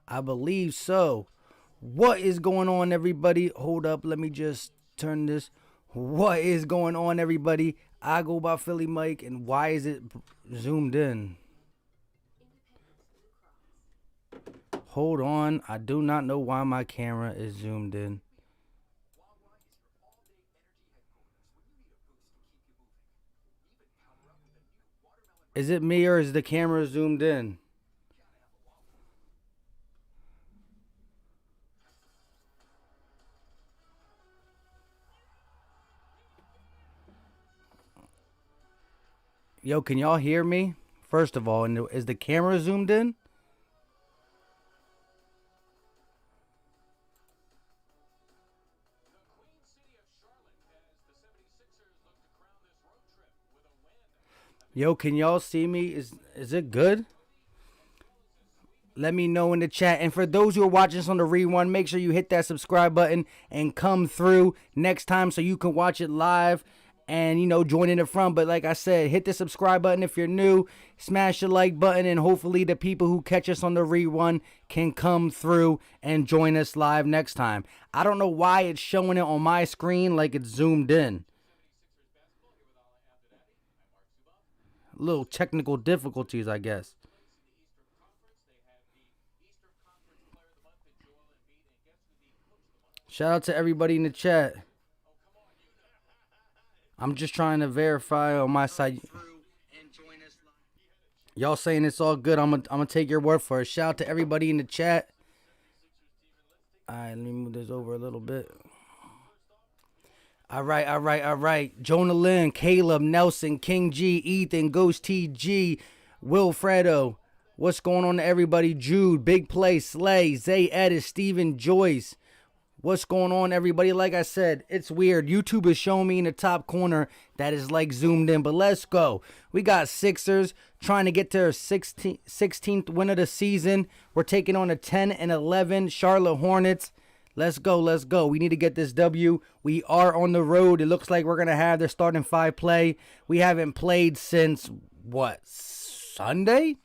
I believe so. What is going on, everybody? Hold up, let me just turn this. What is going on, everybody? I go by Philly Mike, and why is it zoomed in? Hold on, I do not know why my camera is zoomed in. Is it me or is the camera zoomed in? Yo, can y'all hear me? First of all, and is the camera zoomed in? Yo, can y'all see me? Is it good? Let me know in the chat. And for those who are watching this on the rerun, make sure you hit that subscribe button and come through next time so you can watch it live and, join in the front. But like I said, hit the subscribe button if you're new. Smash the like button, and hopefully the people who catch us on the rerun can come through and join us live next time. I don't know why it's showing it on my screen like it's zoomed in. Little technical difficulties, I guess. Shout out to everybody in the chat. I'm just trying to verify on my side. Y'all saying it's all good. I'm gonna take your word for it. Shout out to everybody in the chat. Alright, let me move this over a little bit. All right. Jonah Lynn, Caleb, Nelson, King G, Ethan, Ghost TG, Wilfredo. What's going on to everybody? Jude, Big Play, Slay, Zay Edis, Steven Joyce. What's going on, everybody? Like I said, it's weird. YouTube is showing me in the top corner that is like zoomed in, but let's go. We got Sixers trying to get to their 16th win of the season. We're taking on a 10-11 Charlotte Hornets. Let's go. We need to get this W. We are on the road. It looks like we're going to have their starting five play. We haven't played since, Sunday?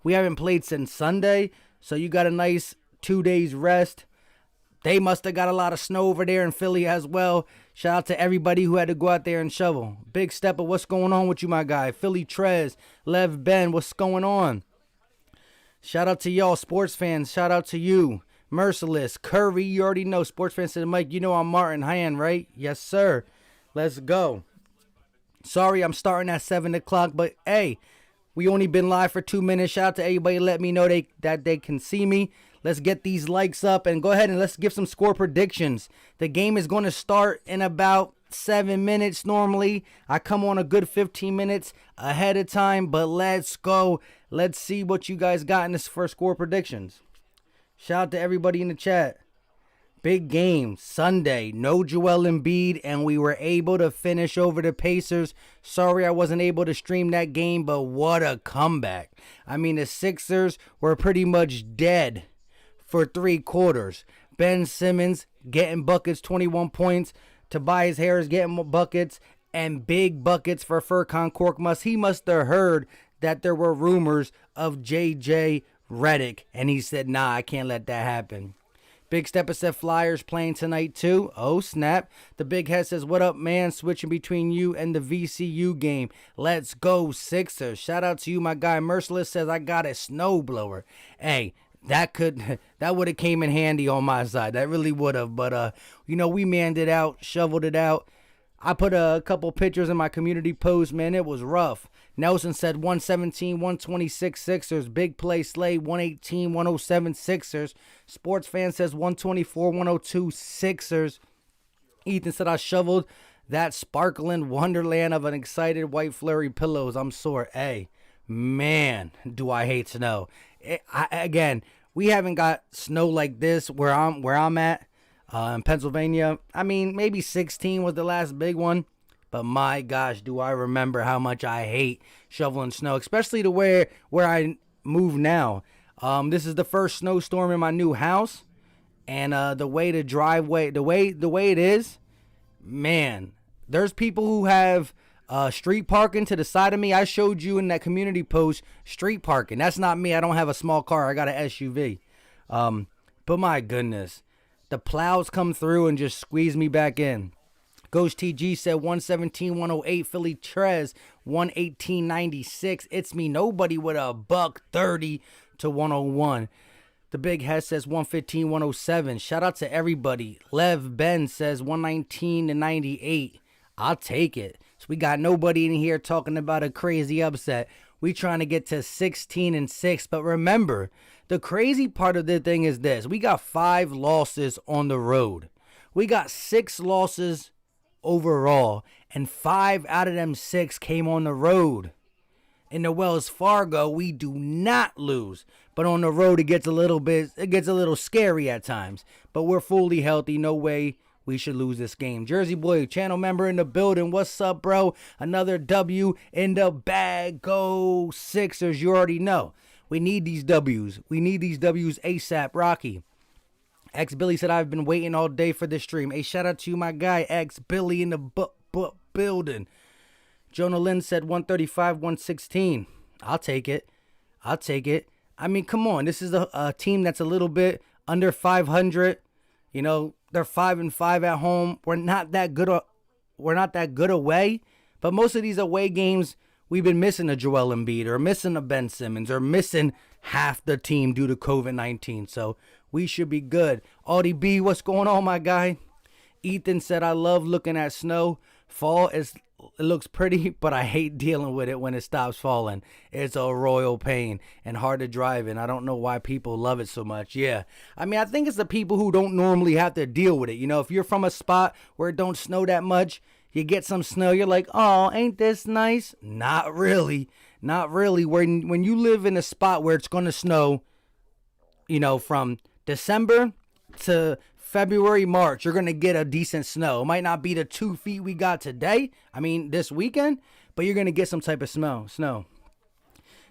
We haven't played since Sunday, so you got a nice 2 days rest. They must have got a lot of snow over there in Philly as well. Shout out to everybody who had to go out there and shovel. Big Stepper, what's going on with you, my guy? Philly Trez, Lev Ben, what's going on? Shout out to y'all, sports fans. Shout out to you. Merciless, Curry, you already know. Sports fans said, Mike, you know I'm Martin Hand, right? Yes, sir. Let's go. Sorry, I'm starting at 7 o'clock, but hey, we only been live for 2 minutes. Shout out to everybody. Let me know that they can see me. Let's get these likes up and go ahead and let's give some score predictions. The game is going to start in about 7 minutes normally. I come on a good 15 minutes ahead of time, but let's go. Let's see what you guys got in this first score predictions. Shout out to everybody in the chat. Big game Sunday. No Joel Embiid, and we were able to finish over the Pacers. Sorry I wasn't able to stream that game, but what a comeback. I mean, the Sixers were pretty much dead for 3 quarters. Ben Simmons getting buckets, 21 points. Tobias Harris getting buckets, and big buckets for Furkan Korkmaz. He must have heard that there were rumors of J.J. Redick, and he said, nah, I can't let that happen. Big Stepper said Flyers playing tonight too. Oh, snap. The Big Head says, what up, man? Switching between you and the VCU game. Let's go, Sixers. Shout out to you, my guy. Merciless says, I got a snowblower. Hey, that would have came in handy on my side. That really would have. But, we manned it out, shoveled it out. I put a couple pictures in my community post, man. It was rough. Nelson said 117, 126 Sixers. Big Play Slay 118, 107 Sixers. Sports Fan says 124, 102 Sixers. Ethan said I shoveled that sparkling wonderland of an excited white flurry pillows. I'm sore. Hey, man, do I hate snow. Again, we haven't got snow like this where I'm at in Pennsylvania. I mean, maybe 16 was the last big one. But my gosh, do I remember how much I hate shoveling snow, especially to where I move now. This is the first snowstorm in my new house, and the way it is, man. There's people who have street parking to the side of me. I showed you in that community post street parking. That's not me. I don't have a small car. I got an SUV. But my goodness, the plows come through and just squeeze me back in. Ghost TG said 117-108. Philly Trez 118-96. It's me, nobody with a $130 to 101. The Big Head says 115-107. Shout out to everybody. Lev Ben says 119-98. I'll take it. So we got nobody in here talking about a crazy upset. We trying to get to 16-6. But remember, the crazy part of the thing is this. We got 5 losses on the road. We got 6 losses overall. And 5 out of them 6 came on the road. In the Wells Fargo, we do not lose. But on the road, it gets a little scary at times. But we're fully healthy. No way we should lose this game. Jersey Boy, channel member in the building. What's up, bro? Another W in the bag. Go Sixers. You already know. We need these W's. We need these W's ASAP. Rocky. X Billy said, I've been waiting all day for this stream. A shout out to my guy, X Billy in the building. Jonah Lynn said 135-116. I'll take it. I mean, come on. This is a team that's a little bit under 500. You know, they're 5-5 at home. We're not that good away. But most of these away games, we've been missing a Joel Embiid or missing a Ben Simmons or missing half the team due to COVID-19. So we should be good. Audie B, what's going on, my guy? Ethan said, I love looking at snow. Fall it looks pretty, but I hate dealing with it when it stops falling. It's a royal pain and hard to drive in. I don't know why people love it so much. Yeah. I mean, I think it's the people who don't normally have to deal with it. You know, if you're from a spot where it don't snow that much, you get some snow, you're like, oh, ain't this nice? Not really. When you live in a spot where it's going to snow, you know, from December to February, March, you're going to get a decent snow. It might not be the 2 feet we got today. I mean, this weekend, but you're going to get some type of snow.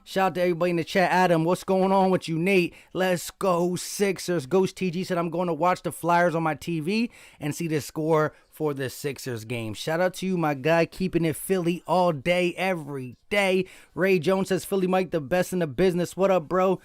Shout out to everybody in the chat. Adam, what's going on with you? Nate, let's go Sixers. Ghost TG said, I'm going to watch the Flyers on my TV and see the score for the Sixers game. Shout out to you, my guy, keeping it Philly all day, every day. Ray Jones says, Philly Mike, the best in the business. What up, bro?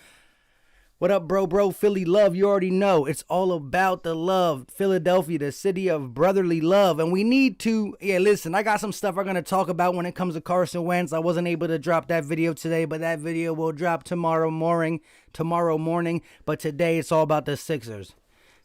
What up, bro? Philly love, you already know. It's all about the love. Philadelphia, the city of brotherly love. And we need to, listen, I got some stuff I'm going to talk about when it comes to Carson Wentz. I wasn't able to drop that video today, but that video will drop tomorrow morning. But today, it's all about the Sixers.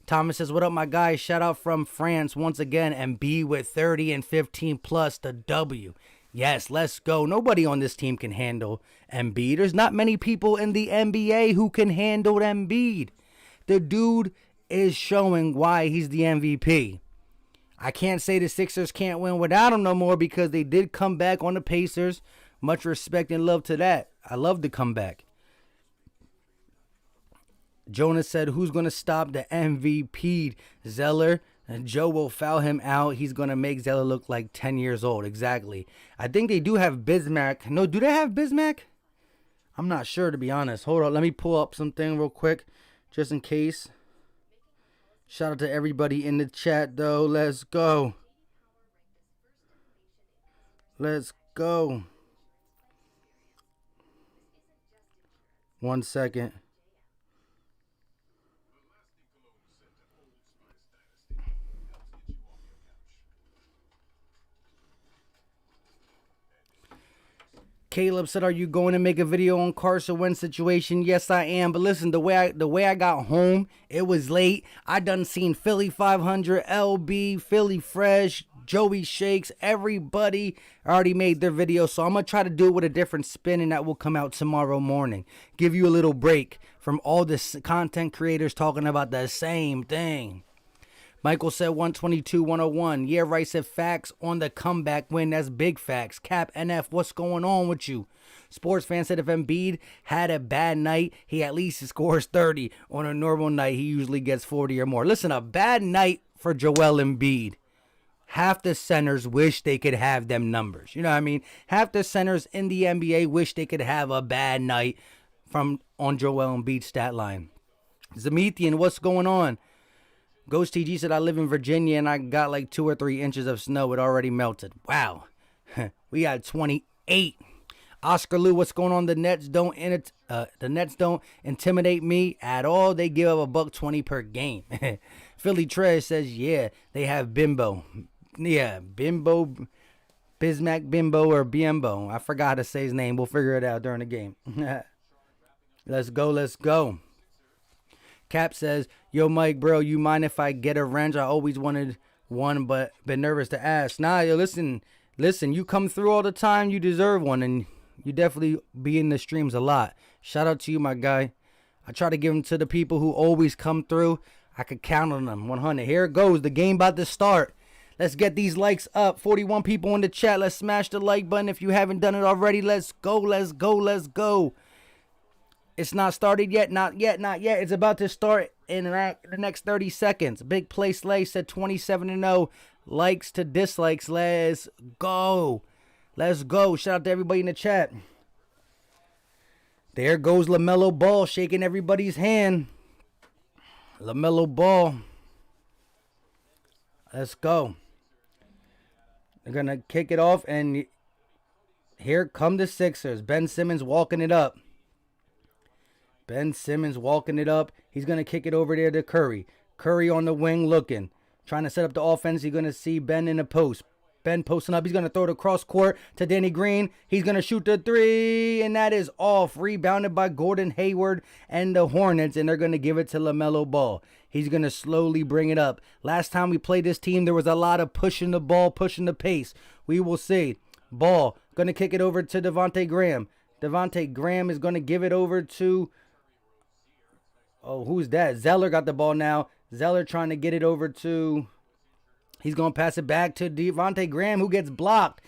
Thomas says, what up, my guys? Shout out from France once again. And B with 30 and 15 plus the W. Yes, let's go. Nobody on this team can handle Embiid. There's not many people in the NBA who can handle Embiid. The dude is showing why he's the MVP. I can't say the Sixers can't win without him no more because they did come back on the Pacers. Much respect and love to that. I love the comeback. Jonas said, who's going to stop the MVP? Zeller. And Joe will foul him out. He's going to make Zeller look like 10 years old. Exactly. I think they do have Bismack. No, do they have Bismack? I'm not sure, to be honest. Hold on. Let me pull up something real quick, just in case. Shout out to everybody in the chat, though. Let's go. Let's go. 1 second. Caleb said, are you going to make a video on Carson Wentz situation? Yes, I am. But listen, the way I got home, it was late. I done seen Philly 500, LB, Philly Fresh, Joey Shakes. Everybody already made their video. So I'm going to try to do it with a different spin, and that will come out tomorrow morning. Give you a little break from all the content creators talking about the same thing. Michael said 122-101. Yeah, right, said facts on the comeback win. That's big facts. Cap NF, what's going on with you? Sports fan said if Embiid had a bad night, he at least scores 30. On a normal night, he usually gets 40 or more. Listen, a bad night for Joel Embiid. Half the centers wish they could have them numbers. You know what I mean? Half the centers in the NBA wish they could have a bad night on Joel Embiid's stat line. Zemethian, what's going on? Ghost TG said, I live in Virginia and I got like 2 or 3 inches of snow. It already melted. Wow. We got 28. Oscar Lou, what's going on? The Nets don't intimidate me at all. They give up a $120 per game. Philly Tresh says, yeah, they have Bimbo. Yeah, Bimbo, Bismack Bimbo or Biembo. I forgot how to say his name. We'll figure it out during the game. Let's go. Cap says, yo, Mike, bro, you mind if I get a wrench? I always wanted one, but been nervous to ask. Nah, yo, listen, you come through all the time. You deserve one, and you definitely be in the streams a lot. Shout out to you, my guy. I try to give them to the people who always come through. I could count on them, 100. Here it goes. The game about to start. Let's get these likes up. 41 people in the chat. Let's smash the like button if you haven't done it already. Let's go. It's not started yet. Not yet. It's about to start in the next 30 seconds. Big Play Slay said 27-0. Likes to dislikes. Let's go. Shout out to everybody in the chat. There goes LaMelo Ball shaking everybody's hand. LaMelo Ball. Let's go. They're going to kick it off, and here come the Sixers. Ben Simmons walking it up. He's going to kick it over there to Curry. Curry on the wing looking. Trying to set up the offense. You're going to see Ben in the post. Ben posting up. He's going to throw it across court to Danny Green. He's going to shoot the three, and that is off. Rebounded by Gordon Hayward and the Hornets, and they're going to give it to LaMelo Ball. He's going to slowly bring it up. Last time we played this team, there was a lot of pushing the ball, pushing the pace. We will see. Ball going to kick it over to Devontae Graham. Devontae Graham is going to give it over to... Oh, who's that? Zeller got the ball now. Zeller trying to get it over to... He's going to pass it back to Devontae Graham, who gets blocked.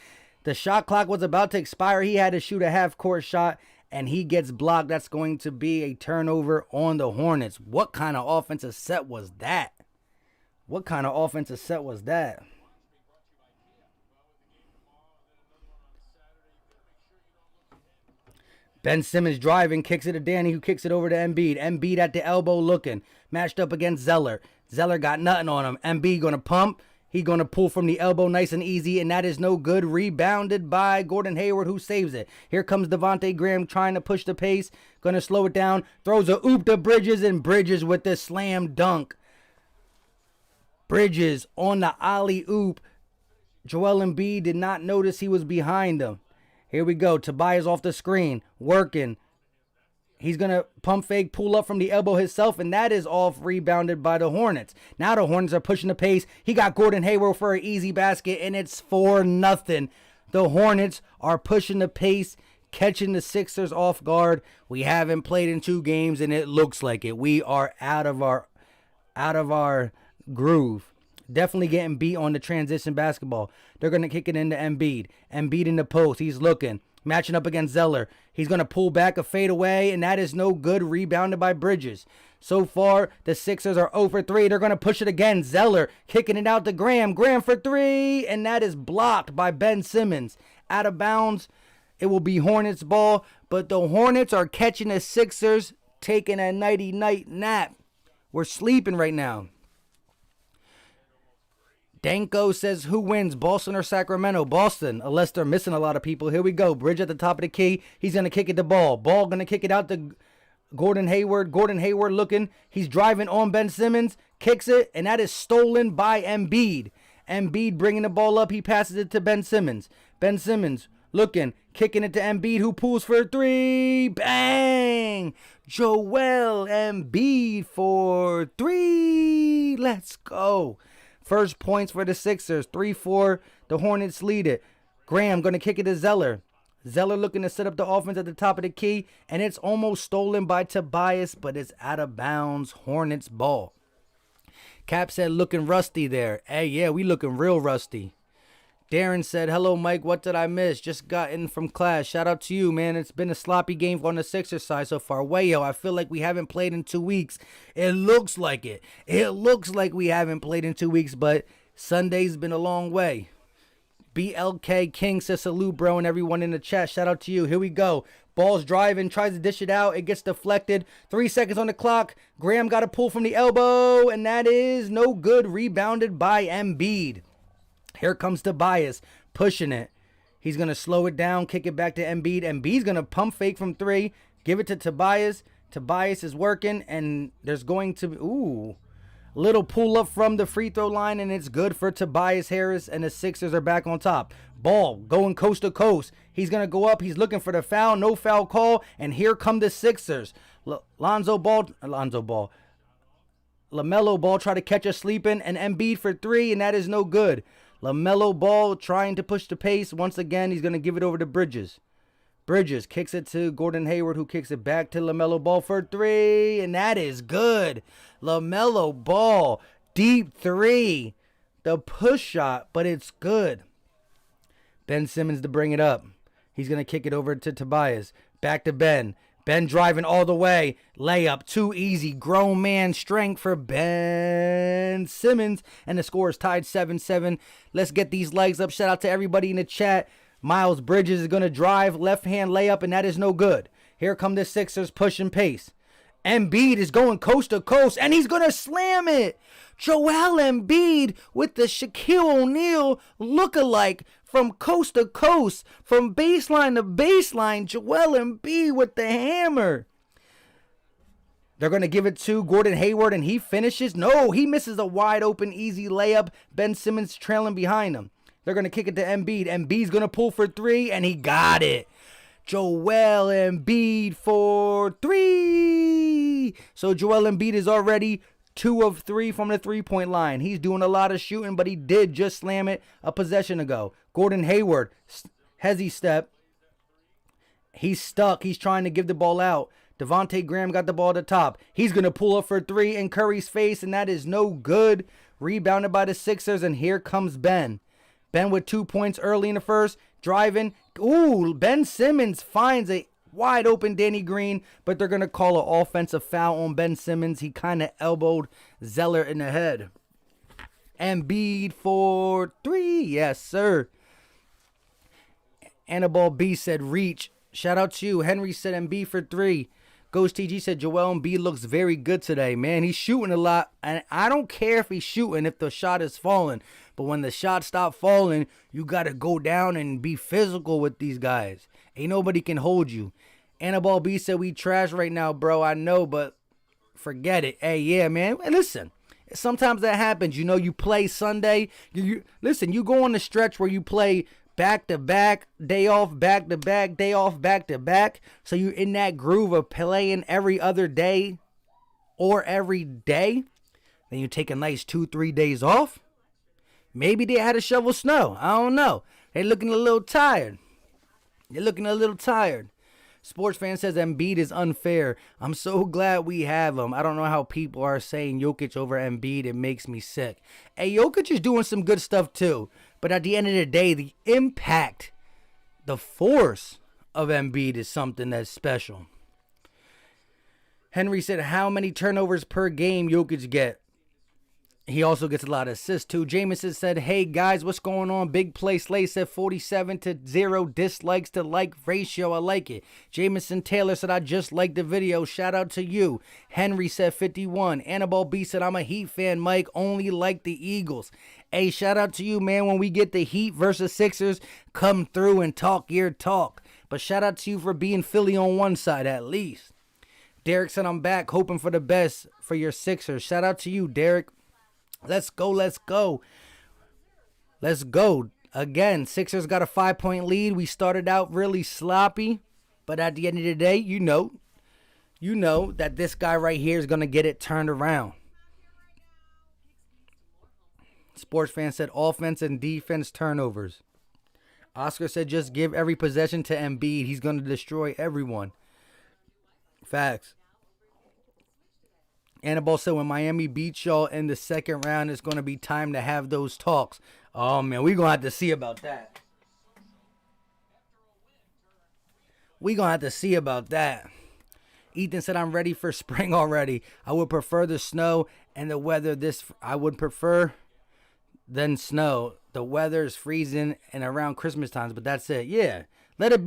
The shot clock was about to expire. He had to shoot a half-court shot, and he gets blocked. That's going to be a turnover on the Hornets. What kind of offensive set was that? Ben Simmons driving, kicks it to Danny, who kicks it over to Embiid. Embiid at the elbow looking, matched up against Zeller. Zeller got nothing on him. Embiid going to pump. He's going to pull from the elbow nice and easy, and that is no good. Rebounded by Gordon Hayward, who saves it. Here comes Devontae Graham trying to push the pace. Going to slow it down. Throws a oop to Bridges, and Bridges with the slam dunk. Bridges on the alley-oop. Joel Embiid did not notice he was behind him. Here we go. Tobias off the screen. Working. He's going to pump fake, pull up from the elbow himself, and that is off, rebounded by the Hornets. Now the Hornets are pushing the pace. He got Gordon Hayward for an easy basket, and it's 4-0. The Hornets are pushing the pace, catching the Sixers off guard. We haven't played in 2 games, and it looks like it. We are out of our groove. Definitely getting beat on the transition basketball. They're going to kick it into Embiid. Embiid in the post. He's looking. Matching up against Zeller. He's going to pull back a fadeaway, and that is no good. Rebounded by Bridges. So far, the Sixers are 0 for 3. They're going to push it again. Zeller kicking it out to Graham. Graham for 3, and that is blocked by Ben Simmons. Out of bounds. It will be Hornets ball, but the Hornets are catching the Sixers, taking a nighty-night nap. We're sleeping right now. Danko says, who wins, Boston or Sacramento? Boston, unless they're missing a lot of people. Here we go. Bridge at the top of the key. He's going to kick it to Ball. Ball going to kick it out to Gordon Hayward. Gordon Hayward looking. He's driving on Ben Simmons. Kicks it, and that is stolen by Embiid. Embiid bringing the ball up. He passes it to Ben Simmons. Ben Simmons looking. Kicking it to Embiid, who pulls for 3. Bang! Joel Embiid for 3. Let's go. First points for the Sixers. 3-4. The Hornets lead it. Graham going to kick it to Zeller. Zeller looking to set up the offense at the top of the key. And it's almost stolen by Tobias, but it's out of bounds. Hornets ball. Cap said looking rusty there. Hey, yeah, we looking real rusty. Darren said, hello, Mike. What did I miss? Just got in from class. Shout out to you, man. It's been a sloppy game on the Sixers side so far. Wayo, I feel like we haven't played in 2 weeks. It looks like it. It looks like we haven't played in 2 weeks, but Sunday's been a long way. BLK King says salute, bro, and everyone in the chat. Shout out to you. Here we go. Ball's driving, tries to dish it out. It gets deflected. 3 seconds on the clock. Graham got a pull from the elbow, and that is no good. Rebounded by Embiid. Here comes Tobias, pushing it. He's going to slow it down, kick it back to Embiid. Embiid's going to pump fake from 3, give it to Tobias. Tobias is working, and there's going to be, little pull up from the free throw line, and it's good for Tobias Harris, and the Sixers are back on top. Ball going coast to coast. He's going to go up. He's looking for the foul. No foul call, and here come the Sixers. LaMelo Ball try to catch us sleeping, and Embiid for 3, and that is no good. LaMelo Ball trying to push the pace. Once again, he's going to give it over to Bridges. Bridges kicks it to Gordon Hayward, who kicks it back to LaMelo Ball for 3, and that is good. LaMelo Ball, deep 3. The push shot, but it's good. Ben Simmons to bring it up. He's going to kick it over to Tobias. Back to Ben. Ben driving all the way. Layup, too easy. Grown man strength for Ben Simmons. And the score is tied 7-7. Let's get these likes up. Shout out to everybody in the chat. Miles Bridges is going to drive. Left-hand layup, and that is no good. Here come the Sixers pushing pace. Embiid is going coast to coast, and he's going to slam it. Joel Embiid with the Shaquille O'Neal look-alike from coast to coast, from baseline to baseline. Joel Embiid with the hammer. They're going to give it to Gordon Hayward, and he finishes. No, he misses a wide-open, easy layup. Ben Simmons trailing behind him. They're going to kick it to Embiid. Embiid's going to pull for 3, and he got it. Joel Embiid for 3. So Joel Embiid is already 2 of 3 from the three-point line. He's doing a lot of shooting, but he did just slam it a possession ago. Gordon Hayward, hezzy step. He's stuck. He's trying to give the ball out. Devontae Graham got the ball at the top. He's going to pull up for 3 in Curry's face, and that is no good. Rebounded by the Sixers, and here comes Ben. Ben with 2 points early in the first. Driving. Ooh, Ben Simmons finds a wide open Danny Green, but they're going to call an offensive foul on Ben Simmons. He kind of elbowed Zeller in the head. Embiid for 3. Yes, sir. Annabelle B said reach. Shout out to you. Henry said Embiid for 3. Ghost TG said Joel Embiid looks very good today, man. He's shooting a lot, and I don't care if he's shooting, if the shot is falling. But when the shot stop falling, you got to go down and be physical with these guys. Ain't nobody can hold you. Annabelle B said we trash right now, bro. I know, but forget it. Hey, yeah, man. Listen, sometimes that happens. You know, you play Sunday. Listen, you go on the stretch where you play back-to-back, day off, back-to-back, day off, back-to-back. So you're in that groove of playing every other day or every day. Then you take a nice 2-3 days off. Maybe they had to shovel snow. I don't know. They're looking a little tired. Sports fan says Embiid is unfair. I'm so glad we have him. I don't know how people are saying Jokic over Embiid. It makes me sick. Hey, Jokic is doing some good stuff too. But at the end of the day, the impact, the force of Embiid is something that's special. Henry said, how many turnovers per game Jokic get? He also gets a lot of assists too. Jameson said, hey guys, what's going on? Big Play Slay said 47-0 dislikes to like ratio. I like it. Jameson Taylor said, I just liked the video. Shout out to you. Henry said 51. Annabelle B said, I'm a Heat fan, Mike. Only like the Eagles. Hey, shout out to you, man. When we get the Heat versus Sixers, come through and talk your talk. But shout out to you for being Philly on one side at least. Derek said, I'm back hoping for the best for your Sixers. Shout out to you, Derek. Let's go. Again, Sixers got a 5-point lead. We started out really sloppy, but at the end of the day, you know that this guy right here is going to get it turned around. Sports fan said offense and defense turnovers. Oscar said just give every possession to Embiid. He's going to destroy everyone. Facts. Annabelle said when Miami beats y'all in the second round, it's going to be time to have those talks. Oh, man, we're going to have to see about that. Ethan said, I'm ready for spring already. I would prefer the snow and the weather. I would prefer than snow. The weather is freezing and around Christmas times, but that's it. Yeah. Let it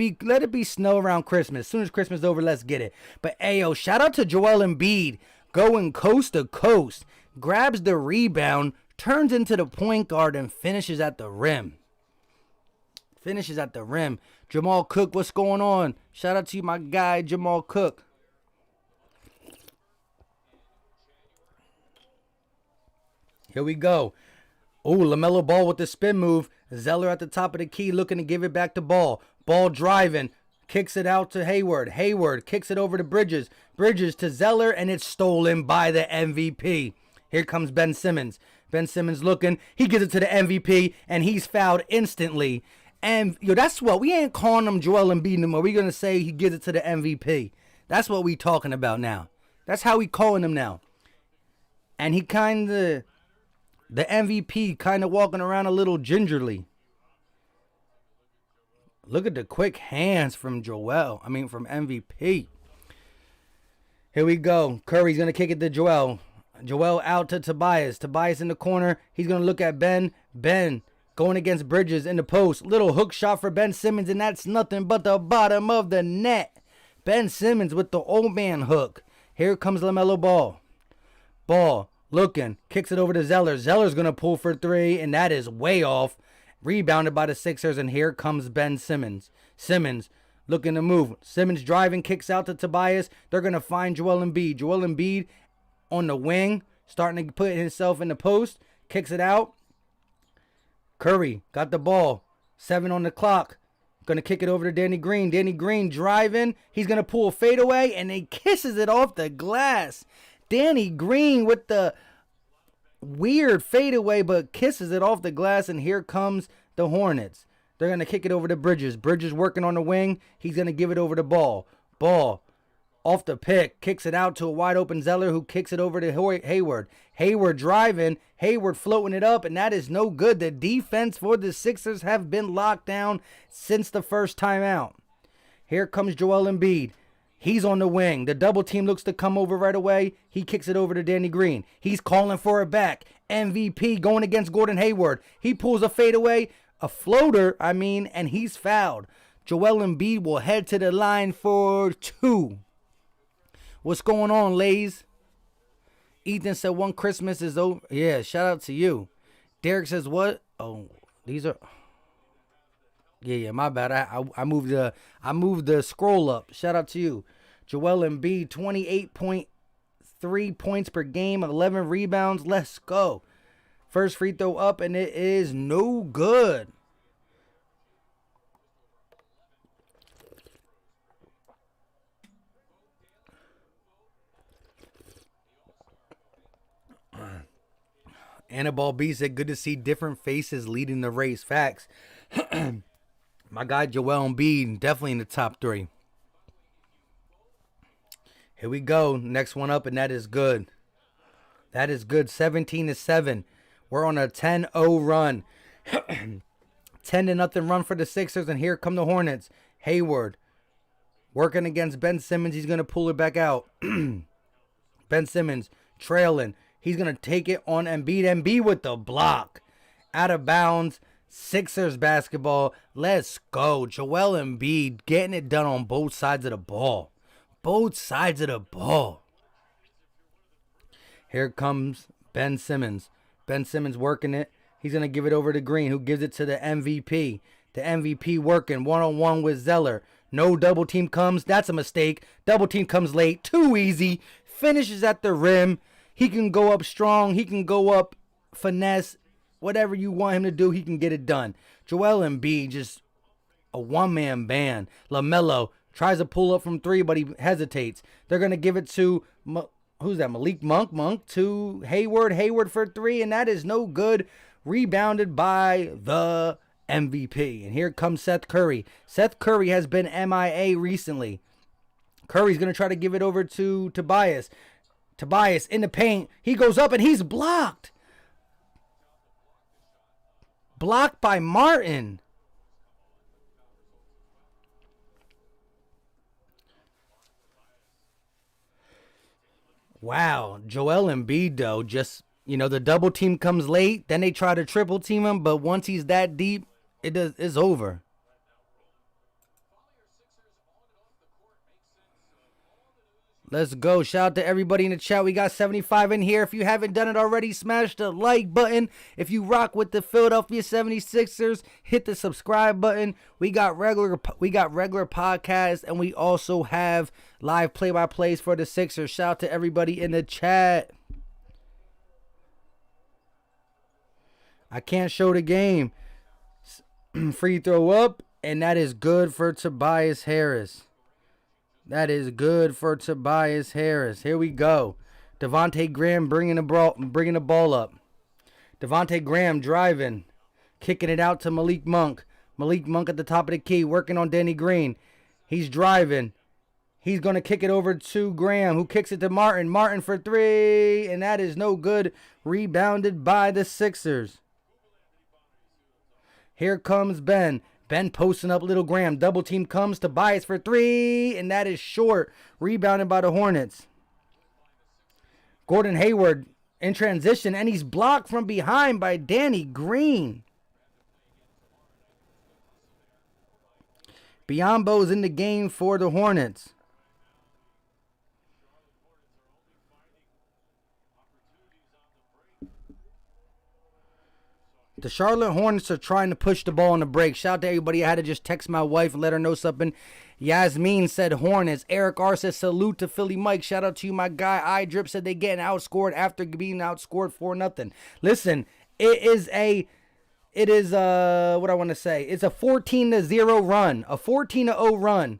be snow around Christmas. As soon as Christmas is over, let's get it. But, ayo, shout out to Joel Embiid. Going coast to coast, grabs the rebound, turns into the point guard, and finishes at the rim. Finishes at the rim. Jamal Cook, what's going on? Shout out to you, my guy, Jamal Cook. Here we go. Oh, LaMelo Ball with the spin move. Zeller at the top of the key looking to give it back to Ball. Ball driving. Kicks it out to Hayward. Hayward kicks it over to Bridges. Bridges to Zeller, and it's stolen by the MVP. Here comes Ben Simmons. Ben Simmons looking. He gives it to the MVP, and he's fouled instantly. And that's what we ain't calling him Joel Embiid no more. We're gonna say he gives it to the MVP. That's what we talking about now. That's how we calling him now. And he the MVP kind of walking around a little gingerly. Look at the quick hands from from MVP. Here we go. Curry's going to kick it to Joel. Joel out to Tobias. Tobias in the corner. He's going to look at Ben. Ben going against Bridges in the post. Little hook shot for Ben Simmons, and that's nothing but the bottom of the net. Ben Simmons with the old man hook. Here comes LaMelo Ball. Ball looking. Kicks it over to Zeller. Zeller's going to pull for three, and that is way off. Rebounded by the Sixers, and here comes Ben Simmons. Simmons looking to move. Simmons driving, kicks out to Tobias. They're going to find Joel Embiid. Joel Embiid on the wing, starting to put himself in the post. Kicks it out. Curry got the ball. 7 on the clock. Going to kick it over to Danny Green. Danny Green driving. He's going to pull a fadeaway, and he kisses it off the glass. Danny Green with the weird fadeaway, but kisses it off the glass, and here comes the Hornets. They're going to kick it over to Bridges. Bridges working on the wing. He's going to give it over to Ball. Ball off the pick. Kicks it out to a wide open Zeller, who kicks it over to Hayward. Hayward driving. Hayward floating it up, and that is no good. The defense for the Sixers have been locked down since the first time out. Here comes Joel Embiid. He's on the wing. The double team looks to come over right away. He kicks it over to Danny Green. He's calling for it back. MVP going against Gordon Hayward. He pulls a fadeaway, a floater, and he's fouled. Joel Embiid will head to the line for 2. What's going on, Lays? Ethan said one Christmas is over. Yeah, shout out to you. Derek says what? Oh, these are... Yeah, my bad. I moved the scroll up. Shout out to you. Joel Embiid, 28.3 points per game, 11 rebounds. Let's go. First free throw up, and it is no good. Annabelle B said, good to see different faces leading the race. Facts. My guy Joel Embiid, definitely in the top 3. Here we go. Next one up, and that is good. That is good. 17-7. We're on a 10-0 run. 10-0 run for the Sixers, and here come the Hornets. Hayward working against Ben Simmons. He's going to pull it back out. Ben Simmons trailing. He's going to take it on Embiid. Embiid with the block. Out of bounds. Sixers basketball. Let's go. Joel Embiid getting it done on both sides of the ball. Both sides of the ball. Here comes Ben Simmons. Ben Simmons working it. He's going to give it over to Green, who gives it to the MVP. The MVP working one-on-one with Zeller. No double team comes. That's a mistake. Double team comes late. Too easy. Finishes at the rim. He can go up strong. He can go up finesse. Whatever you want him to do, he can get it done. Joel Embiid, just a one-man band. LaMelo tries to pull up from 3, but he hesitates. They're going to give it to, who's that? Malik Monk. Monk to Hayward. Hayward for 3, and that is no good. Rebounded by the MVP. And here comes Seth Curry. Seth Curry has been MIA recently. Curry's going to try to give it over to Tobias. Tobias in the paint. He goes up, and he's blocked. Blocked by Martin. Wow. Joel Embiid, though, just, the double team comes late. Then they try to triple team him. But once he's that deep, it's over. Let's go. Shout out to everybody in the chat. We got 75 in here. If you haven't done it already, smash the like button. If you rock with the Philadelphia 76ers, hit the subscribe button. We got regular podcasts, and we also have live play-by-plays for the Sixers. Shout out to everybody in the chat. I can't show the game. Free throw up, and that is good for Tobias Harris. That is good for Tobias Harris. Here we go. Devontae Graham bringing the ball up. Devontae Graham driving. Kicking it out to Malik Monk. Malik Monk at the top of the key, working on Danny Green. He's driving. He's going to kick it over to Graham, who kicks it to Martin. Martin for three, and that is no good. Rebounded by the Sixers. Here comes Ben. Ben posting up little Graham. Double team comes. Tobias for three. And that is short. Rebounded by the Hornets. Gordon Hayward in transition. And he's blocked from behind by Danny Green. Biyombo's in the game for the Hornets. The Charlotte Hornets are trying to push the ball on the break. Shout out to everybody. I had to just text my wife and let her know something. Yasmin said Hornets. Eric R said salute to Philly Mike. Shout out to you, my guy. iDrip said they getting outscored after being outscored 4-0. Listen, it's a 14-0 run. A 14-0 run.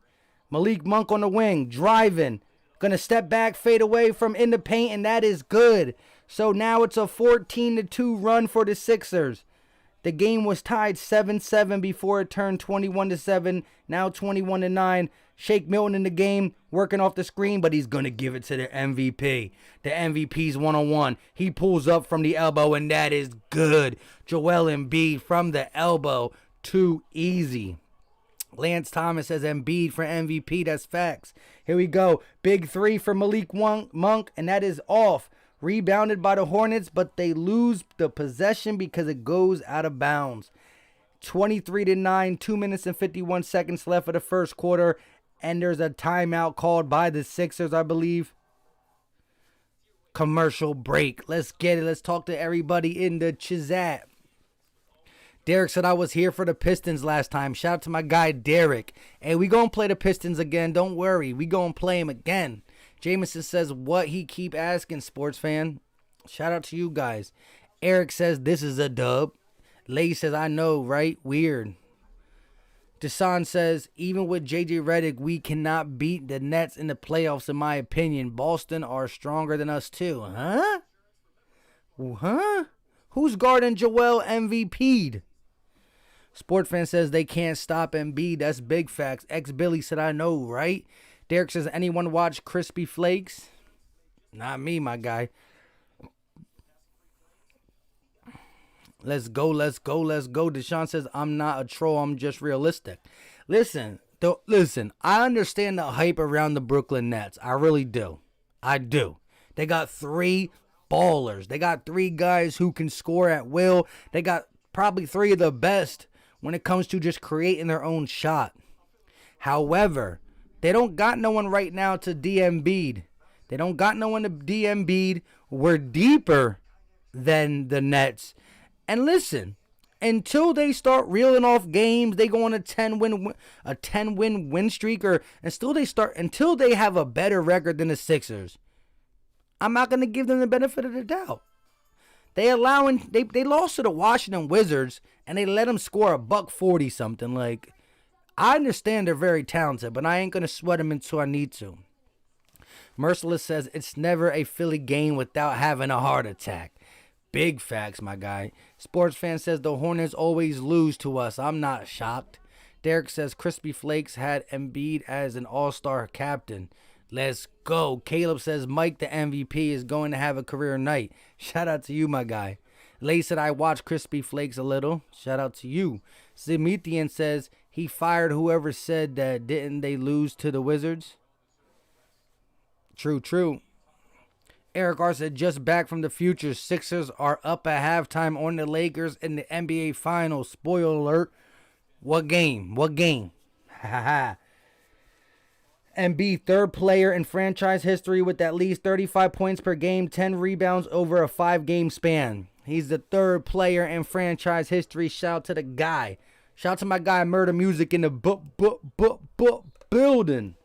Malik Monk on the wing, driving. Gonna step back, fade away from in the paint, and that is good. So now it's a 14-2 run for the Sixers. The game was tied 7-7 before it turned 21-7. Now 21-9. Shake Milton in the game, working off the screen, but he's going to give it to the MVP. The MVP's one-on-one. He pulls up from the elbow, and that is good. Joel Embiid from the elbow. Too easy. Lance Thomas says Embiid for MVP. That's facts. Here we go. Big three for Malik Monk, and that is off. Rebounded by the Hornets, but they lose the possession because it goes out of bounds. 23-9, 2 minutes and 51 seconds left of the first quarter, and there's a timeout called by the Sixers, I believe. Commercial break. Let's get it. Let's talk to everybody in the chat. Derek said I was here for the Pistons last time. Shout out to my guy Derek. Hey, we gonna play the Pistons again. Don't worry. We gonna play them again. Jameson says, what he keep asking, sports fan. Shout out to you guys. Eric says, this is a dub. Lay says, I know, right? Weird. Desan says, even with JJ Redick, we cannot beat the Nets in the playoffs, in my opinion. Boston are stronger than us, too. Huh? Huh? Who's guarding Joel MVP'd? Sport fan says they can't stop Embiid. That's big facts. X-Billy said, I know, right? Derek says, anyone watch Crispy Flakes? Not me, my guy. Let's go, let's go, let's go. Deshaun says, I'm not a troll, I'm just realistic. Listen, I understand the hype around the Brooklyn Nets. I really do. I do. They got three ballers. They got three guys who can score at will. They got probably three of the best when it comes to just creating their own shot. However, they don't got no one right now to D Embiid. They don't got no one to D Embiid. We're deeper than the Nets. And listen, until they start reeling off games, they go on a 10-win win streak, until they have a better record than the Sixers. I'm not going to give them the benefit of the doubt. They lost to the Washington Wizards and they let them score $140 something. Like, I understand they're very talented, but I ain't going to sweat them until I need to. Merciless says, it's never a Philly game without having a heart attack. Big facts, my guy. Sports fan says the Hornets always lose to us. I'm not shocked. Derek says Crispy Flakes had Embiid as an all-star captain. Let's go. Caleb says Mike, the MVP, is going to have a career night. Shout out to you, my guy. Lay said I watched Crispy Flakes a little. Shout out to you. Zimithian says he fired whoever said that didn't they lose to the Wizards. True. Eric R said just back from the future. Sixers are up at halftime on the Lakers in the NBA Finals. Spoiler alert. What game? Ha ha. Embiid, third player in franchise history with at least 35 points per game, 10 rebounds over a 5-game span. He's the third player in franchise history. Shout out to the guy. Shout out to my guy Murder Music in the building.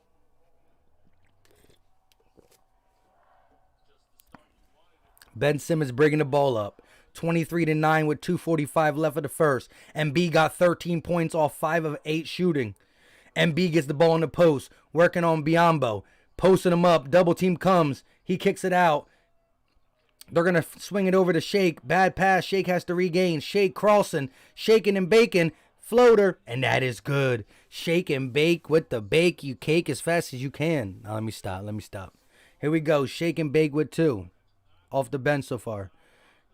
Ben Simmons bringing the ball up. 23-9 with 2:45 left of the first. Embiid got 13 points off 5 of 8 shooting. Embiid gets the ball in the post, working on Biyombo, posting him up. Double team comes. He kicks it out. They're going to swing it over to Shake. Bad pass. Shake has to regain. Shake crossing. Shaking and baking. Floater. And that is good. Shake and bake with the bake. You cake as fast as you can. Now, let me stop. Here we go. Shake and bake with 2. Off the bench so far.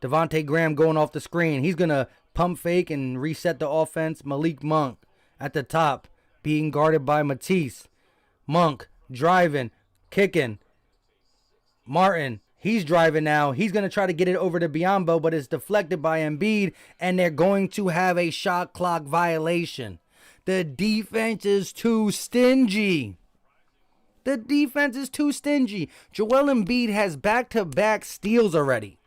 Devontae Graham going off the screen. He's going to pump fake and reset the offense. Malik Monk at the top, being guarded by Matisse. Monk driving, kicking. Martin, he's driving now. He's going to try to get it over to Biyombo, but it's deflected by Embiid, and they're going to have a shot clock violation. The defense is too stingy. Joel Embiid has back-to-back steals already.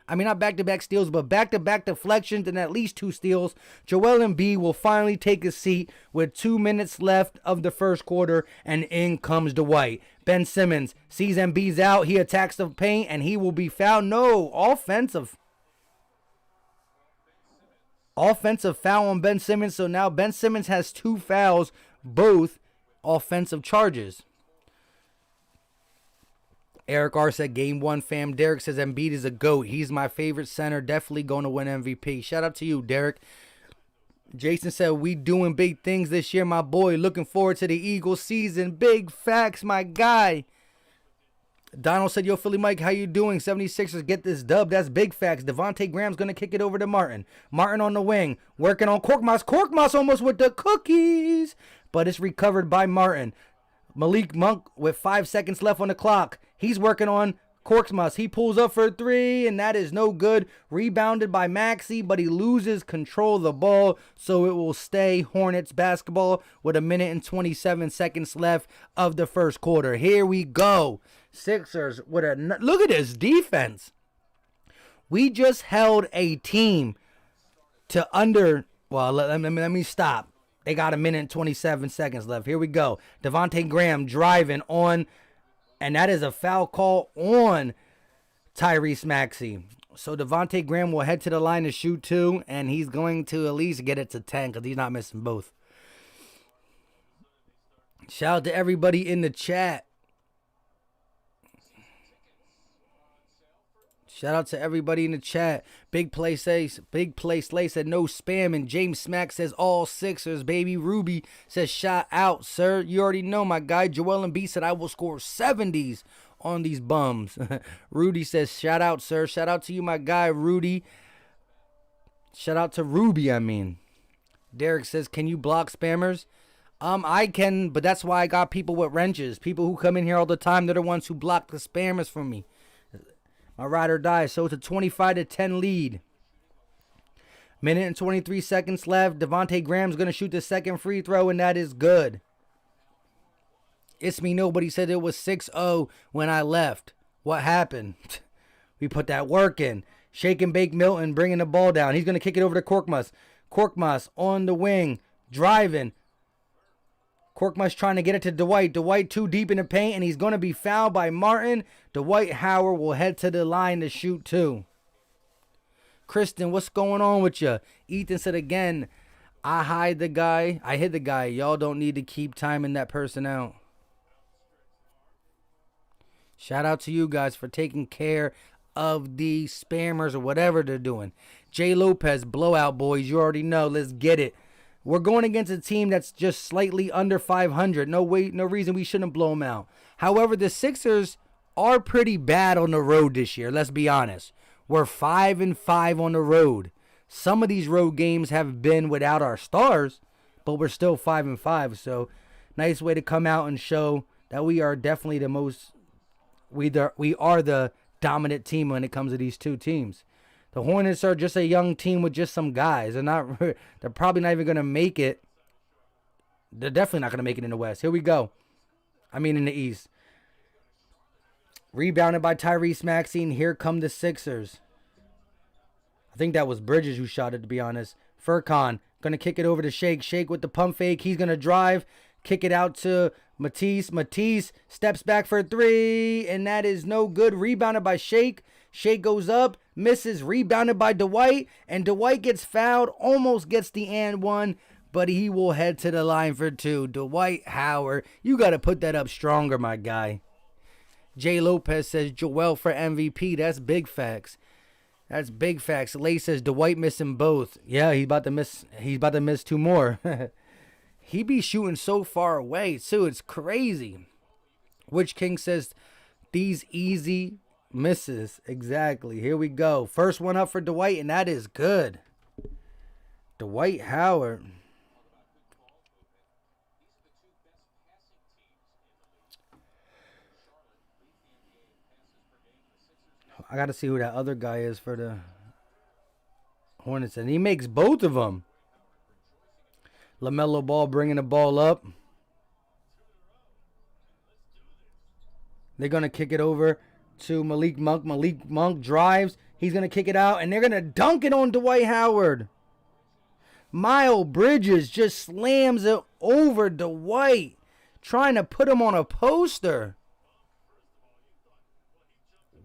I mean, not back-to-back steals, but back-to-back deflections and at least 2 steals. Joel Embiid will finally take a seat with 2 minutes left of the first quarter, and in comes Dwight. Ben Simmons sees Embiid's out. He attacks the paint, and he will be fouled. No, offensive foul on Ben Simmons. So now Ben Simmons has 2 fouls, both offensive charges. Eric R. said, Game 1, fam. Derek says, Embiid is a GOAT. He's my favorite center. Definitely going to win MVP. Shout out to you, Derek. Jason said, we doing big things this year, my boy. Looking forward to the Eagles season. Big facts, my guy. Donald said, yo, Philly Mike, how you doing? 76ers get this dub. That's big facts. Devontae Graham's going to kick it over to Martin. Martin on the wing. Working on Korkmaz. Korkmaz almost with the cookies. But it's recovered by Martin. Malik Monk with 5 seconds left on the clock. He's working on Korkmaz. He pulls up for 3, and that is no good. Rebounded by Maxey, but he loses control of the ball, so it will stay Hornets basketball with 1 minute and 27 seconds left of the first quarter. Here we go. Sixers with a... Look at this defense. We just held a team to under... Well, let me stop. They got 1 minute and 27 seconds left. Here we go. Devontae Graham driving on... And that is a foul call on Tyrese Maxey. So Devontae Graham will head to the line to shoot 2. And he's going to at least get it to 10 because he's not missing both. Shout out to everybody in the chat. Shout out to everybody in the chat. Big Play Slay said no spam. And James Smack says all Sixers, baby. Ruby says shout out, sir. You already know my guy. Joel Embiid said I will score 70s on these bums. Rudy says shout out, sir. Shout out to you, my guy, Rudy. Shout out to Ruby, I mean. Derek says, can you block spammers? I can, but that's why I got people with wrenches. People who come in here all the time, they're the ones who block the spammers from me. My ride or die. So it's a 25-10 lead. Minute and 23 seconds left. Devontae Graham's going to shoot the second free throw, and that is good. It's me. Nobody said it was 6-0 when I left. What happened? We put that work in. Shake and bake Milton bringing the ball down. He's going to kick it over to Korkmaz. Korkmaz on the wing. Driving. Korkmaz trying to get it to Dwight. Dwight too deep in the paint, and he's going to be fouled by Martin. Dwight Howard will head to the line to shoot 2. Kristen, what's going on with you? Ethan said again, I hid the guy. Y'all don't need to keep timing that person out. Shout out to you guys for taking care of the spammers or whatever they're doing. Jay Lopez, blowout boys. You already know. Let's get it. We're going against a team that's just slightly under 500. No reason we shouldn't blow them out. However, the Sixers are pretty bad on the road this year. Let's be honest. We're 5-5 on the road. Some of these road games have been without our stars, but we're still 5-5. So, nice way to come out and show that we are definitely the most. We are the dominant team when it comes to these two teams. The Hornets are just a young team with just some guys. They're probably not even going to make it. They're definitely not going to make it in the West. Here we go. I mean in the East. Rebounded by Tyrese Maxey, and here come the Sixers. I think that was Bridges who shot it, to be honest. Furkan going to kick it over to Shake. Shake with the pump fake. He's going to drive. Kick it out to Matisse. Matisse steps back for three, and that is no good. Rebounded by Shake. Shake goes up, misses. Rebounded by Dwight, and Dwight gets fouled. Almost gets the and one, but he will head to the line for two. Dwight Howard, you got to put that up stronger, my guy. Jay Lopez says Joel for MVP. That's big facts. That's big facts. Lay says Dwight missing both. Yeah, he's about to miss two more. He be shooting so far away too. It's crazy. Witch King says these easy misses. Exactly. Here we go. First one up for Dwight, and that is good. Dwight Howard. I got to see who that other guy is for the Hornets. And he makes both of them. LaMelo Ball bringing the ball up. They're going to kick it over to Malik Monk. Malik Monk drives. He's going to kick it out. And they're going to dunk it on Dwight Howard. Miles Bridges just slams it over Dwight. Trying to put him on a poster.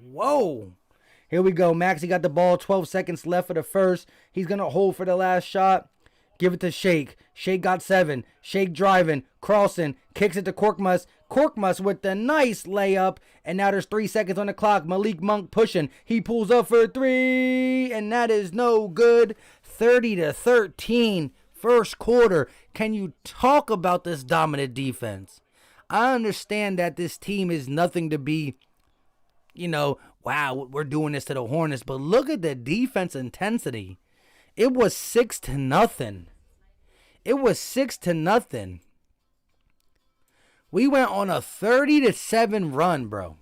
Whoa. Here we go. Maxey got the ball. 12 seconds left for the first. He's going to hold for the last shot. Give it to Shake. Shake got 7. Shake driving. Crossing. Kicks it to Korkmaz. Korkmaz with the nice layup. And now there's 3 seconds on the clock. Malik Monk pushing. He pulls up for 3. And that is no good. 30-13. First quarter. Can you talk about this dominant defense? I understand that this team is nothing to be, wow, we're doing this to the Hornets. But look at the defense intensity. It was 6-0. It was 6-0. We went on a 30-7 run, bro.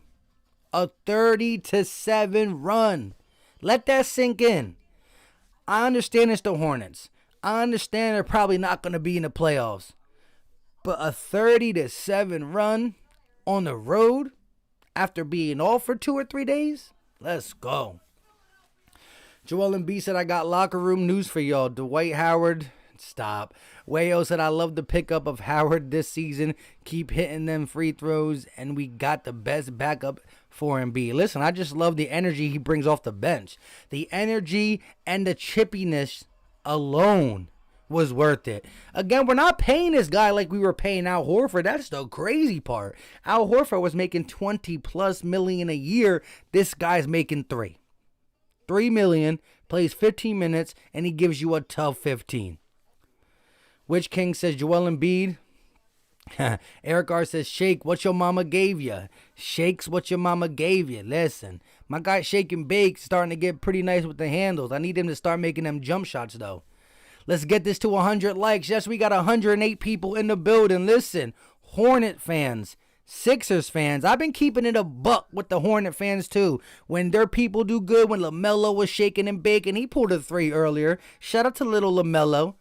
A 30-7 run. Let that sink in. I understand it's the Hornets. I understand they're probably not going to be in the playoffs. But a 30-7 run on the road after being off for 2 or 3 days? Let's go. Joel Embiid said, I got locker room news for y'all. Dwight Howard, stop. Wayo said, I love the pickup of Howard this season. Keep hitting them free throws, and we got the best backup for Embiid. Listen, I just love the energy he brings off the bench. The energy and the chippiness alone was worth it. Again, we're not paying this guy like we were paying Al Horford. That's the crazy part. Al Horford was making $20+ million a year. This guy's making $3 million, plays 15 minutes, and he gives you a tough 15. Witch King says Joel Embiid. Eric R says, Shake, what your mama gave you. Shake's what your mama gave you. Listen, my guy Shake and Bake starting to get pretty nice with the handles. I need him to start making them jump shots, though. Let's get this to 100 likes. Yes, we got 108 people in the building. Listen, Hornet fans, Sixers fans, I've been keeping it a buck with the Hornet fans too. When their people do good, when LaMelo was shaking and baking, he pulled a 3 earlier. Shout out to little LaMelo.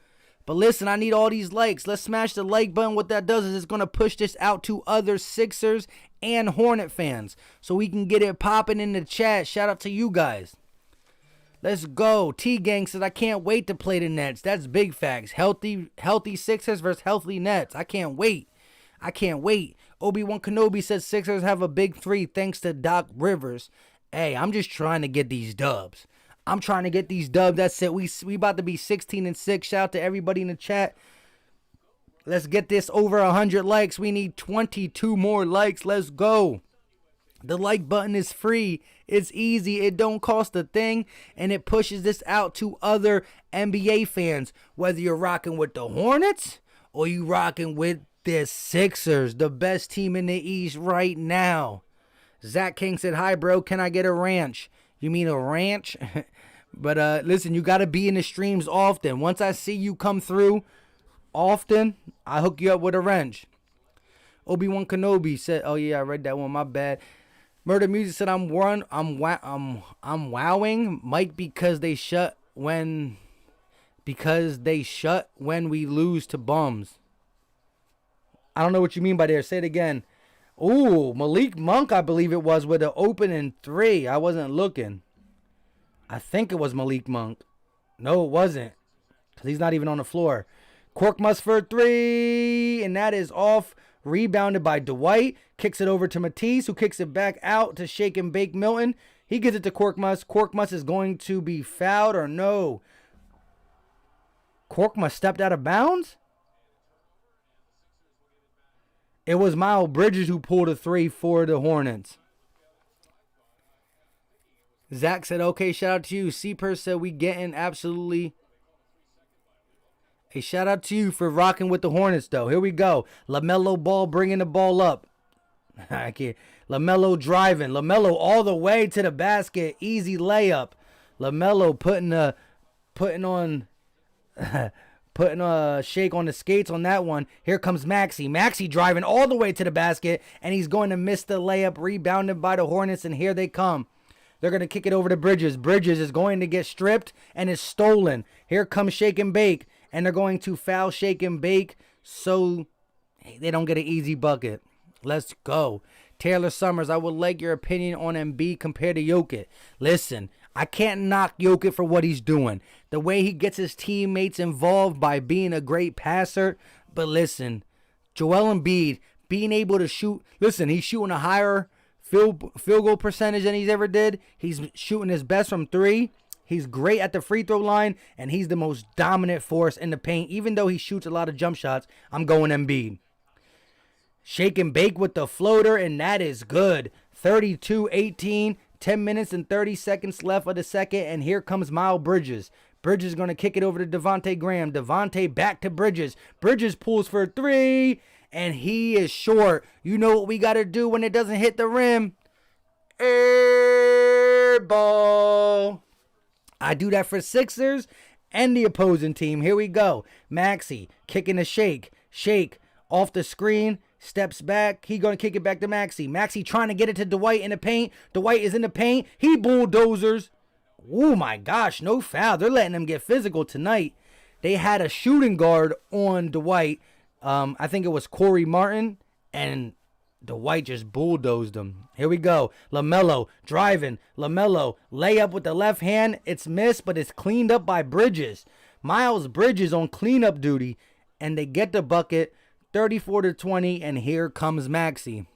But listen, I need all these likes. Let's smash the like button. What that does is it's going to push this out to other Sixers and Hornet fans so we can get it popping in the chat. Shout out to you guys. Let's go. T-Gang says, I can't wait to play the Nets. That's big facts. Healthy Sixers versus healthy Nets. I can't wait. Obi-Wan Kenobi says Sixers have a big 3 thanks to Doc Rivers. Hey, I'm just trying to get these dubs. That's it. We about to be 16-6. Shout out to everybody in the chat. Let's get this over 100 likes. We need 22 more likes. Let's go. The like button is free. It's easy. It don't cost a thing. And it pushes this out to other NBA fans. Whether you're rocking with the Hornets or you rocking with the Sixers, the best team in the East right now. Zach King said, hi, bro. Can I get a ranch? You mean a ranch? But listen, you got to be in the streams often. Once I see you come through often, I hook you up with a wrench. Obi-Wan Kenobi said, oh, yeah, I read that one. My bad. Murder Music said, I'm wowing Mike because they shut when we lose to bums. I don't know what you mean by there. Say it again. Ooh, Malik Monk, I believe it was, with an opening three. I wasn't looking. I think it was Malik Monk. No, it wasn't. Because he's not even on the floor. Korkmaz for three. And that is off. Rebounded by Dwight. Kicks it over to Matisse, who kicks it back out to Shake and Bake Milton. He gives it to Korkmaz. Korkmaz is going to be fouled or no? Korkmaz stepped out of bounds? It was Miles Bridges who pulled a three for the Hornets. Zach said, okay, shout out to you. C-Purse said, we getting absolutely... A shout out to you for rocking with the Hornets, though. Here we go. LaMelo Ball bringing the ball up. I can't. LaMelo driving. LaMelo all the way to the basket. Easy layup. LaMelo putting a shake on the skates on that one. Here comes Maxey. Maxey driving all the way to the basket, and he's going to miss the layup. Rebounded by the Hornets, and here they come. They're going to kick it over to Bridges. Bridges is going to get stripped and is stolen. Here comes Shake and Bake, and they're going to foul Shake and Bake so they don't get an easy bucket. Let's go. Taylor Summers, I would like your opinion on Embiid compared to Jokic. Listen, I can't knock Jokic for what he's doing. The way he gets his teammates involved by being a great passer. But listen, Joel Embiid being able to shoot. Listen, he's shooting a higher field goal percentage than he's ever did. He's shooting his best from three. He's great at the free throw line, and he's the most dominant force in the paint. Even though he shoots a lot of jump shots, I'm going Embiid. Shake and Bake with the floater, and that is good. 32-18, 10 minutes and 30 seconds left of the second, and here comes Miles Bridges. Bridges is going to kick it over to Devontae Graham. Devontae back to Bridges. Bridges pulls for three, and he is short. You know what we got to do when it doesn't hit the rim? Air ball. I do that for Sixers and the opposing team. Here we go. Maxey kicking a shake. Shake off the screen. Steps back. He going to kick it back to Maxey. Maxey trying to get it to Dwight in the paint. Dwight is in the paint. He bulldozers. Oh, my gosh. No foul. They're letting them get physical tonight. They had a shooting guard on Dwight. I think it was Corey Martin. And Dwight just bulldozed him. Here we go. LaMelo driving. LaMelo layup with the left hand. It's missed, but it's cleaned up by Bridges. Miles Bridges on cleanup duty. And they get the bucket. 34-20, and here comes Maxey.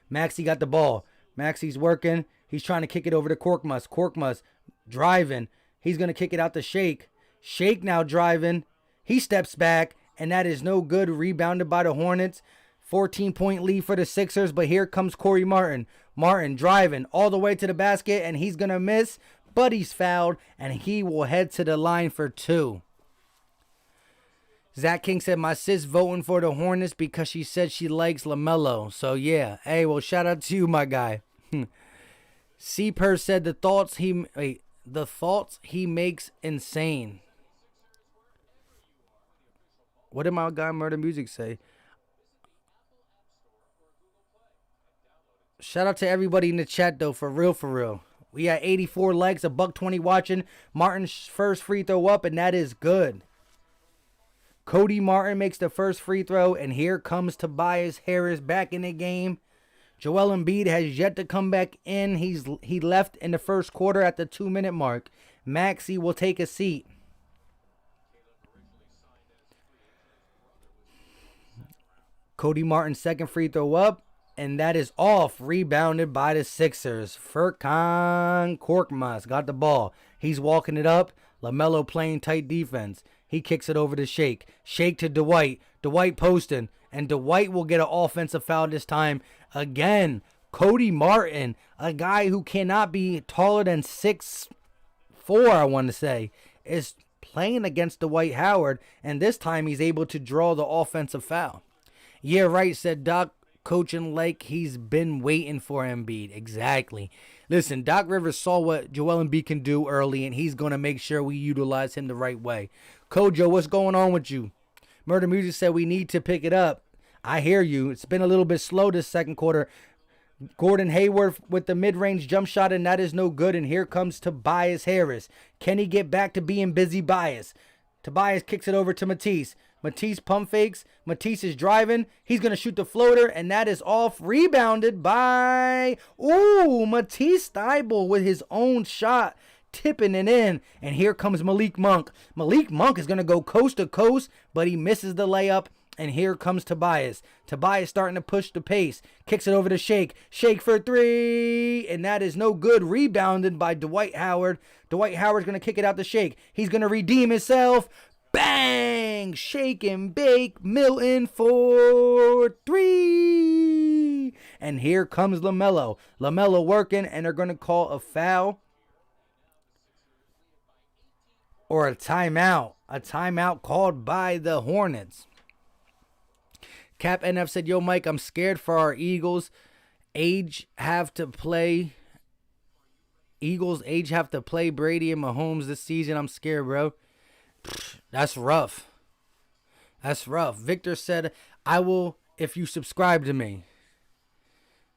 Maxey got the ball. Maxey's working. He's trying to kick it over to Korkmaz. Korkmaz driving. He's going to kick it out to Shake. Shake now driving. He steps back, and that is no good. Rebounded by the Hornets. 14-point lead for the Sixers, but here comes Corey Martin. Martin driving all the way to the basket, and he's going to miss, but he's fouled, and he will head to the line for two. Zach King said, my sis voting for the Hornets because she said she likes LaMelo. So, yeah. Hey, well, shout out to you, my guy. C-Purse said the thoughts he makes insane. What did my guy Murder Music say? Shout out to everybody in the chat, though, for real, for real. We got 84 likes, $120 watching. Martin's first free throw up, and that is good. Cody Martin makes the first free throw, and here comes Tobias Harris back in the game. Joel Embiid has yet to come back in. He left in the first quarter at the 2-minute mark. Maxey will take a seat. Cody Martin's second free throw up, and that is off. Rebounded by the Sixers. Furkan Korkmaz got the ball. He's walking it up. LaMelo playing tight defense. He kicks it over to Shake. Shake to Dwight. Dwight posting. And Dwight will get an offensive foul this time. Again, Cody Martin, a guy who cannot be taller than 6'4", I want to say, is playing against Dwight Howard. And this time he's able to draw the offensive foul. Yeah, right, said Doc. Coaching like he's been waiting for Embiid. Exactly. Listen, Doc Rivers saw what Joel Embiid can do early, and he's going to make sure we utilize him the right way. Kojo, what's going on with you? Murder Music said we need to pick it up. I hear you. It's been a little bit slow this second quarter. Gordon Hayward with the mid-range jump shot, and that is no good. And here comes Tobias Harris. Can he get back to being busy Bias? Tobias kicks it over to Matisse. Matisse pump fakes. Matisse is driving. He's going to shoot the floater, and that is off. Rebounded by, Matisse Thybulle with his own shot, tipping it in. And here comes Malik Monk. Malik Monk is going to go coast to coast, but he misses the layup. And here comes Tobias. Tobias starting to push the pace. Kicks it over to Shake. Shake for three. And that is no good. Rebounded by Dwight Howard. Dwight Howard's going to kick it out to Shake. He's going to redeem himself. Bang! Shake and bake. Milton for three. And here comes LaMelo. LaMelo working, and they're going to call a foul. Or a timeout. A timeout called by the Hornets. Cap NF said, yo, Mike, I'm scared for our Eagles. Eagles have to play Brady and Mahomes this season. I'm scared, bro. That's rough. That's rough. Victor said, I will if you subscribe to me.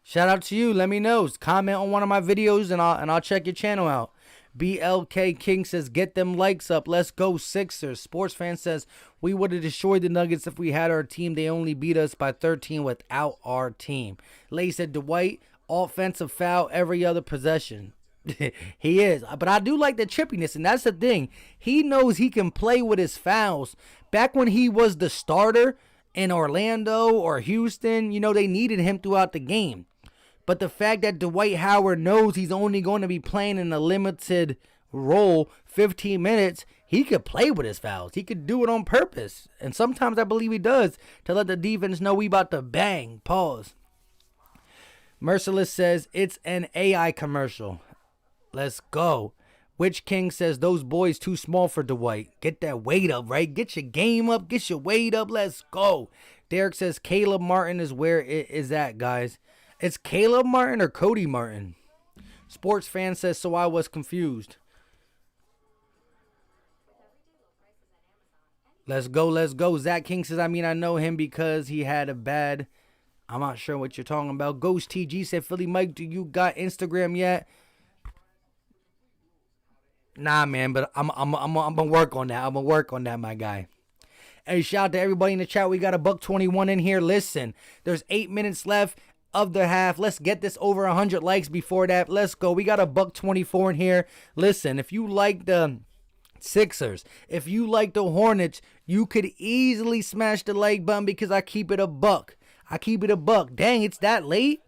Shout out to you. Let me know. Comment on one of my videos and I'll check your channel out. BLK King says, get them likes up. Let's go Sixers. Sports fan says, we would have destroyed the Nuggets if we had our team. They only beat us by 13 without our team. Lay said, Dwight, offensive foul every other possession. He is. But I do like the chippiness, and that's the thing. He knows he can play with his fouls. Back when he was the starter in Orlando or Houston, they needed him throughout the game. But the fact that Dwight Howard knows he's only going to be playing in a limited role, 15 minutes, he could play with his fouls. He could do it on purpose. And sometimes I believe he does to let the defense know we about to bang. Pause. Merciless says, it's an AI commercial. Let's go. Witch King says, those boys too small for Dwight. Get that weight up, right? Get your game up. Get your weight up. Let's go. Derek says, Caleb Martin is where it is at, guys. It's Caleb Martin or Cody Martin? Sports fan says, so I was confused. Let's go, let's go. Zach King says, I know him because he had a bad... I'm not sure what you're talking about. Ghost TG said, Philly Mike, do you got Instagram yet? Nah, man, but I'm gonna work on that. I'm gonna work on that, my guy. Hey, shout out to everybody in the chat. We got a $121 in here. Listen, there's 8 minutes left of the half. Let's get this over 100 likes before that. Let's go. We got a $124 in here. Listen, if you like the Sixers, if you like the Hornets, you could easily smash the like button because I keep it a buck. Dang, it's that late?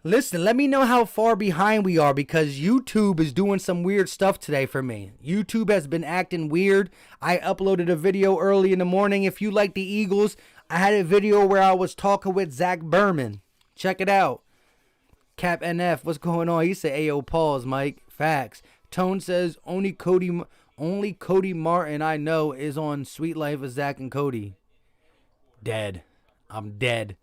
Listen, let me know how far behind we are because YouTube is doing some weird stuff today for me. YouTube has been acting weird. I uploaded a video early in the morning. If you like the Eagles, I had a video where I was talking with Zach Berman. Check it out. Cap NF, what's going on? He said, Ayo, pause, Mike. Facts. Tone says, only Cody Martin I know is on Sweet Life of Zach and Cody. Dead. I'm dead.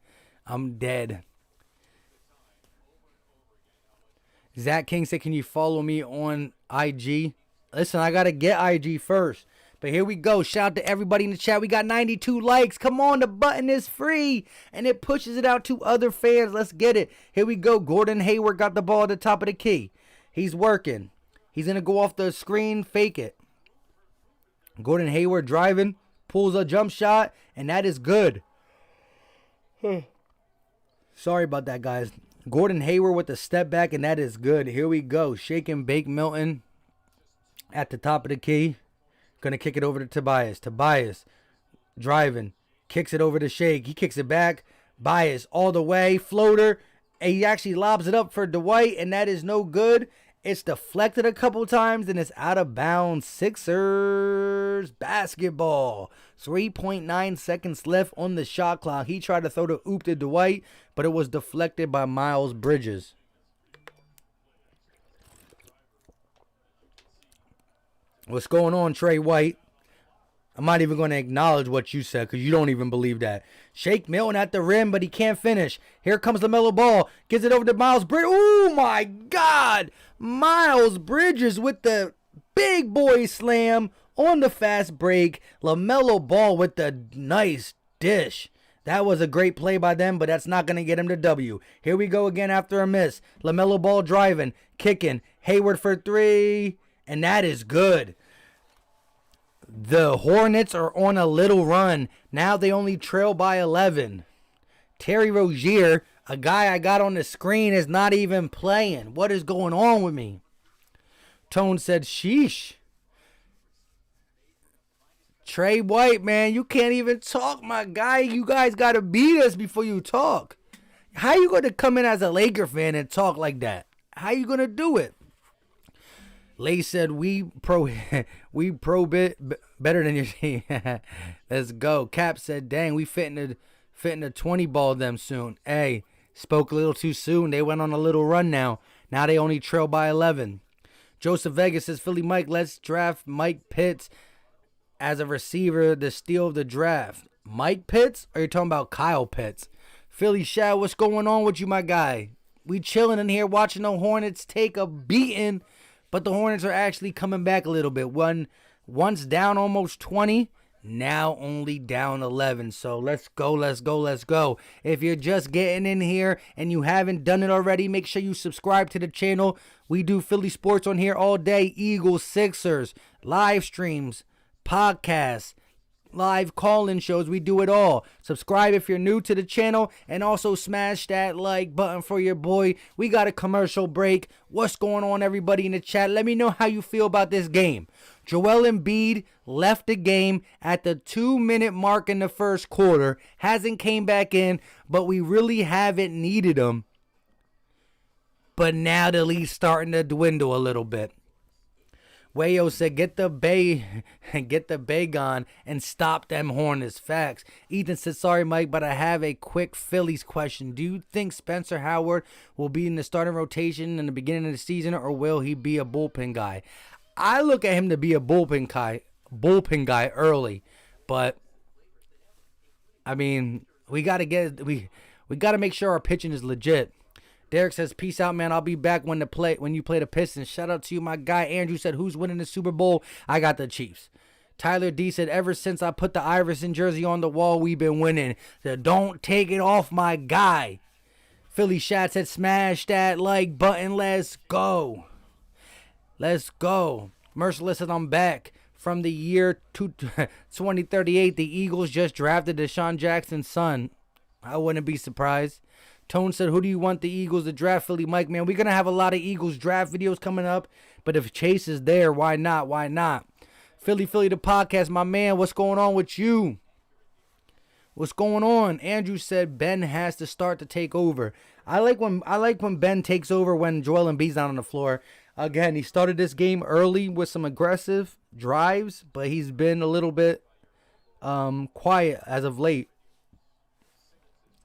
Zach King said, can you follow me on IG? Listen, I got to get IG first. But here we go. Shout out to everybody in the chat. We got 92 likes. Come on, the button is free. And it pushes it out to other fans. Let's get it. Here we go. Gordon Hayward got the ball at the top of the key. He's working. He's going to go off the screen, fake it. Gordon Hayward driving, pulls a jump shot, and that is good. Sorry about that, guys. Gordon Hayward with the step back, and that is good. Here we go. Shake and bake Milton at the top of the key. Going to kick it over to Tobias. Tobias driving. Kicks it over to Shake. He kicks it back. Bias all the way. Floater. And he actually lobs it up for Dwight, and that is no good. It's deflected a couple times, and it's out of bounds. Sixers basketball. 3.9 seconds left on the shot clock. He tried to throw the oop to Dwight, but it was deflected by Miles Bridges. What's going on, Trey White? I'm not even going to acknowledge what you said because you don't even believe that. Shake Milton at the rim, but he can't finish. Here comes LaMelo Ball. Gives it over to Miles Bridges. Oh, my God. Miles Bridges with the big boy slam on the fast break. LaMelo Ball with the nice dish. That was a great play by them, but that's not going to get him the W. Here we go again after a miss. LaMelo Ball driving, kicking. Hayward for three, and that is good. The Hornets are on a little run. Now they only trail by 11. Terry Rozier, a guy I got on the screen, is not even playing. What is going on with me? Tone said, sheesh. Trey White, man, you can't even talk, my guy. You guys got to beat us before you talk. How you going to come in as a Laker fan and talk like that? How you going to do it? Lay said, we pro bit better than your team. Let's go. Cap said, dang, we fitting to 20 ball them soon. Hey, spoke a little too soon. They went on a little run now. Now they only trail by 11. Joseph Vegas says, Philly Mike, let's draft Mike Pitts as a receiver, the steal of the draft. Mike Pitts? Or are you talking about Kyle Pitts? Philly Shad, what's going on with you, my guy? We chilling in here watching the Hornets take a beating, but the Hornets are actually coming back a little bit. Once down almost 20, now only down 11. So let's go, let's go, let's go. If you're just getting in here and you haven't done it already, make sure you subscribe to the channel. We do Philly sports on here all day. Eagles, Sixers, live streams, podcasts, live call-in shows. We do it all. Subscribe if you're new to the channel, and also smash that like button for your boy. We got a commercial break. What's going on, everybody in the chat? Let me know how you feel about this game. Joel Embiid left the game at the 2-minute mark in the first quarter. Hasn't came back in, but we really haven't needed him. But now the lead's starting to dwindle a little bit. Wayo said, get the bay gone and stop them Hornets. Facts. Ethan said, sorry, Mike, but I have a quick Phillies question. Do you think Spencer Howard will be in the starting rotation in the beginning of the season, or will he be a bullpen guy? I look at him to be a bullpen guy early, but I mean, we got to make sure our pitching is legit. Derek says, peace out, man. I'll be back when you play the Pistons. Shout out to you, my guy. Andrew said, who's winning the Super Bowl? I got the Chiefs. Tyler D said, ever since I put the Iverson jersey on the wall, we've been winning. So don't take it off, my guy. Philly Shad said, smash that like button. Let's go. Let's go. Merciless said, I'm back. From the year 2038, the Eagles just drafted Deshaun Jackson's son. I wouldn't be surprised. Tone said, who do you want the Eagles to draft? Philly Mike, man, we're going to have a lot of Eagles draft videos coming up. But if Chase is there, why not? Why not? Philly the podcast, my man, what's going on with you? What's going on? Andrew said Ben has to start to take over. I like when Ben takes over when Joel Embiid's not on the floor. Again, he started this game early with some aggressive drives, but he's been a little bit quiet as of late.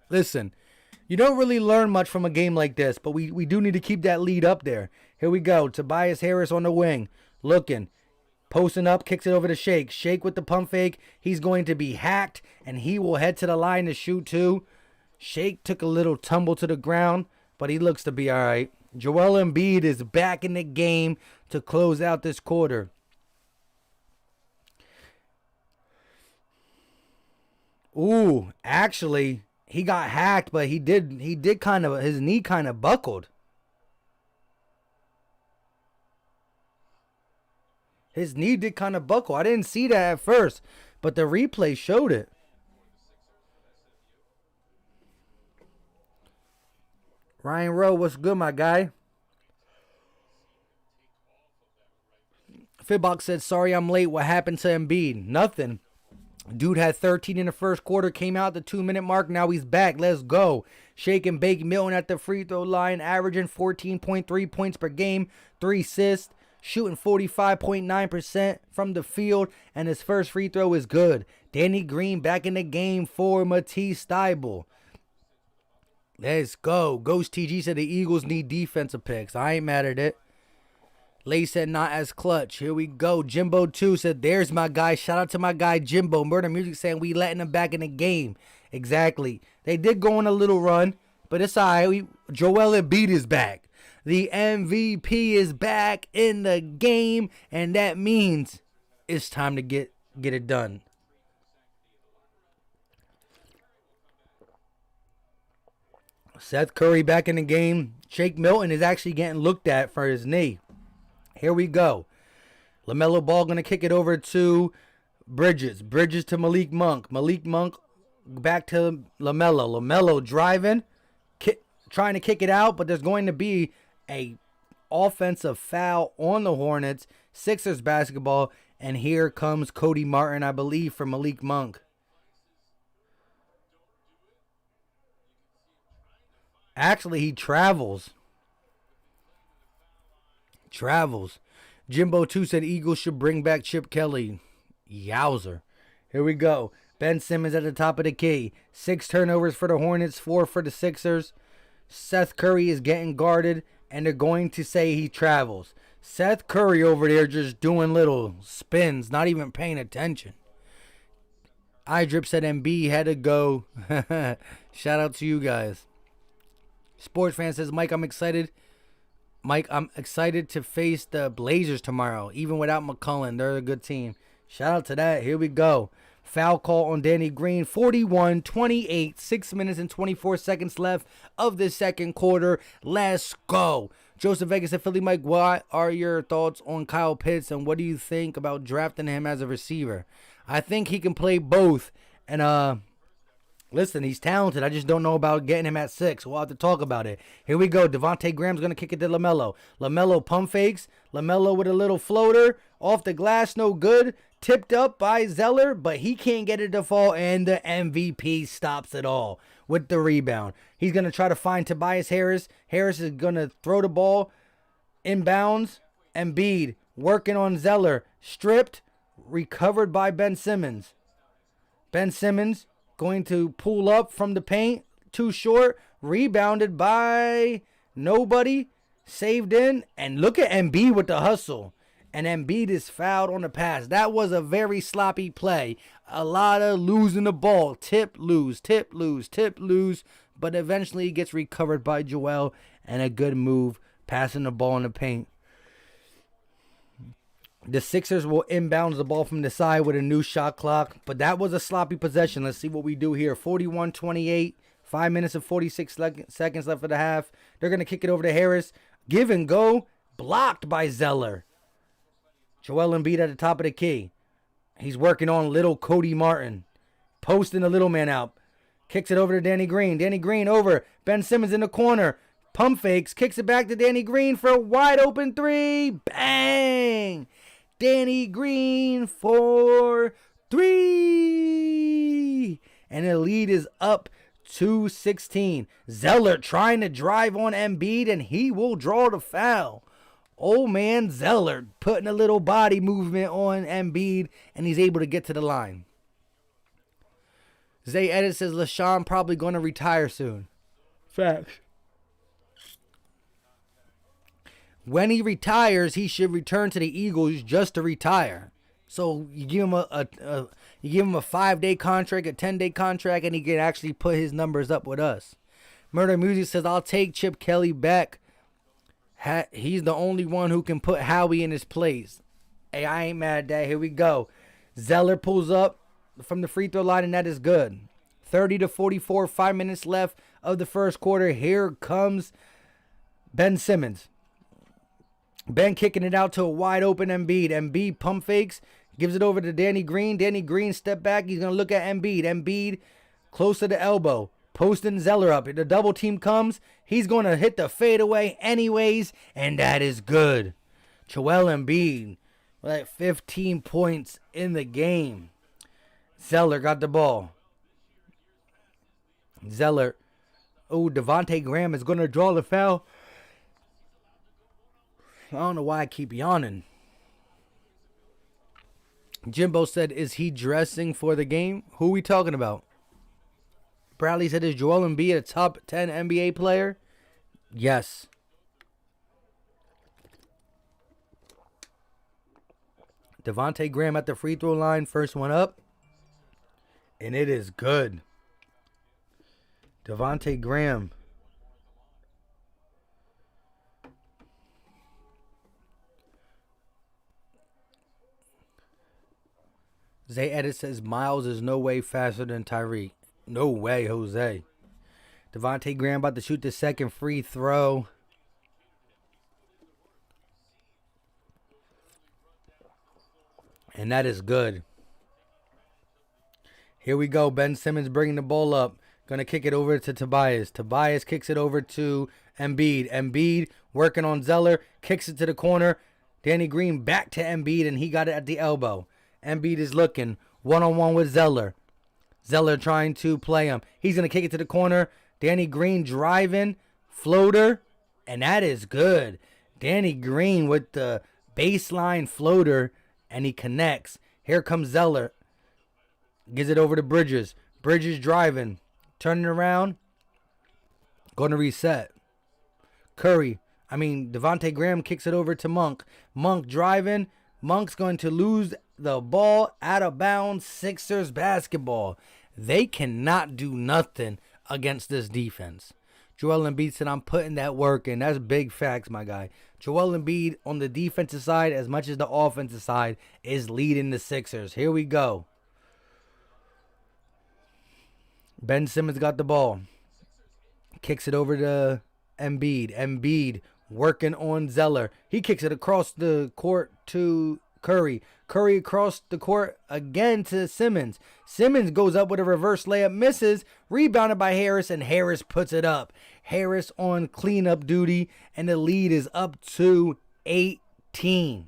Listen, you don't really learn much from a game like this, but we do need to keep that lead up there. Here we go. Tobias Harris on the wing. Looking. Posting up, kicks it over to Shake. Shake with the pump fake. He's going to be hacked, and he will head to the line to shoot too. Shake took a little tumble to the ground, but he looks to be all right. Joel Embiid is back in the game to close out this quarter. Ooh, actually, he got hacked, but he did kind of, his knee kind of buckled. His knee did kind of buckle. I didn't see that at first, but the replay showed it. Ryan Rowe, what's good, my guy? Fibbox said, sorry I'm late. What happened to Embiid? Nothing. Dude had 13 in the first quarter, came out the 2-minute mark. Now he's back. Let's go. Shake and Bake Milton at the free throw line, averaging 14.3 points per game, 3 assists, shooting 45.9% from the field, and his first free throw is good. Danny Green back in the game for Matisse Thybulle. Let's go. Ghost TG said the Eagles need defensive picks. I ain't mad at it. Lay said not as clutch. Here we go. Jimbo 2 said there's my guy. Shout out to my guy Jimbo. Murder Music saying we letting him back in the game. Exactly. They did go on a little run, but it's all right. Joel Embiid is back. The MVP is back in the game, and that means it's time to get it done. Seth Curry back in the game. Shake Milton is actually getting looked at for his knee. Here we go. LaMelo Ball going to kick it over to Bridges to Malik Monk. Malik Monk back to LaMelo. LaMelo driving, trying to kick it out, but there's going to be a offensive foul on the Hornets. Sixers basketball, and here comes Cody Martin, I believe, for Malik Monk. Actually, he travels. Jimbo 2 said Eagles should bring back Chip Kelly. Yowzer. Here we go. Ben Simmons at the top of the key. 6 turnovers for the Hornets, 4 for the Sixers. Seth Curry is getting guarded, and they're going to say he travels. Seth Curry over there just doing little spins, not even paying attention. iDrip said Embiid had to go. Shout out to you guys. Sports fan says, Mike, I'm excited to face the Blazers tomorrow, even without McCullough. They're a good team. Shout out to that. Here we go. Foul call on Danny Green. 41-28. 6 minutes and 24 seconds left of the second quarter. Let's go. Joseph Vegas said, Philly Mike, what are your thoughts on Kyle Pitts, and what do you think about drafting him as a receiver? I think he can play both. And, listen, he's talented. I just don't know about getting him at 6. We'll have to talk about it. Here we go. Devontae Graham's going to kick it to LaMelo. LaMelo pump fakes. LaMelo with a little floater. Off the glass, no good. Tipped up by Zeller, but he can't get it to fall, and the MVP stops it all with the rebound. He's going to try to find Tobias Harris. Harris is going to throw the ball inbounds. Embiid working on Zeller. Stripped. Recovered by Ben Simmons. Ben Simmons going to pull up from the paint. Too short. Rebounded by nobody. Saved in. And look at Embiid with the hustle. And Embiid is fouled on the pass. That was a very sloppy play. A lot of losing the ball. Tip, lose. But eventually he gets recovered by Joel. And a good move. Passing the ball in the paint. The Sixers will inbound the ball from the side with a new shot clock. But that was a sloppy possession. Let's see what we do here. 41-28. 5 minutes and 46 seconds left for the half. They're going to kick it over to Harris. Give and go. Blocked by Zeller. Joel Embiid at the top of the key. He's working on little Cody Martin. Posting the little man out. Kicks it over to Danny Green. Danny Green over. Ben Simmons in the corner. Pump fakes. Kicks it back to Danny Green for a wide open 3. Bang! Danny Green for 3. And the lead is up to 16. Zeller trying to drive on Embiid, and he will draw the foul. Old man Zeller putting a little body movement on Embiid, and he's able to get to the line. Zay Edit says LaShawn probably going to retire soon. Facts. When he retires, he should return to the Eagles just to retire. So you give him a 5-day contract, a 10-day contract, and he can actually put his numbers up with us. Murder Music says, I'll take Chip Kelly back. He's the only one who can put Howie in his place. Hey, I ain't mad at that. Here we go. Zeller pulls up from the free throw line, and that is good. 30-44, 5 minutes left of the first quarter. Here comes Ben Simmons. Ben kicking it out to a wide open Embiid. Embiid pump fakes. Gives it over to Danny Green. Danny Green step back. He's going to look at Embiid. Embiid close to the elbow. Posting Zeller up. If the double team comes, he's going to hit the fadeaway anyways. And that is good. Joel Embiid with like 15 points in the game. Zeller got the ball. Zeller. Oh, Devontae Graham is going to draw the foul. I don't know why I keep yawning. Jimbo said, is he dressing for the game? Who are we talking about? Bradley said, is Joel Embiid a top 10 NBA player? Yes. Devontae Graham at the free throw line. First one up. And it is good. Devontae Graham. Zay Edit says Miles is no way faster than Tyreek. No way, Jose. Devontae Graham about to shoot the second free throw. And that is good. Here we go. Ben Simmons bringing the ball up. Going to kick it over to Tobias. Tobias kicks it over to Embiid. Embiid working on Zeller. Kicks it to the corner. Danny Green back to Embiid, and he got it at the elbow. Embiid is looking one-on-one with Zeller. Zeller trying to play him. He's going to kick it to the corner. Danny Green driving. Floater. And that is good. Danny Green with the baseline floater, and he connects. Here comes Zeller. Gives it over to Bridges. Bridges driving. Turning around. Going to reset. Devontae Graham kicks it over to Monk. Monk driving. Monk's going to lose the ball out of bounds. Sixers basketball. They cannot do nothing against this defense. Joel Embiid said, I'm putting that work in. That's big facts, my guy. Joel Embiid on the defensive side, as much as the offensive side, is leading the Sixers. Here we go. Ben Simmons got the ball. Kicks it over to Embiid. Embiid working on Zeller. He kicks it across the court to Curry. Curry across the court again to Simmons. Simmons goes up with a reverse layup, misses. Rebounded by Harris, and Harris puts it up. Harris on cleanup duty, and the lead is up to 18.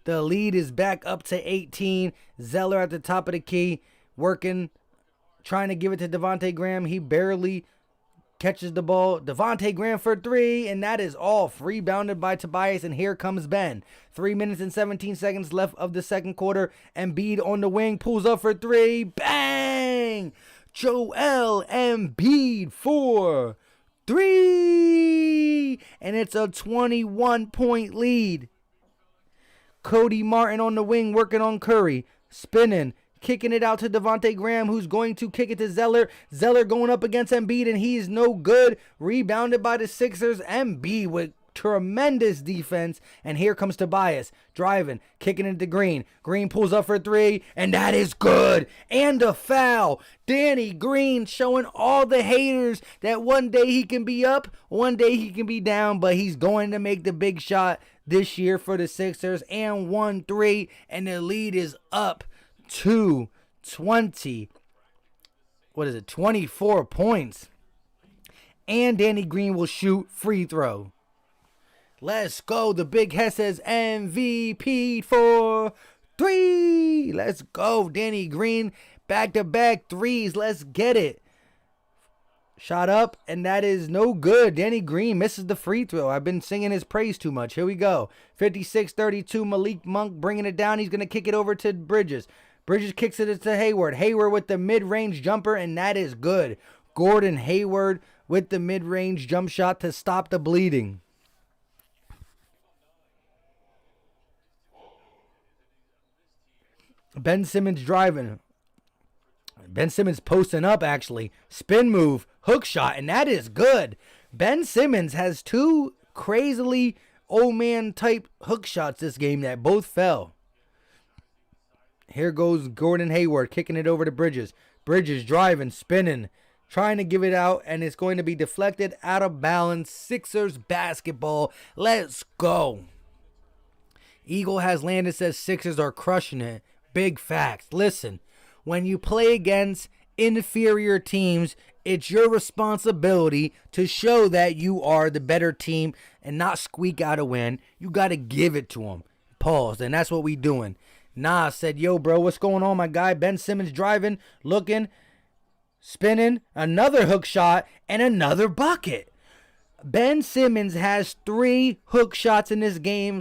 The lead is back up to 18. Zeller at the top of the key, working, trying to give it to Devontae Graham. He barely catches the ball. Devontae Graham for three, and that is off. Rebounded by Tobias, and here comes Ben. 3 minutes and 17 seconds left of the second quarter. Embiid on the wing, pulls up for three. Bang! Joel Embiid for three! And it's a 21-point lead. Cody Martin on the wing, working on Curry. Spinning. Kicking it out to Devontae Graham, who's going to kick it to Zeller. Zeller going up against Embiid, and he's no good. Rebounded by the Sixers. Embiid with tremendous defense. And here comes Tobias. Driving. Kicking it to Green. Green pulls up for three, and that is good. And a foul. Danny Green showing all the haters that one day he can be up, one day he can be down, but he's going to make the big shot this year for the Sixers. And 1-3, and the lead is up to 24 points. And Danny Green will shoot free throw. Let's go. The big head says MVP for three. Let's go. Danny Green, back-to-back threes. Let's get it. Shot up, and that is no good. Danny Green misses the free throw. I've been singing his praise too much. Here we go. 56-32, Malik Monk bringing it down. He's going to kick it over to Bridges. Bridges kicks it to Hayward. Hayward with the mid-range jumper, and that is good. Gordon Hayward with the mid-range jump shot to stop the bleeding. Ben Simmons driving. Ben Simmons posting up, actually. Spin move, hook shot, and that is good. Ben Simmons has two crazily old man type hook shots this game that both fell. Here goes Gordon Hayward kicking it over to Bridges. Bridges driving, spinning, trying to give it out, and it's going to be deflected out of balance. Sixers basketball. Let's go. Eagle has landed, says Sixers are crushing it. Big facts. Listen, when you play against inferior teams, it's your responsibility to show that you are the better team and not squeak out a win. You got to give it to them. Pause. And that's what we doing. Nas said, yo, bro, what's going on, my guy? Ben Simmons driving, looking, spinning, another hook shot, and another bucket. Ben Simmons has 3 hook shots in this game,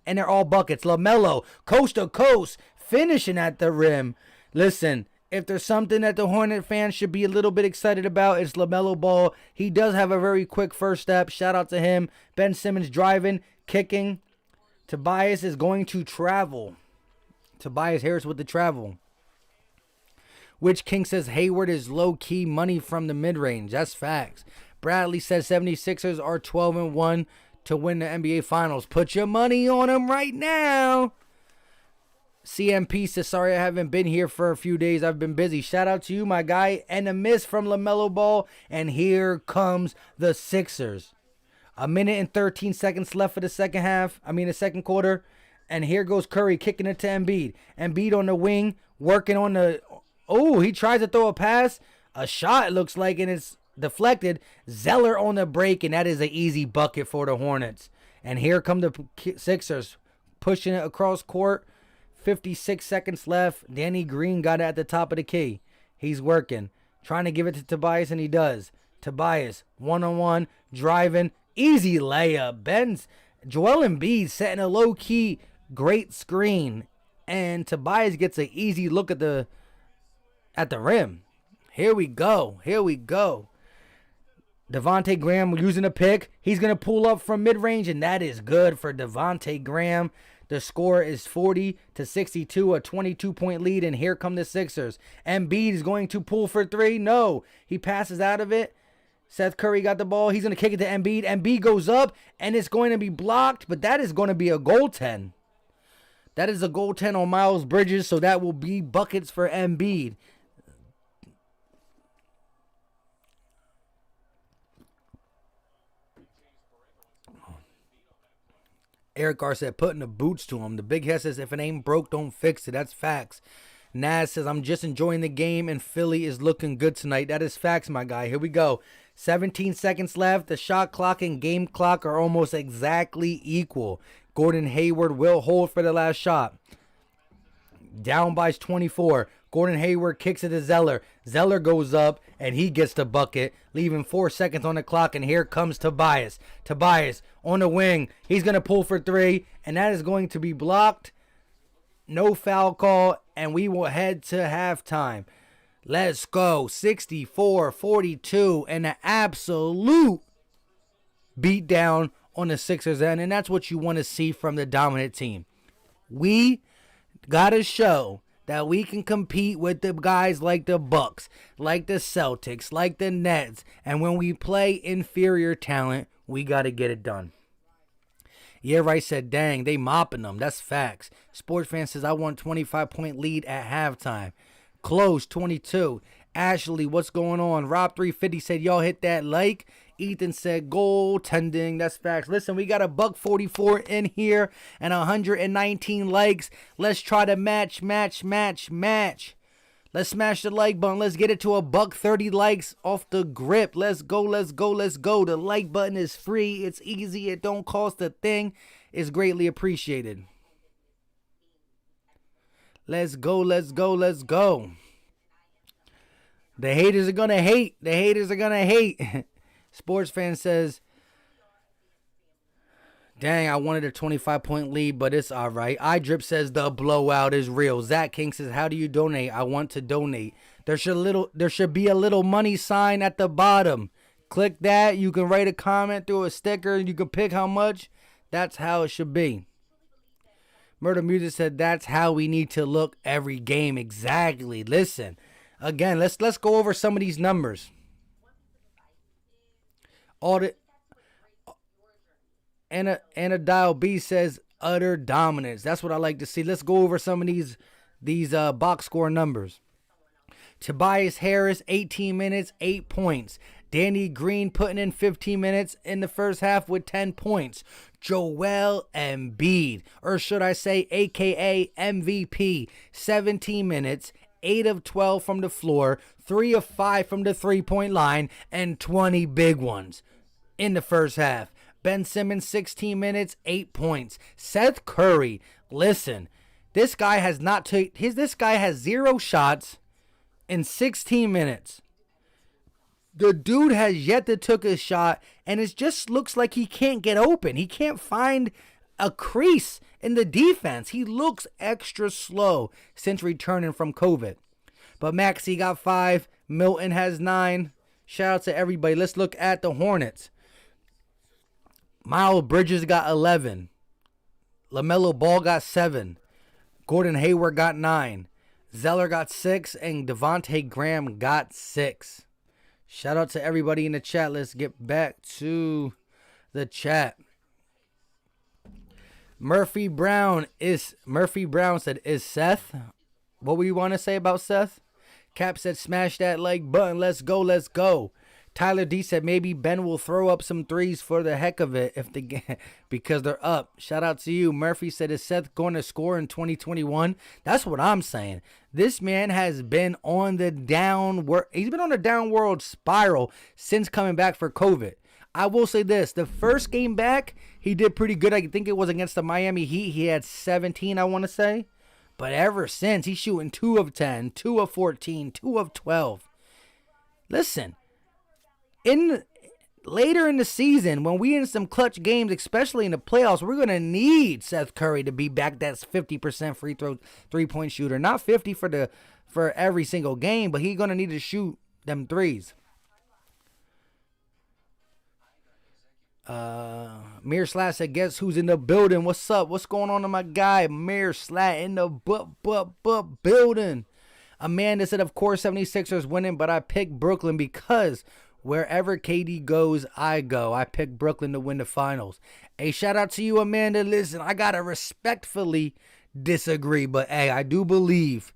and they're all buckets. LaMelo, coast to coast, finishing at the rim. Listen, if there's something that the Hornet fans should be a little bit excited about, it's LaMelo Ball. He does have a very quick first step. Shout out to him. Ben Simmons driving, kicking. Tobias is going to travel. Tobias Harris with the travel. Witch King says Hayward is low-key money from the mid-range. That's facts. Bradley says 76ers are 12-1 to win the NBA Finals. Put your money on them right now. CMP says, sorry I haven't been here for a few days. I've been busy. Shout out to you, my guy. And a miss from LaMelo Ball. And here comes the Sixers. 1 minute and 13 seconds left for the second quarter. And here goes Curry kicking it to Embiid. Embiid on the wing, working on the Oh, he tries to throw a pass. A shot, it looks like, and it's deflected. Zeller on the break, and that is an easy bucket for the Hornets. And here come the Sixers pushing it across court. 56 seconds left. Danny Green got it at the top of the key. He's working. Trying to give it to Tobias, and he does. Tobias, one-on-one, driving. Easy layup. Joel Embiid setting a low-key great screen. And Tobias gets an easy look at the rim. Here we go. Here we go. Devontae Graham using a pick. He's going to pull up from mid-range, and that is good for Devontae Graham. The score is 40-62, a 22-point lead, and here come the Sixers. Embiid is going to pull for three. No, he passes out of it. Seth Curry got the ball. He's going to kick it to Embiid. Embiid goes up, and it's going to be blocked, but that is going to be a goaltend. That is a goaltend on Miles Bridges, so that will be buckets for Embiid. Eric Carr said, putting the boots to him. The big head says, if it ain't broke, don't fix it. That's facts. Naz says, I'm just enjoying the game, and Philly is looking good tonight. That is facts, my guy. Here we go. 17 seconds left. The shot clock and game clock are almost exactly equal. Gordon Hayward will hold for the last shot. Down by 24. Gordon Hayward kicks it to Zeller. Zeller goes up, and he gets the bucket, leaving 4 seconds on the clock, and here comes Tobias. Tobias on the wing. He's going to pull for three, and that is going to be blocked. No foul call, and we will head to halftime. Let's go. 64-42, and an absolute beatdown on the Sixers end, and that's what you want to see from the dominant team. We got to show that we can compete with the guys like the Bucks, like the Celtics, like the Nets, and when we play inferior talent, we got to get it done. Yeah, right said, dang, they mopping them. That's facts. Sports fan says, I want 25-point lead at halftime. Close, 22. Ashley, what's going on? Rob 350 said, y'all hit that like. Ethan said, goaltending. That's facts. Listen, we got a $144 in here and 119 likes. Let's try to match. Let's smash the like button. Let's get it to a $130 likes off the grip. Let's go. The like button is free. It's easy. It don't cost a thing. It's greatly appreciated. Let's go. The haters are gonna hate. Sports fan says, dang, I wanted a 25-point lead, but it's all right. iDrip says the blowout is real. Zach King says, how do you donate? I want to donate. There should be a little money sign at the bottom. Click that. You can write a comment through a sticker. You can pick how much. That's how it should be. Murder Music said, that's how we need to look every game. Exactly. Listen, again, let's go over some of these numbers. Anna Dial B says utter dominance. That's what I like to see. Let's go over some of these box score numbers. Tobias Harris, 18 minutes, 8 points. Danny Green putting in 15 minutes in the first half with 10 points. Joel Embiid, or should I say AKA MVP, 17 minutes, 8 of 12 from the floor, 3 of 5 from the three-point line, and 20 big ones in the first half. Ben Simmons, 16 minutes, 8 points. Seth Curry, listen, this guy has this guy has 0 shots in 16 minutes. The dude has yet to took a shot, and it just looks like he can't get open. He can't find a crease in the defense. He looks extra slow since returning from COVID. But Maxey got 5. Milton has 9. Shout out to everybody. Let's look at the Hornets. Miles Bridges got 11. LaMelo Ball got 7. Gordon Hayward got 9. Zeller got 6. And Devontae Graham got 6. Shout out to everybody in the chat. Let's get back to the chat. Murphy Brown said, is Seth? What we want to say about Seth? Cap said, smash that like button. Let's go. Tyler D said maybe Ben will throw up some threes for the heck of it if the because they're up. Shout out to you. Murphy said, is Seth going to score in 2021? That's what I'm saying. This man has been on the downward. He's been on a downward spiral since coming back for COVID. I will say this: the first game back, he did pretty good. I think it was against the Miami Heat. He had 17, I want to say. But ever since, he's shooting 2 of 10, 2 of 14, 2 of 12. Listen, later in the season, when we in some clutch games, especially in the playoffs, we're gonna need Seth Curry to be back. That's 50% free throw 3-point shooter, not 50 for every single game, but he's gonna need to shoot them threes. Mir Slat said, guess who's in the building? What's up? What's going on to my guy? Mir Slat in the building. Amanda said, of course 76ers winning, but I picked Brooklyn because wherever KD goes, I go. I picked Brooklyn to win the finals. Hey, shout out to you, Amanda. Listen, I gotta respectfully disagree, but hey, I do believe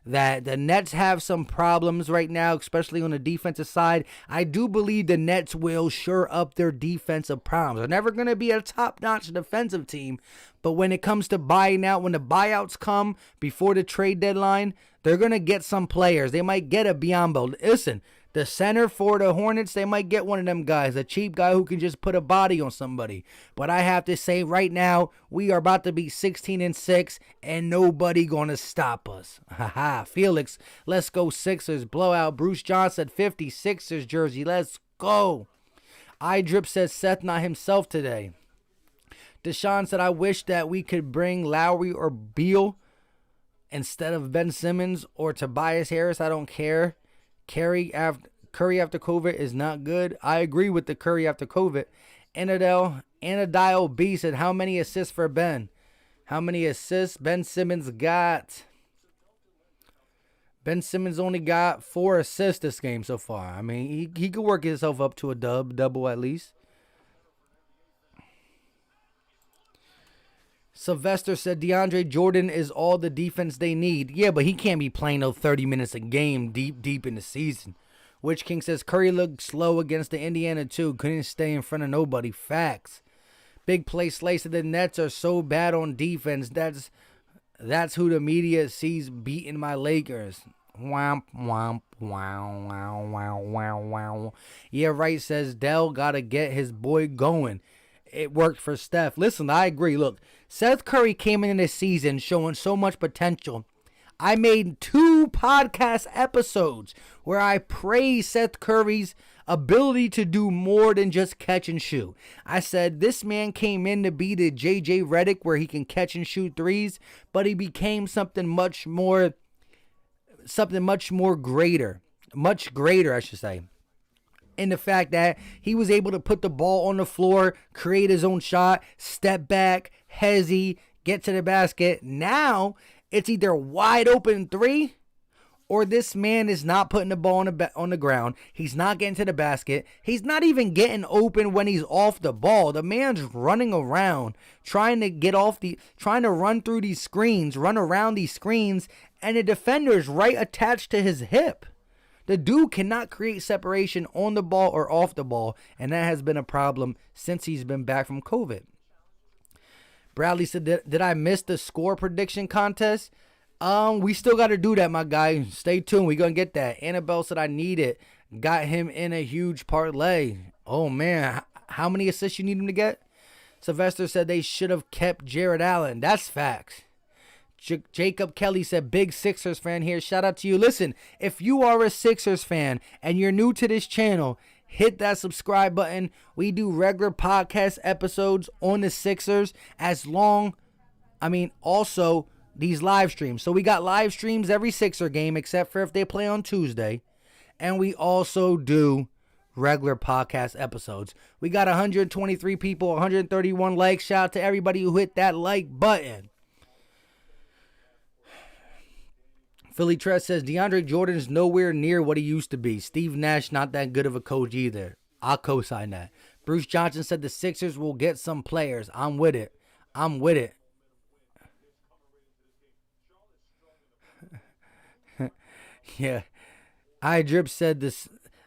that the Nets have some problems right now, especially on the defensive side. I do believe the Nets will shore up their defensive problems. They're never going to be a top-notch defensive team, but when it comes to buying out, when the buyouts come before the trade deadline, they're going to get some players. They might get a Biombo. Listen, the center for the Hornets, they might get one of them guys, a cheap guy who can just put a body on somebody. But I have to say right now, we are about to be 16-6, and nobody going to stop us. Haha, Felix, let's go Sixers. Blowout. Bruce Johnson, 50 Sixers jersey. Let's go. iDrip says Seth not himself today. Deshaun said, I wish that we could bring Lowry or Beal instead of Ben Simmons or Tobias Harris. I don't care. Curry after COVID is not good. I agree with the Curry after COVID. Anadile B said, how many assists for Ben? How many assists Ben Simmons got? Ben Simmons only got 4 assists this game so far. I mean, he could work himself up to a double at least. Sylvester said DeAndre Jordan is all the defense they need. Yeah, but he can't be playing no 30 minutes a game deep in the season. Witch King says Curry looked slow against the Indiana too. Couldn't stay in front of nobody. Facts. Big Play Slay said the Nets are so bad on defense. That's who the media sees beating my Lakers. Womp, womp, wow, wow, wow, wow, wow. Yeah, right, says Dell gotta get his boy going. It worked for Steph. Listen, I agree. Look, Seth Curry came in this season showing so much potential. I made 2 podcast episodes where I praised Seth Curry's ability to do more than just catch and shoot. I said this man came in to be the JJ Redick where he can catch and shoot threes, but he became something much greater. Much greater, I should say. In the fact that he was able to put the ball on the floor, create his own shot, step back, hezzy, get to the basket. Now, it's either wide open 3 or this man is not putting the ball on the ground. He's not getting to the basket. He's not even getting open when he's off the ball. The man's running around, trying to run through these screens, run around these screens, and the defender's right attached to his hip. The dude cannot create separation on the ball or off the ball, and that has been a problem since he's been back from COVID. Bradley said, did I miss the score prediction contest? We still got to do that, my guy. Stay tuned. We're going to get that. Annabelle said I need it. Got him in a huge parlay. Oh, man. How many assists you need him to get? Sylvester said they should have kept Jared Allen. That's facts. Jacob Kelly said, big Sixers fan here. Shout out to you. Listen, if you are a Sixers fan and you're new to this channel, hit that subscribe button. We do regular podcast episodes on the Sixers also these live streams. So we got live streams every Sixer game except for if they play on Tuesday. And we also do regular podcast episodes. We got 123 people, 131 likes. Shout out to everybody who hit that like button. Philly Tress says, DeAndre Jordan is nowhere near what he used to be. Steve Nash, not that good of a coach either. I'll co-sign that. Bruce Johnson said the Sixers will get some players. I'm with it. Yeah. iDrip said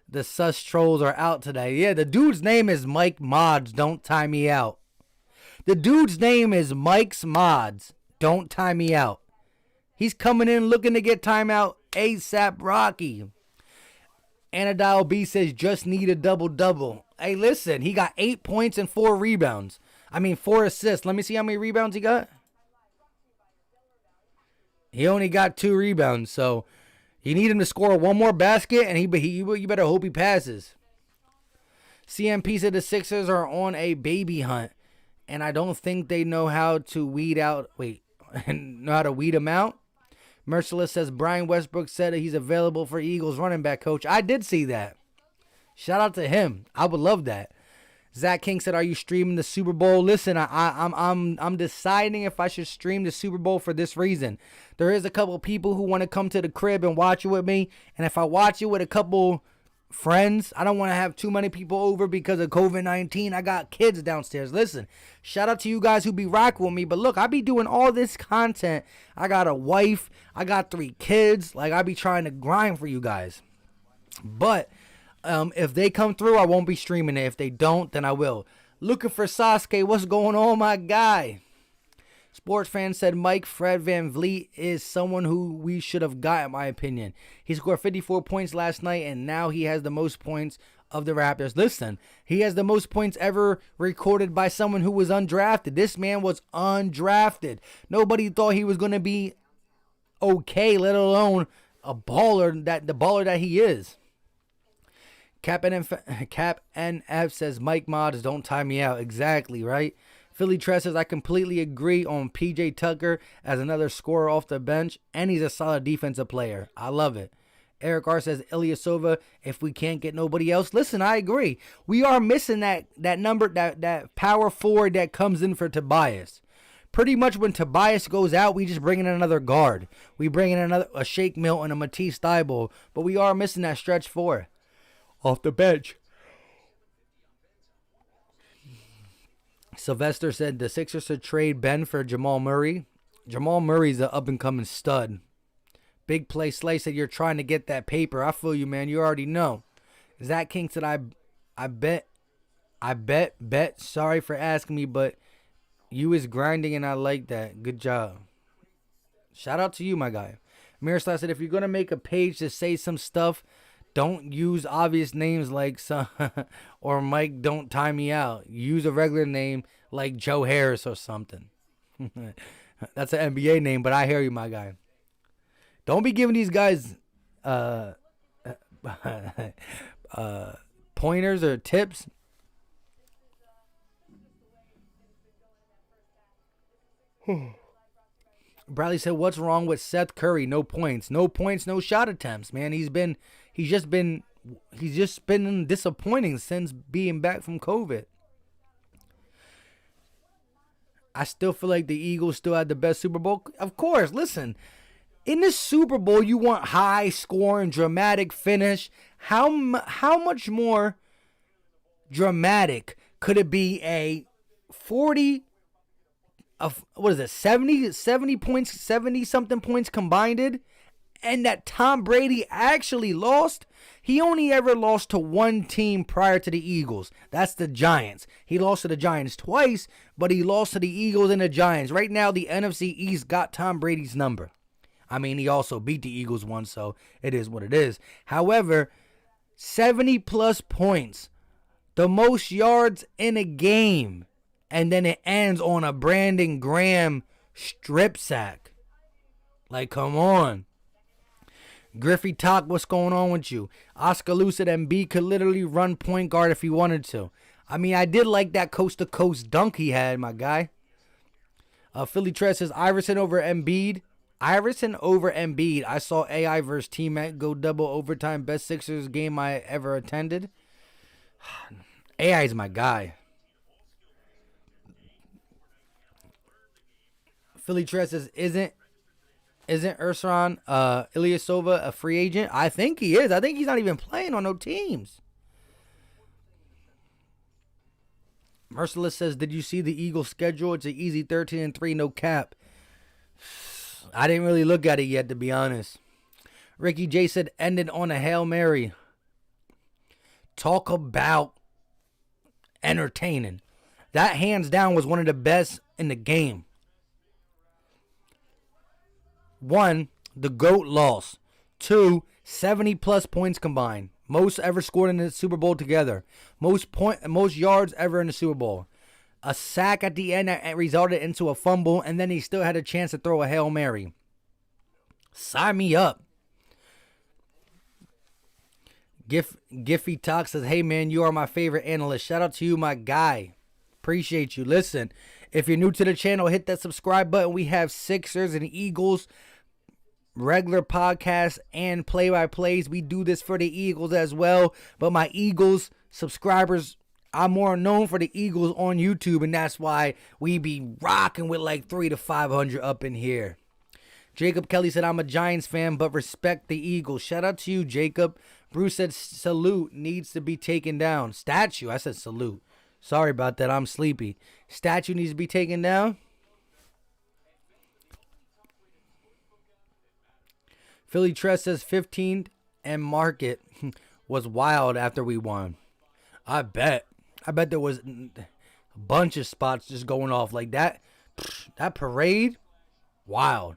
The sus trolls are out today. Yeah, the dude's name is Mike Mods. Don't tie me out. The dude's name is Mike's Mods. Don't tie me out. He's coming in looking to get timeout ASAP Rocky. Anadile B says just need a double-double. Hey, listen, he got 8 points and 4 rebounds. 4 assists. Let me see how many rebounds he got. He only got 2 rebounds, so you need him to score one more basket, and you better hope he passes. CMP said the Sixers are on a baby hunt, and I don't think they know how to weed him out. Merciless says Brian Westbrook said that he's available for Eagles running back coach. I did see that. Shout out to him. I would love that. Zach King said, "Are you streaming the Super Bowl?" Listen, I'm deciding if I should stream the Super Bowl for this reason. There is a couple people who want to come to the crib and watch it with me, and if I watch it with a couple friends, I don't want to have too many people over because of COVID-19. I got kids downstairs. Listen, shout out to you guys who be rocking with me, but look, I be doing all this content. I got a wife, I got 3 kids. Like, I be trying to grind for you guys. But if they come through, I won't be streaming it. If they don't, then I will. Looking for Sasuke. What's going on, my guy? Sports fan said Mike Fred Van Vliet is someone who we should have got, in my opinion. He scored 54 points last night, and now he has the most points of the Raptors. Listen, he has the most points ever recorded by someone who was undrafted. This man was undrafted. Nobody thought he was going to be okay, let alone the baller that he is. Cap NF says Mike Mods, don't tie me out. Exactly, right? Philly Tress says I completely agree on PJ Tucker as another scorer off the bench, and he's a solid defensive player. I love it. Eric R says Ilyasova, if we can't get nobody else. Listen, I agree. We are missing that number, that power forward that comes in for Tobias. Pretty much when Tobias goes out, we just bring in another guard. We bring in a Shake Milton, a Matisse Thybulle, but we are missing that stretch four off the bench. Sylvester said the Sixers should trade Ben for Jamal Murray. Jamal Murray's an up-and-coming stud. Big Play Slay said you're trying to get that paper. I feel you, man. You already know. Zach King said I bet. Sorry for asking me, but you is grinding and I like that. Good job. Shout out to you, my guy. Miroslav said if you're going to make a page to say some stuff, don't use obvious names like or Mike, don't tie me out. Use a regular name like Joe Harris or something. That's an NBA name, but I hear you, my guy. Don't be giving these guys pointers or tips. Bradley said, "What's wrong with Seth Curry? No points, no shot attempts. Man, he's just been disappointing since being back from COVID." I still feel like the Eagles still had the best Super Bowl. Of course, listen, in the Super Bowl, you want high scoring, dramatic finish. How much more dramatic could it be? A 40. What is it, 70 points, 70-something points combined, and that Tom Brady actually lost? He only ever lost to one team prior to the Eagles. That's the Giants. He lost to the Giants twice, but he lost to the Eagles and the Giants. Right now, the NFC East got Tom Brady's number. I mean, he also beat the Eagles once, so it is what it is. However, 70-plus points, the most yards in a game, and then it ends on a Brandon Graham strip sack. Like, come on. Griffey Talk, what's going on with you? Oscar Lou said Embiid could literally run point guard if he wanted to. I mean, I did like that coast-to-coast dunk he had, my guy. Philly Tress says Iverson over Embiid. Iverson over Embiid. I saw AI versus T-Mac go double overtime. Best Sixers game I ever attended. AI is my guy. Philly Tress says, isn't Ursan Ilyasova a free agent? I think he is. I think he's not even playing on no teams. Merciless says, did you see the Eagles schedule? It's an easy 13-3, no cap. I didn't really look at it yet, to be honest. Ricky J said, ended on a Hail Mary. Talk about entertaining. That hands down was one of the best in the game. 1, the GOAT loss. 2, 70-plus points combined. Most ever scored in the Super Bowl together. Most yards ever in the Super Bowl. A sack at the end that resulted into a fumble, and then he still had a chance to throw a Hail Mary. Sign me up. Giffy Talk says, hey, man, you are my favorite analyst. Shout out to you, my guy. Appreciate you. Listen, if you're new to the channel, hit that subscribe button. We have Sixers and Eagles regular podcasts and play-by-plays. We do this for the Eagles as well, but my Eagles subscribers, I'm more known for the Eagles on YouTube, and that's why we be rocking with like 300 to 500 up in here. Jacob Kelly said, I'm a Giants fan, but respect the Eagles. Shout out to you, Jacob. Bruce said, salute needs to be taken down. Statue, I said salute. Sorry about that, I'm sleepy. Statue needs to be taken down. Philly Tress says 15 and market was wild after we won. I bet there was a bunch of spots just going off like that. That parade, wild.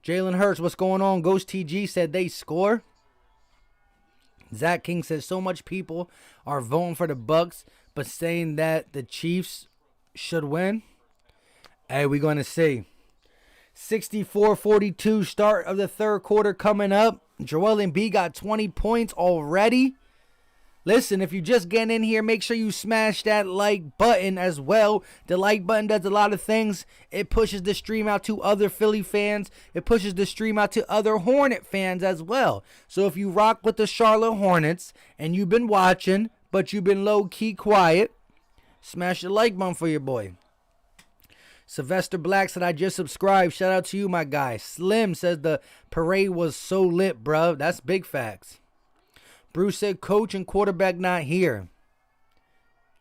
Jalen Hurts, what's going on? Ghost TG said they score. Zach King says so much people are voting for the Bucks, but saying that the Chiefs should win. Hey, we're going to see. 64-42 start of the third quarter coming up. Joel Embiid got 20 points already. Listen, if you just get in here, make sure you smash that like button as well. The like button does a lot of things. It pushes the stream out to other Philly fans. It pushes the stream out to other Hornet fans as well. So if you rock with the Charlotte Hornets and you've been watching, but you've been low-key quiet, smash the like button for your boy. Sylvester Black said, I just subscribed. Shout out to you, my guy. Slim says the parade was so lit, bro. That's big facts. Bruce said, coach and quarterback not here.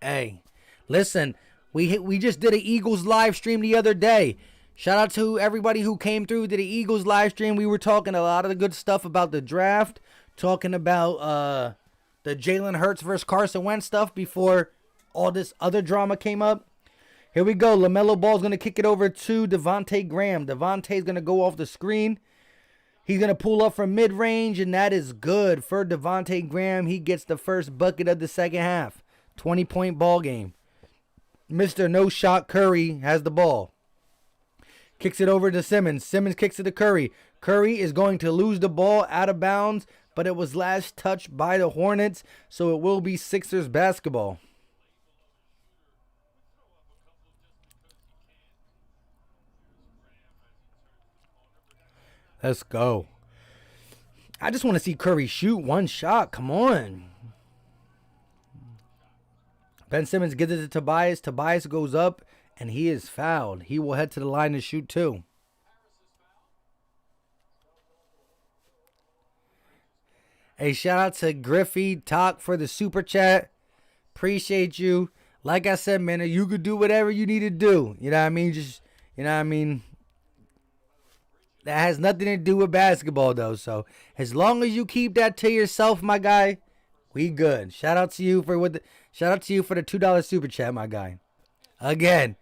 Hey, listen, we just did an Eagles live stream the other day. Shout out to everybody who came through to the Eagles live stream. We were talking a lot of the good stuff about the draft, talking about the Jalen Hurts versus Carson Wentz stuff before all this other drama came up. Here we go. LaMelo Ball's going to kick it over to Devontae Graham. Devontae's going to go off the screen. He's going to pull up from mid-range, and that is good for Devontae Graham. He gets the first bucket of the second half. 20-point ball game. Mr. No Shot Curry has the ball. Kicks it over to Simmons. Simmons kicks it to Curry. Curry is going to lose the ball out of bounds, but it was last touched by the Hornets, so it will be Sixers basketball. Let's go. I just want to see Curry shoot one shot. Come on. Ben Simmons gives it to Tobias. Tobias goes up, and he is fouled. He will head to the line to shoot two. Hey, shout out to Griffey Talk for the super chat. Appreciate you. Like I said, man, you could do whatever you need to do. You know what I mean? Just, you know what I mean? That has nothing to do with basketball, though. So, as long as you keep that to yourself, my guy, we good. Shout out to you for the $2 super chat, my guy. Again,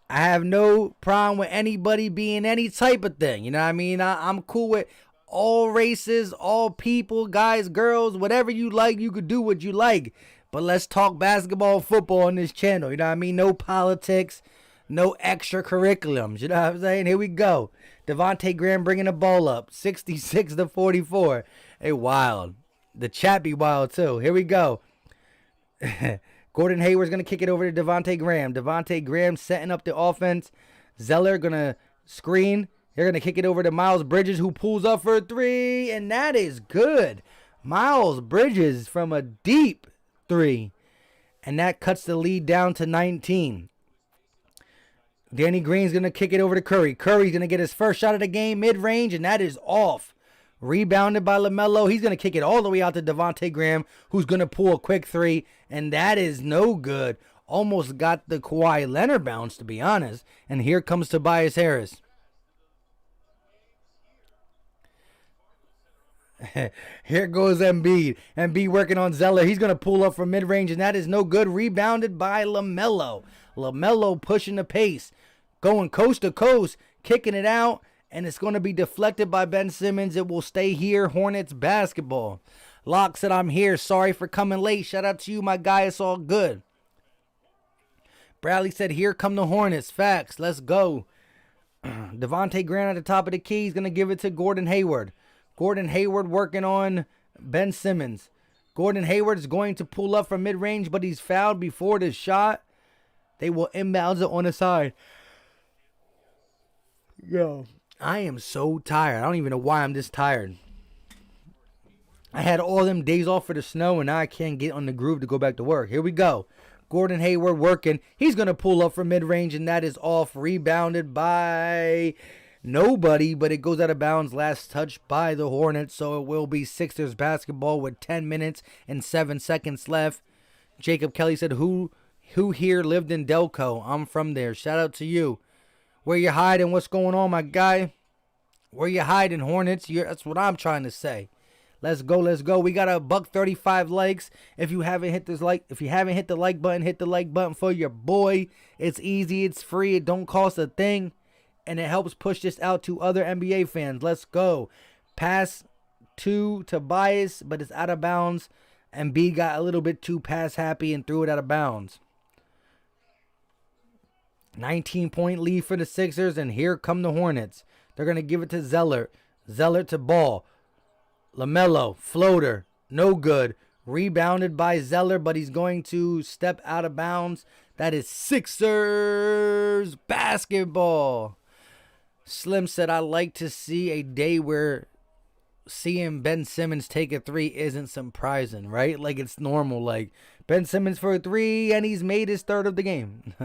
I have no problem with anybody being any type of thing. You know what I mean? I'm cool with all races, all people, guys, girls, whatever you like. You could do what you like. But let's talk basketball, football on this channel. You know what I mean? No politics, no extracurriculums. You know what I'm saying? Here we go. Devontae Graham bringing the ball up. 66-44. Hey, wild. The chat be wild, too. Here we go. Gordon Hayward's going to kick it over to Devontae Graham. Devontae Graham setting up the offense. Zeller going to screen. They're going to kick it over to Miles Bridges, who pulls up for a three. And that is good. Miles Bridges from a deep three. And that cuts the lead down to 19. Danny Green's going to kick it over to Curry. Curry's going to get his first shot of the game mid-range, and that is off. Rebounded by LaMelo. He's going to kick it all the way out to Devontae Graham, who's going to pull a quick three, and that is no good. Almost got the Kawhi Leonard bounce, to be honest. And here comes Tobias Harris. Here goes Embiid. Embiid working on Zeller. He's going to pull up from mid-range, and that is no good. Rebounded by LaMelo. LaMelo pushing the pace. Going coast to coast. Kicking it out. And it's going to be deflected by Ben Simmons. It will stay here. Hornets basketball. Locke said, I'm here. Sorry for coming late. Shout out to you, my guy. It's all good. Bradley said, here come the Hornets. Facts. Let's go. Devontae Graham at the top of the key. He's going to give it to Gordon Hayward. Gordon Hayward working on Ben Simmons. Gordon Hayward is going to pull up from mid-range, but he's fouled before the shot. They will inbounds it on the side. Yo, I am so tired. I don't even know why I'm this tired. I had all them days off for the snow, and now I can't get on the groove to go back to work. Here we go. Gordon Hayward working. He's going to pull up from mid-range, and that is off. Rebounded by nobody, but it goes out of bounds. Last touch by the Hornets, so it will be Sixers basketball with 10 minutes and 7 seconds left. Jacob Kelly said, who here lived in Delco? I'm from there. Shout out to you. Where you hiding? What's going on, my guy? Where you hiding, Hornets? That's what I'm trying to say. Let's go, let's go. We got a $135 likes. If you haven't hit the like button, hit the like button for your boy. It's easy, it's free, it don't cost a thing, and it helps push this out to other NBA fans. Let's go. Pass to Tobias, but it's out of bounds. Embiid got a little bit too pass happy and threw it out of bounds. 19-point lead for the Sixers, and here come the Hornets. They're going to give it to Zeller. Zeller to Ball. LaMelo, floater, no good. Rebounded by Zeller, but he's going to step out of bounds. That is Sixers basketball. Slim said, I like to see a day where seeing Ben Simmons take a three isn't surprising, right? Like, it's normal. Like, Ben Simmons for a three, and he's made his third of the game.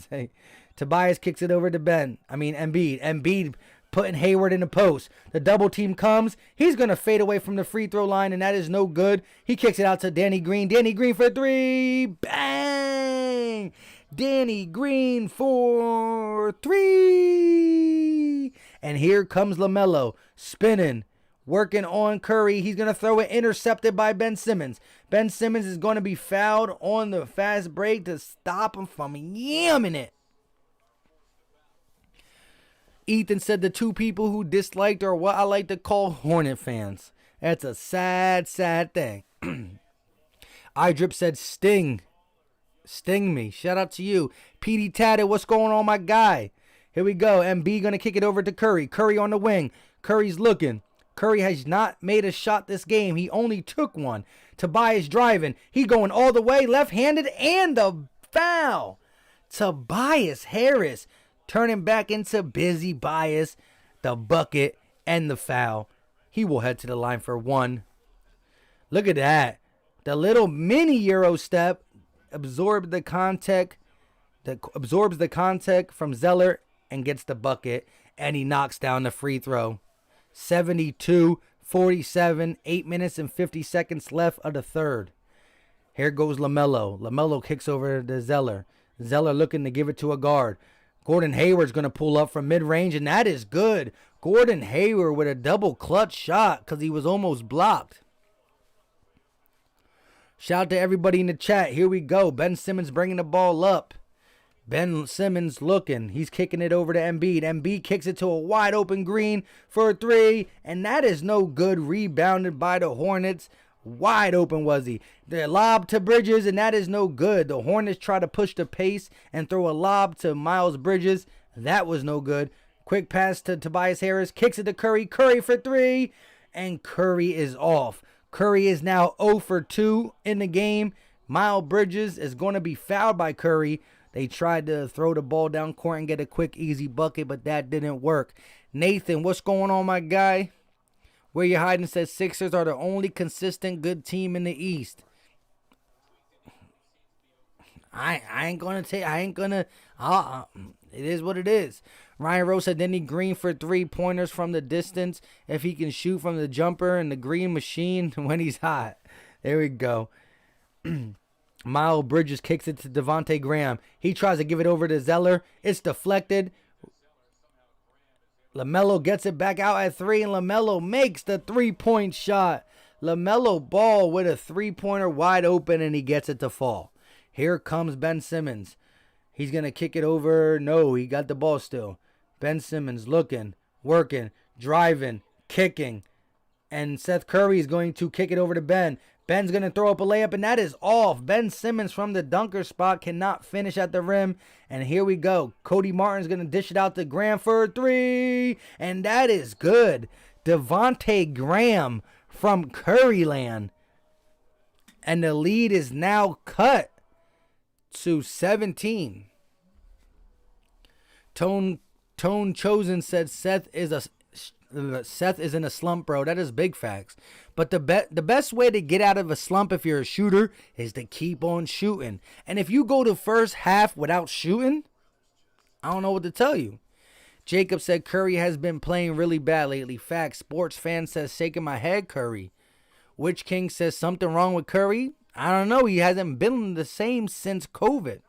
Hey, Tobias kicks it over to Embiid. Embiid putting Hayward in the post. The double team comes. He's going to fade away from the free throw line, and that is no good. He kicks it out to Danny Green. Danny Green for three. Bang! Danny Green for three. And here comes LaMelo spinning, working on Curry. He's going to throw it, intercepted by Ben Simmons. Ben Simmons is going to be fouled on the fast break to stop him from yamming it. Ethan said the two people who disliked are what I like to call Hornet fans. That's a sad, sad thing. iDrip said sting. Sting me. Shout out to you. PD Tatted, what's going on, my guy? Here we go. MB going to kick it over to Curry. Curry on the wing. Curry's looking. Curry has not made a shot this game. He only took one. Tobias driving. He going all the way, left-handed, and the foul. Tobias Harris turning back into Busy Bias, the bucket, and the foul. He will head to the line for one. Look at that. The little mini Euro step absorbs the contact from Zeller and gets the bucket, and he knocks down the free throw. 72-47, 8 minutes and 50 seconds left of the third. Here goes LaMelo. LaMelo kicks over to Zeller. Zeller looking to give it to a guard. Gordon Hayward's going to pull up from mid-range, and that is good. Gordon Hayward with a double clutch shot because he was almost blocked. Shout out to everybody in the chat. Here we go. Ben Simmons bringing the ball up. Ben Simmons looking. He's kicking it over to Embiid. Embiid kicks it to a wide open Green for a three, and that is no good. Rebounded by the Hornets. Wide open was he. The lob to Bridges, and that is no good. The Hornets try to push the pace and throw a lob to Miles Bridges. That was no good. Quick pass to Tobias Harris. Kicks it to Curry. Curry for three, and Curry is off. Curry is now 0 for 2 in the game. Miles Bridges is going to be fouled by Curry. They tried to throw the ball down court and get a quick, easy bucket, but that didn't work. Nathan, what's going on, my guy? Where you hiding says Sixers are the only consistent good team in the East. It is what it is. Ryan Rose said Danny Green for 3-pointers from the distance if he can shoot from the jumper and the green machine when he's hot. There we go. Miles Bridges kicks it to Devontae Graham. He tries to give it over to Zeller. It's deflected. LaMelo gets it back out at 3, and LaMelo makes the 3-point shot. LaMelo Ball with a 3-pointer wide open, and he gets it to fall. Here comes Ben Simmons. He's going to kick it over. No, he got the ball still. Ben Simmons looking, working, driving, kicking. And Seth Curry is going to kick it over to Ben. Ben's going to throw up a layup, and that is off. Ben Simmons from the dunker spot cannot finish at the rim. And here we go. Cody Martin's going to dish it out to Graham for 3. And that is good. Devontae Graham from Curryland. And the lead is now cut to 17. Tone Chosen said Seth is in a slump, bro. That is big facts. But the best way to get out of a slump if you're a shooter is to keep on shooting. And if you go the first half without shooting, I don't know what to tell you. Jacob said Curry has been playing really bad lately. Facts. Sports fan says shaking my head, Curry. Witch King says something wrong with Curry. I don't know. He hasn't been the same since COVID.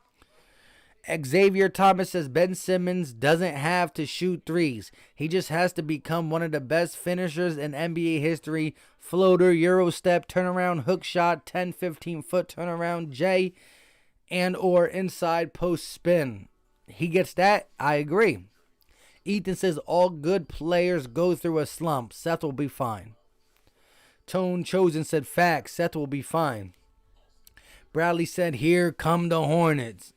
Xavier Thomas says Ben Simmons doesn't have to shoot threes. He just has to become one of the best finishers in NBA history. Floater, Euro step, turnaround, hook shot, 10, 15-foot turnaround, J, and or inside post spin. He gets that. I agree. Ethan says all good players go through a slump. Seth will be fine. Tone Chosen said facts. Seth will be fine. Bradley said here come the Hornets.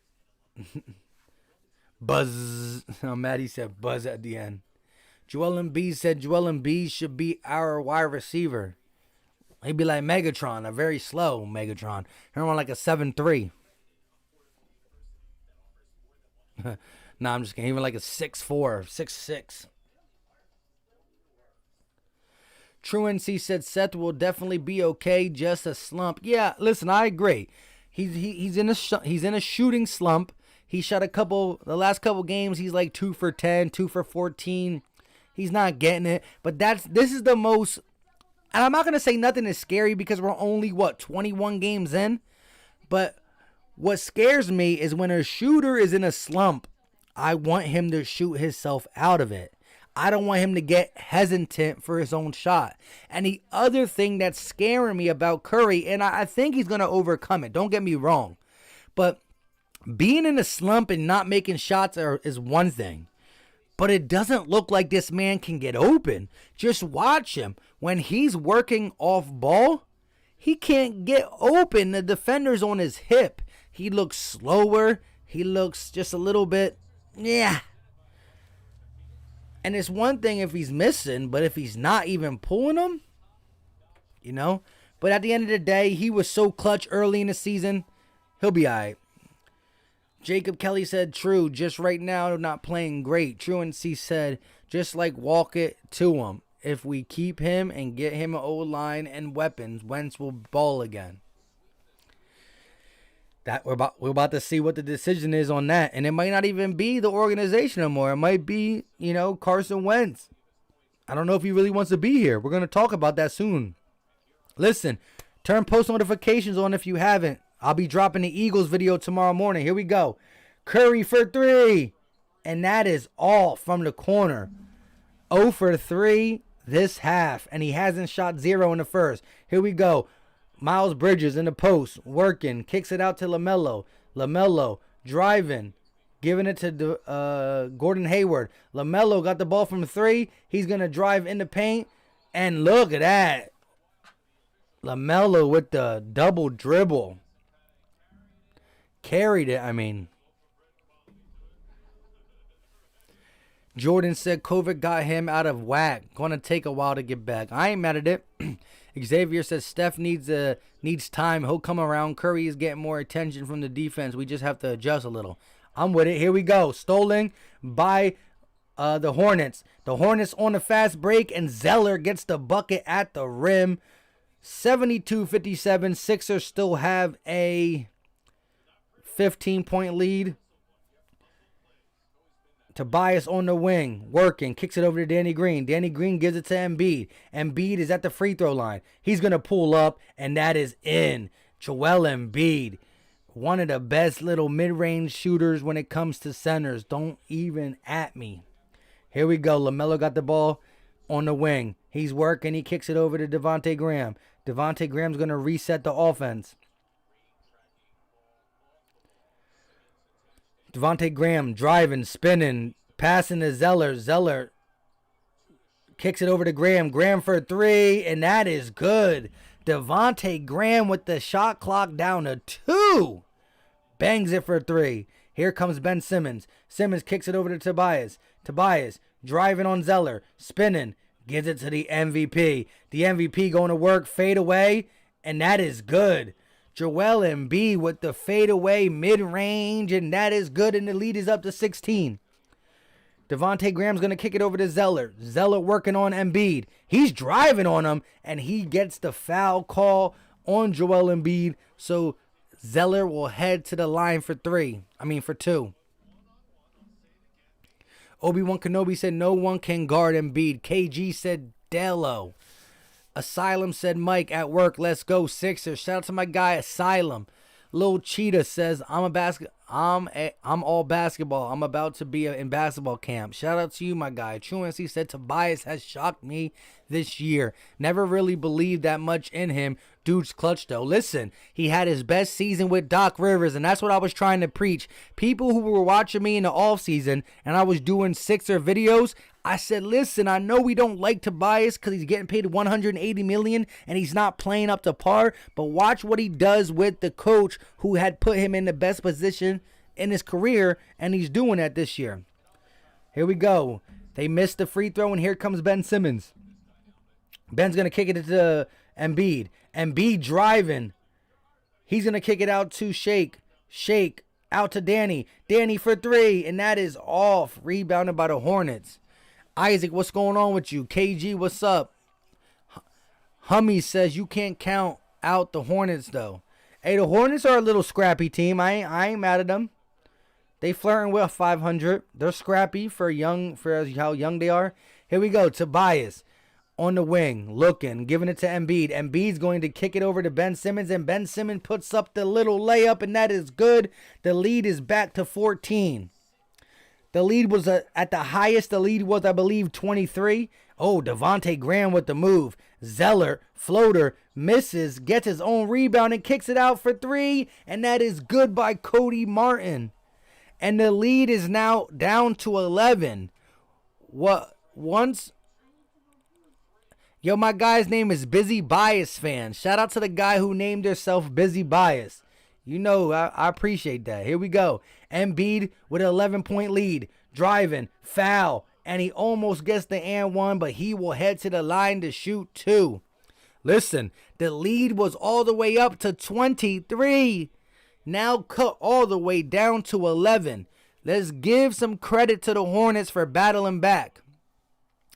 Buzz. Maddie said buzz at the end. Joel Embiid said Joel Embiid should be our wide receiver. He'd be like Megatron, a very slow Megatron. He'd run like a 7'3". Nah, I'm just kidding. Even like a 6'4", 6'6". Truancy said Seth will definitely be okay, just a slump. Yeah, listen, I agree. He's in a shooting slump. He shot the last couple games. He's like 2 for 10, 2 for 14. He's not getting it. But this is the most, and I'm not gonna say nothing is scary because we're only 21 games in. But what scares me is when a shooter is in a slump, I want him to shoot himself out of it. I don't want him to get hesitant for his own shot. And the other thing that's scaring me about Curry, and I think he's going to overcome it, don't get me wrong, but being in a slump and not making shots is one thing. But it doesn't look like this man can get open. Just watch him. When he's working off ball, he can't get open. The defender's on his hip. He looks slower. He looks just a little bit, yeah. And it's one thing if he's missing, but if he's not even pulling them, But at the end of the day, he was so clutch early in the season, he'll be all right. Jacob Kelly said, true, just right now, not playing great. Truancy said, just like walk it to him. If we keep him and get him an O-line and weapons, Wentz will ball again. That we're about to see what the decision is on that. And it might not even be the organization anymore. It might be, Carson Wentz. I don't know if he really wants to be here. We're going to talk about that soon. Listen, turn post notifications on if you haven't. I'll be dropping the Eagles video tomorrow morning. Here we go. Curry for 3. And that is all from the corner. 0 for 3 this half. And he hasn't shot 0 in the first. Here we go. Miles Bridges in the post, working, kicks it out to LaMelo. LaMelo driving, giving it to Gordon Hayward. LaMelo got the ball from 3. He's going to drive in the paint. And look at that. LaMelo with the double dribble. Carried it, I mean. Jordan said COVID got him out of whack. Going to take a while to get back. I ain't mad at it. Xavier says Steph needs time. He'll come around. Curry is getting more attention from the defense. We just have to adjust a little. I'm with it. Here we go. Stolen by the Hornets. The Hornets on the fast break, and Zeller gets the bucket at the rim. 72-57. Sixers still have a 15-point lead. Tobias on the wing, working, kicks it over to Danny Green. Danny Green gives it to Embiid. Embiid is at the free throw line. He's going to pull up, and that is in. Joel Embiid, one of the best little mid-range shooters when it comes to centers. Don't even at me. Here we go. LaMelo got the ball on the wing. He's working. He kicks it over to Devontae Graham. Devontae Graham's going to reset the offense. Devontae Graham driving, spinning, passing to Zeller. Zeller kicks it over to Graham. Graham for 3, and that is good. Devontae Graham with the shot clock down to 2. Bangs it for 3. Here comes Ben Simmons. Simmons kicks it over to Tobias. Tobias driving on Zeller, spinning, gives it to the MVP. The MVP going to work, fade away, and that is good. Joel Embiid with the fadeaway mid-range, and that is good, and the lead is up to 16. Devontae Graham's going to kick it over to Zeller. Zeller working on Embiid. He's driving on him, and he gets the foul call on Joel Embiid, so Zeller will head to the line for 2. Obi-Wan Kenobi said no one can guard Embiid. KG said Delo. Asylum said Mike at work. Let's go Sixers. Shout out to my guy Asylum. Lil Cheetah says I'm all basketball. I'm about to be in basketball camp. Shout out to you, my guy. Truancy said Tobias has shocked me this year. Never really believed that much in him. Dude's clutch though. Listen, he had his best season with Doc Rivers, and that's what I was trying to preach. People who were watching me in the offseason and I was doing Sixer videos, I said, listen, I know we don't like Tobias because he's getting paid $180 million and he's not playing up to par, but watch what he does with the coach who had put him in the best position in his career, and he's doing that this year. Here we go. They missed the free throw, and here comes Ben Simmons. Ben's going to kick it to Embiid. Embiid driving. He's going to kick it out to Shake. Shake out to Danny. Danny for 3, and that is off. Rebounded by the Hornets. Isaac, what's going on with you? KG, what's up? Hummy says you can't count out the Hornets, though. Hey, the Hornets are a little scrappy team. I ain't mad at them. They flirting with 500. They're scrappy for how young they are. Here we go. Tobias on the wing, looking, giving it to Embiid. Embiid's going to kick it over to Ben Simmons, and Ben Simmons puts up the little layup, and that is good. The lead is back to 14. The lead was at the highest. The lead was, I believe, 23. Oh, Devontae Graham with the move. Zeller, floater, misses, gets his own rebound and kicks it out for 3. And that is good by Cody Martin. And the lead is now down to 11. Yo, my guy's name is Busy Bias Fan. Shout out to the guy who named himself Busy Bias. You know, I appreciate that. Here we go. Embiid with an 11-point lead. Driving. Foul. And he almost gets the and 1, but he will head to the line to shoot 2. Listen, the lead was all the way up to 23. Now cut all the way down to 11. Let's give some credit to the Hornets for battling back.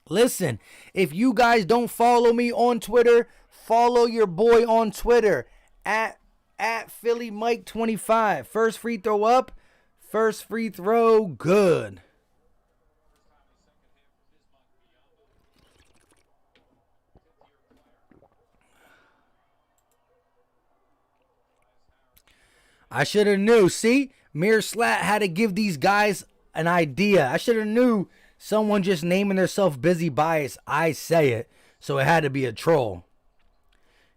Listen, if you guys don't follow me on Twitter, follow your boy on Twitter at Philly Mike 25. First free throw up. First free throw good. I should have knew. See, Mir Slat had to give these guys an idea. I should have knew someone just naming themselves Busy Bias. I say it, so it had to be a troll.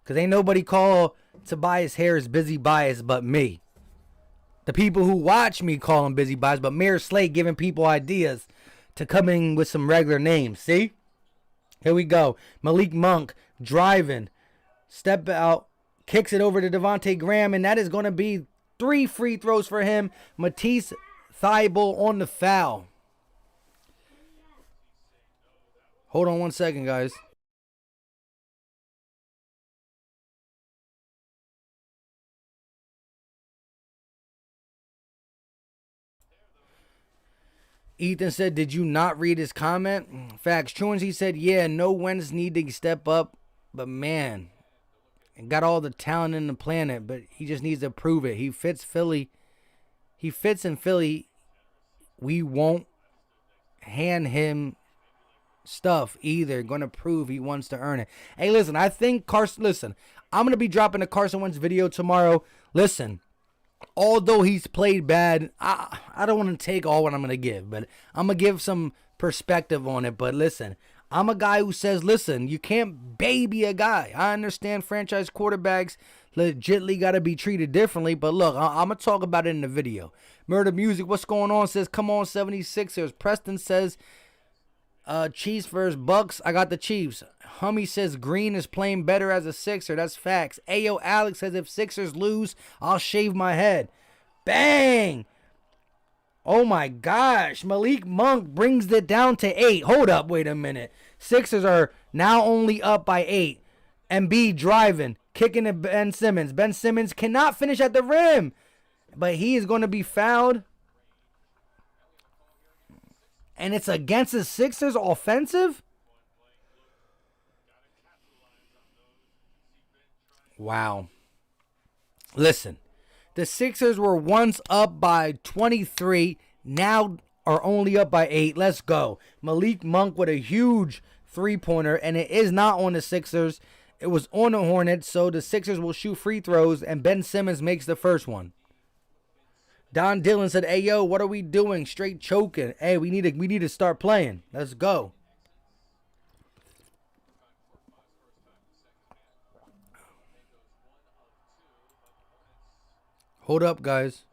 Because ain't nobody call Tobias Harris Busy Bias but me. The people who watch me call him Busy Bias, but Mir Slate giving people ideas to come in with some regular names. See? Here we go. Malik Monk driving. Step out. Kicks it over to Devontae Graham, and that is going to be 3 free throws for him. Matisse Thybulle on the foul. Hold on 1 second, guys. Ethan said, did you not read his comment? Facts. Truancy said, yeah, no one's need to step up, but man, got all the talent in the planet, but he just needs to prove it. He fits Philly. He fits in Philly. We won't hand him stuff either. Going to prove he wants to earn it. Hey, listen, I think Carson, listen, I'm going to be dropping a Carson Wentz video tomorrow. Listen, although he's played bad, I don't want to take all what I'm going to give, but I'm going to give some perspective on it. But listen, I'm a guy who says, listen, you can't baby a guy. I understand franchise quarterbacks legitly got to be treated differently. But look, I'm going to talk about it in the video. Murder Music, what's going on? Says, come on, 76ers. Preston says, Chiefs versus Bucks. I got the Chiefs. Hummy says Green is playing better as a Sixer. That's facts. Ayo Alex says if Sixers lose, I'll shave my head. Bang! Oh my gosh. Malik Monk brings it down to 8. Hold up, wait a minute. Sixers are now only up by 8. Embiid driving, kicking to Ben Simmons. Ben Simmons cannot finish at the rim, but he is going to be fouled. And it's against the Sixers offensive? Wow. Listen, the Sixers were once up by 23, now are only up by 8. Let's go. Malik Monk with a huge three-pointer, and it is not on the Sixers. It was on the Hornets, so the Sixers will shoot free throws, and Ben Simmons makes the first one. Don Dillon said, hey, yo, what are we doing? Straight choking. Hey, we need to start playing. Let's go. Hold up, guys.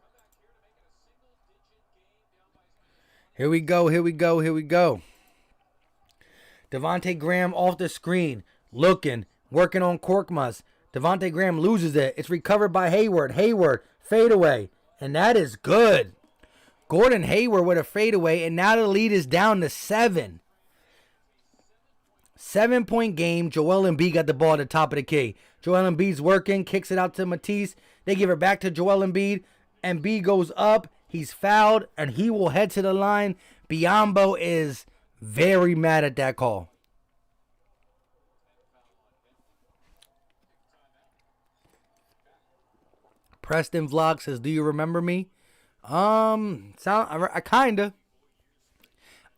Here we go. Devontae Graham off the screen. Looking. Working on Korkmaz. Devontae Graham loses it. It's recovered by Hayward. Hayward. Fadeaway. And that is good. Gordon Hayward with a fadeaway. And now the lead is down to 7. 7-point game. Joel Embiid got the ball at the top of the key. Joel Embiid's working. Kicks it out to Matisse. They give it back to Joel Embiid. Embiid goes up. He's fouled. And he will head to the line. Biombo is very mad at that call. Preston Vlog says, do you remember me? I kinda.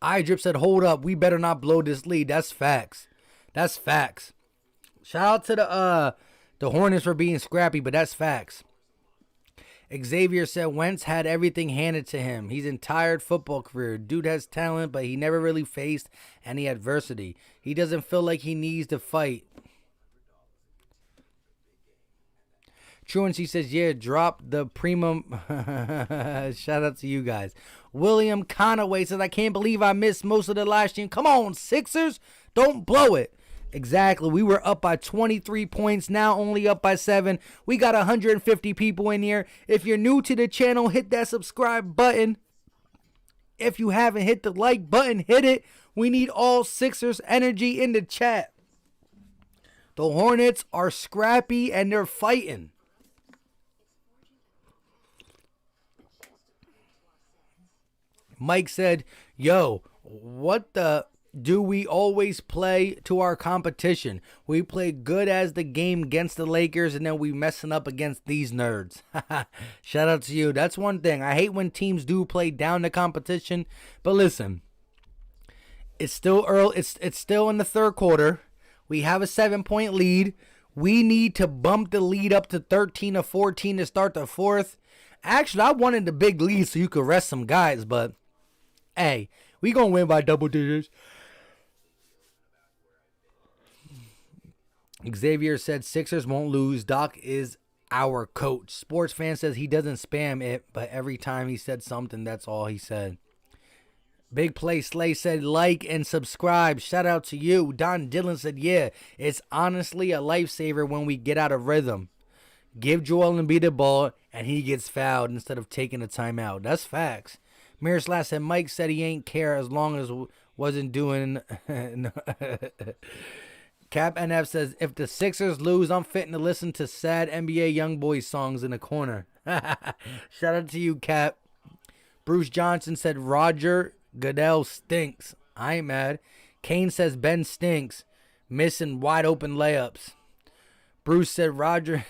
iDrip said, hold up, we better not blow this lead. That's facts. That's facts. Shout out to the Hornets for being scrappy, but that's facts. Xavier said Wentz had everything handed to him. He's entire football career. Dude has talent, but he never really faced any adversity. He doesn't feel like he needs to fight. Truancy says, yeah, drop the premium. Shout out to you guys. William Conaway says, I can't believe I missed most of the live stream. Come on, Sixers. Don't blow it. Exactly. We were up by 23 points. Now only up by 7. We got 150 people in here. If you're new to the channel, hit that subscribe button. If you haven't hit the like button, hit it. We need all Sixers energy in the chat. The Hornets are scrappy and they're fighting. Mike said, yo, what the do we always play to our competition? We play good as the game against the Lakers, and then we messing up against these nerds. Shout out to you. That's one thing. I hate when teams do play down the competition. But listen, it's still early. It's still in the third quarter. We have a 7-point lead. We need to bump the lead up to 13 or 14 to start the fourth. Actually, I wanted the big lead so you could rest some guys, but hey, we gonna win by double digits. Xavier said Sixers won't lose. Doc is our coach. Sports fan says he doesn't spam it, but every time he said something, that's all he said. Big Play Slay said like and subscribe. Shout out to you. Don Dillon said, yeah, it's honestly a lifesaver when we get out of rhythm. Give Joel Embiid the ball and he gets fouled instead of taking a timeout. That's facts. Miroslav said Mike said he ain't care as long as wasn't doing. Cap NF says if the Sixers lose, I'm fitting to listen to sad NBA YoungBoy songs in the corner. Shout out to you, Cap. Bruce Johnson said Roger Goodell stinks. I ain't mad. Kane says Ben stinks. Missing wide open layups. Bruce said Roger.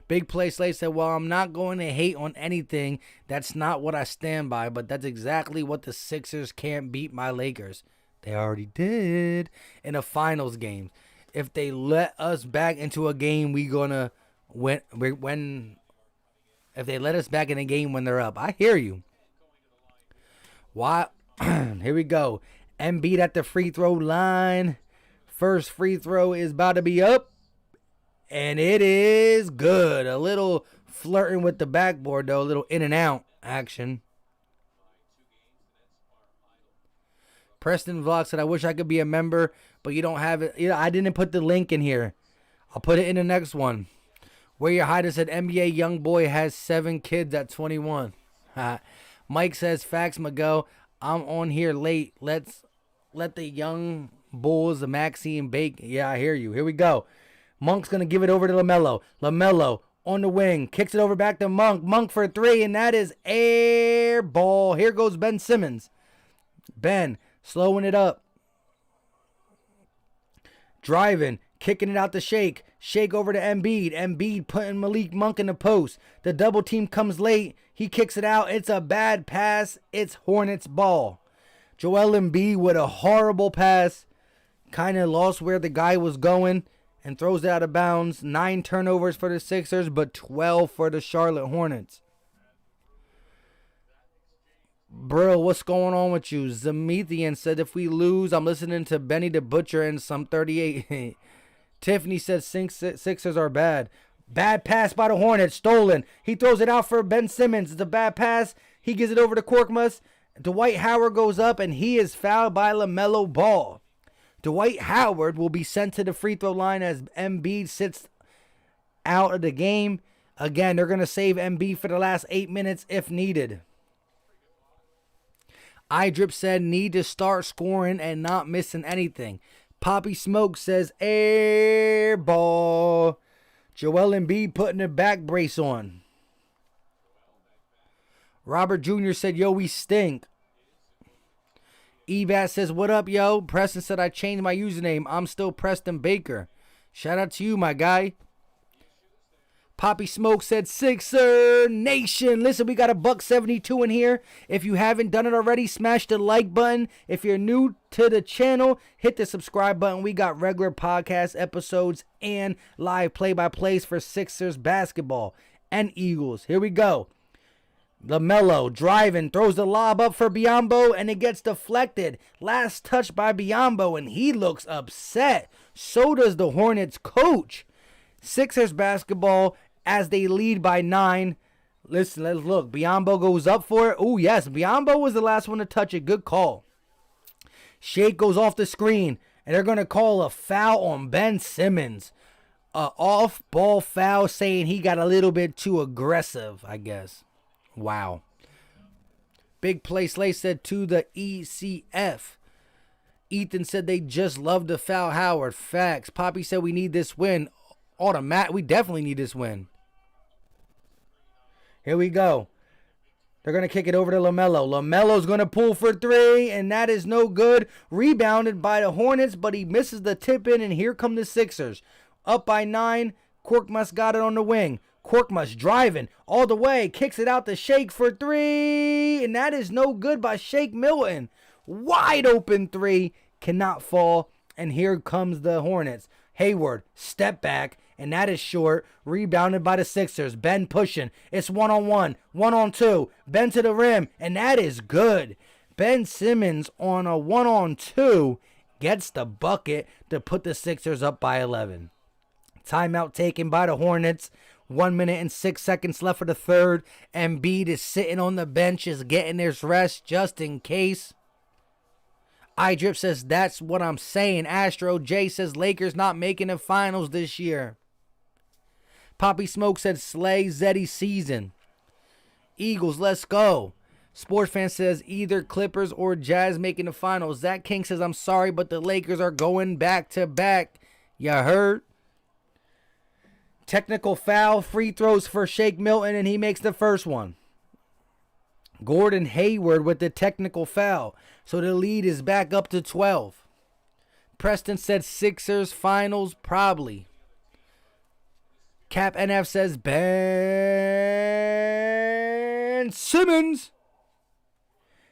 Big Play Slay said, well, I'm not going to hate on anything. That's not what I stand by, but that's exactly what the Sixers can't beat my Lakers. They already did in a finals game. If they let us back into a game, we gonna win. If they let us back in a game when they're up. I hear you. Why Here we go. Embiid at the free throw line. First free throw is about to be up. And it is good. A little flirting with the backboard, though. A little in and out action. Preston Vlog said, I wish I could be a member, but you don't have it. I didn't put the link in here. I'll put it in the next one. Where your Hider said, NBA young boy has 7 kids at 21. Mike says, facts, Miguel. I'm on here late. Let the young bulls, the Maxi and Bake. Yeah, I hear you. Here we go. Monk's going to give it over to LaMelo. LaMelo on the wing. Kicks it over back to Monk. Monk for 3, and that is air ball. Here goes Ben Simmons. Ben slowing it up. Driving. Kicking it out to Shake. Shake over to Embiid. Embiid putting Malik Monk in the post. The double team comes late. He kicks it out. It's a bad pass. It's Hornets ball. Joel Embiid with a horrible pass. Kind of lost where the guy was going and throws it out of bounds. 9 turnovers for the Sixers, but 12 for the Charlotte Hornets. Bro, what's going on with you? Zemethian said, if we lose, I'm listening to Benny the Butcher and some 38. Tiffany said, Sixers are bad. Bad pass by the Hornets. Stolen. He throws it out for Ben Simmons. It's a bad pass. He gives it over to Korkmaz. Dwight Howard goes up, and he is fouled by LaMelo Ball. Dwight Howard will be sent to the free throw line as Embiid sits out of the game. Again, they're going to save Embiid for the last 8 minutes if needed. iDrip said, need to start scoring and not missing anything. Poppy Smoke says, air ball. Joel Embiid putting a back brace on. Robert Jr. said, yo, we stink. Ebat says, what up, yo? Preston said, I changed my username. I'm still Preston Baker. Shout out to you, my guy. Poppy Smoke said, Sixer Nation. Listen, we got a $1.72 in here. If you haven't done it already, smash the like button. If you're new to the channel, hit the subscribe button. We got regular podcast episodes and live play-by-plays for Sixers basketball and Eagles. Here we go. LaMelo driving, throws the lob up for Biyombo, and it gets deflected. Last touch by Biyombo, and he looks upset. So does the Hornets coach. Sixers basketball as they lead by 9. Listen, let's look. Biyombo goes up for it. Oh, yes. Biyombo was the last one to touch it. Good call. Shake goes off the screen, and they're going to call a foul on Ben Simmons. A off-ball foul saying he got a little bit too aggressive, I guess. Wow. Big Play Slay said to the ECF. Ethan said they just love to foul Howard. Facts. Poppy said we need this win. We definitely need this win. Here we go. They're going to kick it over to LaMelo. LaMelo's going to pull for 3, and that is no good. Rebounded by the Hornets, but he misses the tip in, and here come the Sixers. Up by 9. Korkmaz got it on the wing. Korkmaz driving all the way. Kicks it out to Shake for 3, and that is no good by Shake Milton. Wide open 3. Cannot fall, and here comes the Hornets. Hayward, step back, and that is short. Rebounded by the Sixers. Ben pushing. It's 1-on-1, 1-on-2. Ben to the rim, and that is good. Ben Simmons on a 1-on-2 gets the bucket to put the Sixers up by 11. Timeout taken by the Hornets. 1 minute and 6 seconds left for the third. Embiid is sitting on the bench, is getting his rest just in case. iDrip says, that's what I'm saying. Astro J says, Lakers not making the finals this year. Poppy Smoke said, slay Zeddy season. Eagles, let's go. Sports Fan says, either Clippers or Jazz making the finals. Zach King says, I'm sorry, but the Lakers are going back to back. You heard? Technical foul, free throws for Shake Milton, and he makes the first one. Gordon Hayward with the technical foul. So the lead is back up to 12. Preston said Sixers finals probably. Cap NF says Ben Simmons.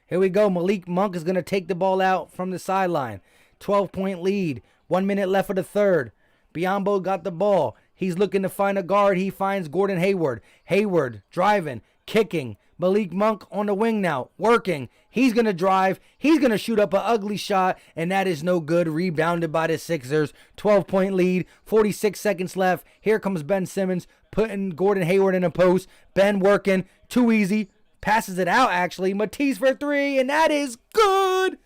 Here we go. Malik Monk is going to take the ball out from the sideline. 12-point lead. 1 minute left for the third. Biyombo got the ball. He's looking to find a guard. He finds Gordon Hayward. Hayward driving, kicking. Malik Monk on the wing now, working. He's going to drive. He's going to shoot up an ugly shot, and that is no good. Rebounded by the Sixers. 12-point lead, 46 seconds left. Here comes Ben Simmons, putting Gordon Hayward in a post. Ben working, too easy. Passes it out, actually. Matisse for three, and that is good.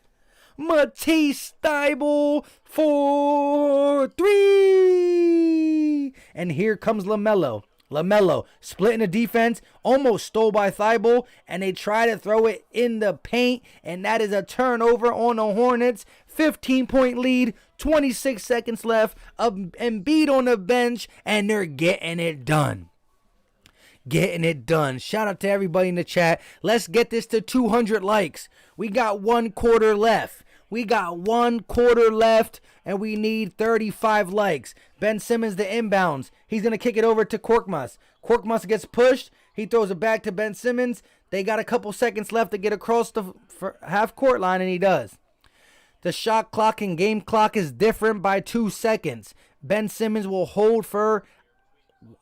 Matisse Thybulle for three. And here comes LaMelo. LaMelo splitting the defense, almost stole by Thybulle, and they try to throw it in the paint, and that is a turnover on the Hornets. 15-point lead, 26 seconds left. Embiid on the bench, and they're getting it done. Getting it done. Shout out to everybody in the chat. Let's get this to 200 likes. We got 1 quarter left. And we need 35 likes. Ben Simmons, the inbounds. He's going to kick it over to Korkmaz. Korkmaz gets pushed. He throws it back to Ben Simmons. They got a couple seconds left to get across the half-court line, and he does. The shot clock and game clock is different by 2 seconds. Ben Simmons will hold for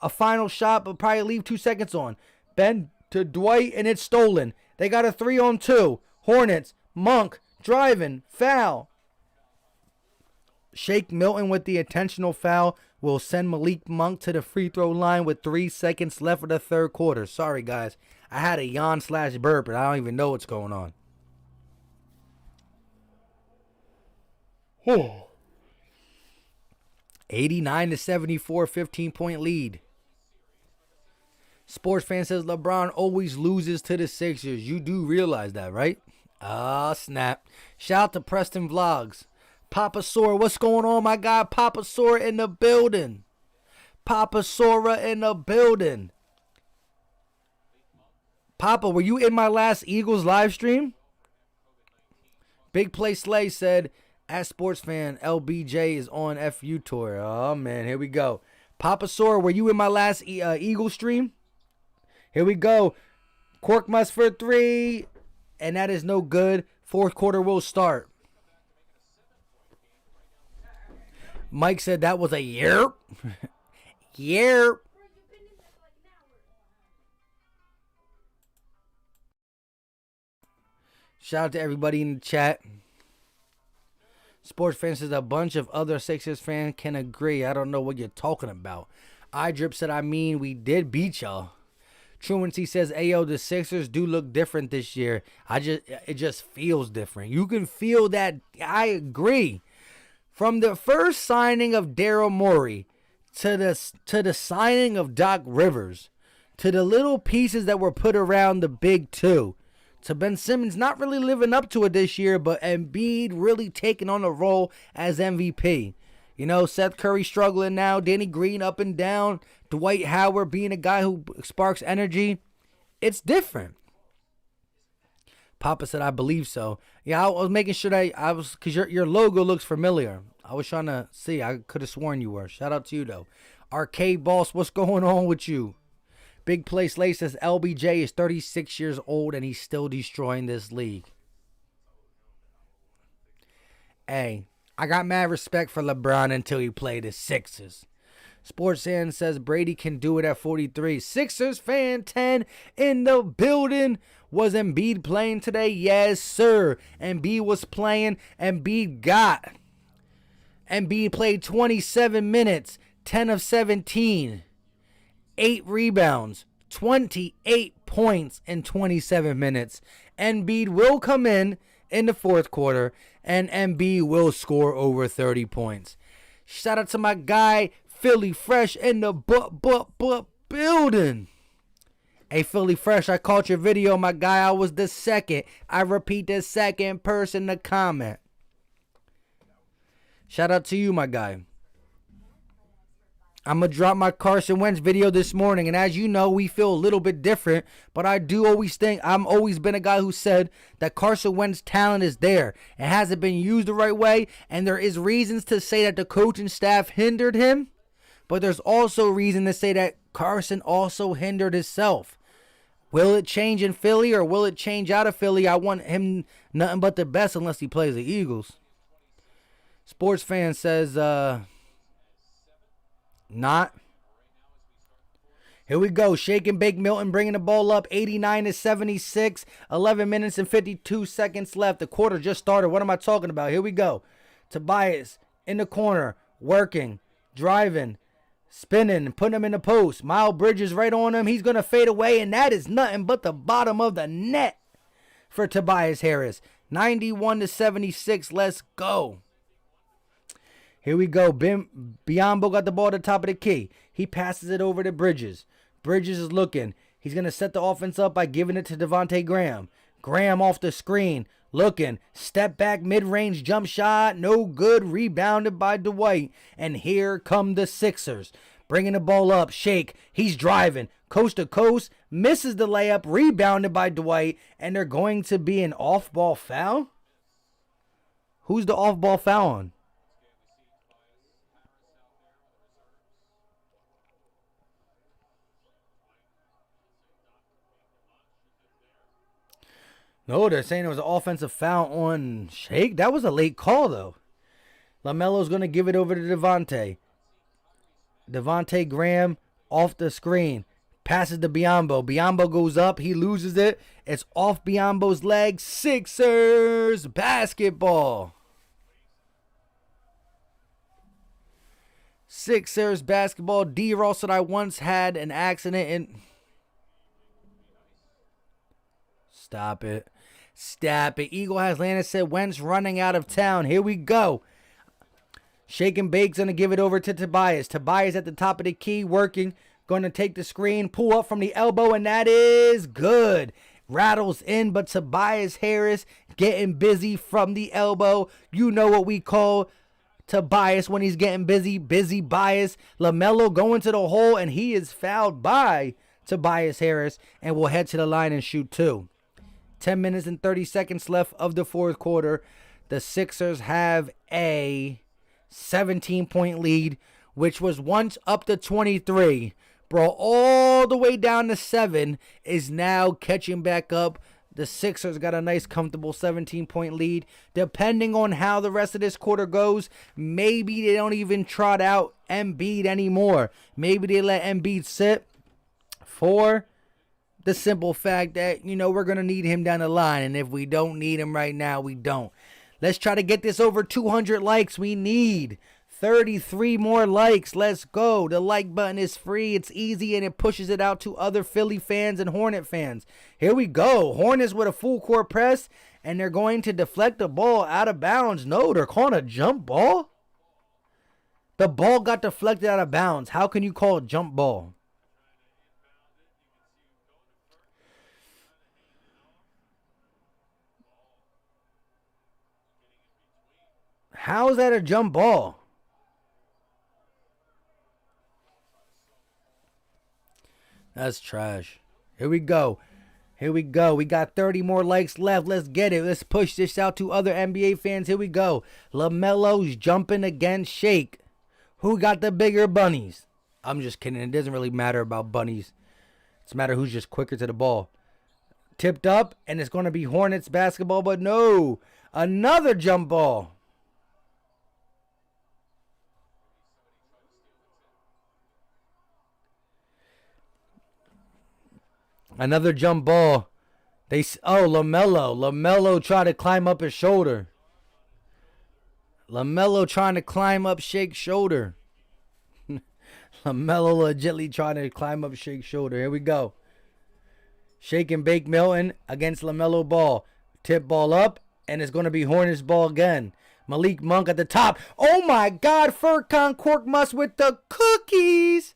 a final shot, but probably leave 2 seconds on. Ben to Dwight, and it's stolen. They got a 3-on-2. Hornets, Monk, driving, foul. Shake Milton with the intentional foul will send Malik Monk to the free throw line with 3 seconds left of the third quarter. Sorry, guys. I had a yawn/burp, and I don't even know what's going on. 89-74, 15-point lead. Sports fan says LeBron always loses to the Sixers. You do realize that, right? Ah, snap. Shout out to Preston Vlogs. Papa Sora, what's going on, my guy? Papa Sora in the building. Papa Sora in the building. Papa, were you in my last Eagles live stream? Big Play Slay said, as sports fan, LBJ is on FU tour. Oh, man, here we go. Papa Sora, were you in my last Eagles stream? Here we go. Korkmaz for three. And that is no good. Fourth quarter will start. Mike said that was a yerp. Yerp. Shout out to everybody in the chat. Sports fans says a bunch of other Sixers fans can agree. I don't know what you're talking about. iDrip said, I mean, we did beat y'all. Truancy says, ayo, the Sixers do look different this year. It just feels different. You can feel that. I agree. From the first signing of Daryl Morey to the signing of Doc Rivers to the little pieces that were put around the big two to Ben Simmons not really living up to it this year, but Embiid really taking on a role as MVP. You know, Seth Curry struggling now, Danny Green up and down, Dwight Howard being a guy who sparks energy. It's different. Papa said, I believe so. Yeah, I was making sure because your logo looks familiar. I was trying to see. I could have sworn you were. Shout out to you, though. Arcade Boss, what's going on with you? Big Play Slay says, LBJ is 36 years old and he's still destroying this league. Hey, I got mad respect for LeBron until he played the Sixers. Sports Fan says Brady can do it at 43. Sixers fan 10 in the building. Was Embiid playing today? Yes, sir. Embiid was playing. Embiid played 27 minutes, 10 of 17, 8 rebounds, 28 points in 27 minutes. Embiid will come in the fourth quarter, and Embiid will score over 30 points. Shout out to my guy, Philly Fresh in the building. Hey, Philly Fresh, I caught your video, my guy. I was the second. I repeat, the second person to comment. Shout out to you, my guy. I'm going to drop my Carson Wentz video this morning. And as you know, we feel a little bit different. But I do always think, I've always been a guy who said that Carson Wentz's talent is there. It hasn't been used the right way. And there is reasons to say that the coaching staff hindered him. But there's also reason to say that Carson also hindered himself. Will it change in Philly or will it change out of Philly? I want him nothing but the best unless he plays the Eagles. Sports Fan says, not. Here we go. Shake and bake Milton bringing the ball up 89-76. 11 minutes and 52 seconds left. The quarter just started. What am I talking about? Here we go. Tobias in the corner. Working. Driving. Spinning. Putting him in the post. Miles Bridges right on him. He's going to fade away. And that is nothing but the bottom of the net for Tobias Harris. 91-76. Let's go. Here we go. Biyombo got the ball at the top of the key. He passes it over to Bridges. Bridges is looking. He's going to set the offense up by giving it to Devontae Graham. Graham off the screen. Looking. Step back mid-range jump shot. No good. Rebounded by Dwight. And here come the Sixers. Bringing the ball up. Shake. He's driving. Coast to coast. Misses the layup. Rebounded by Dwight. And they're going to be an off-ball foul? Who's the off-ball foul on? No, they're saying it was an offensive foul on Shake. That was a late call, though. LaMelo's going to give it over to Devontae. Devontae Graham off the screen. Passes to Biyombo. Biyombo goes up. He loses it. It's off Biyombo's leg. Sixers basketball. Sixers basketball. D-Ross said I once had an accident in... Stop it. Stop it. Eagle has landed, said Wentz running out of town. Here we go. Shake and Bake's going to give it over to Tobias. Tobias at the top of the key, working. Going to take the screen, pull up from the elbow, and that is good. Rattles in, but Tobias Harris getting busy from the elbow. You know what we call Tobias when he's getting busy. Busy bias. LaMelo going to the hole, and he is fouled by Tobias Harris and will head to the line and shoot two. 10 minutes and 30 seconds left of the fourth quarter. The Sixers have a 17-point lead, which was once up to 23. Brought all the way down to 7, is now catching back up. The Sixers got a nice, comfortable 17-point lead. Depending on how the rest of this quarter goes, maybe they don't even trot out Embiid anymore. Maybe they let Embiid sit for the simple fact that, we're going to need him down the line. And if we don't need him right now, we don't. Let's try to get this over 200 likes. We need 33 more likes. Let's go. The like button is free. It's easy, and it pushes it out to other Philly fans and Hornet fans. Here we go. Hornets with a full court press, and they're going to deflect the ball out of bounds. No, they're calling a jump ball? The ball got deflected out of bounds. How can you call a jump ball? How is that a jump ball? That's trash. Here we go. Here we go. We got 30 more likes left. Let's get it. Let's push this out to other NBA fans. Here we go. LaMelo's jumping against Shake. Who got the bigger bunnies? I'm just kidding. It doesn't really matter about bunnies. It's a matter who's just quicker to the ball. Tipped up, and it's going to be Hornets basketball, but no. Another jump ball. Another jump ball. LaMelo tried to climb up his shoulder. LaMelo trying to climb up Shake's shoulder. LaMelo legitly trying to climb up Shake's shoulder. Here we go. Shake and bake Milton against LaMelo Ball. Tip ball up, and it's going to be Hornets ball again. Malik Monk at the top. Oh my God, Furkan Korkmaz with the cookies.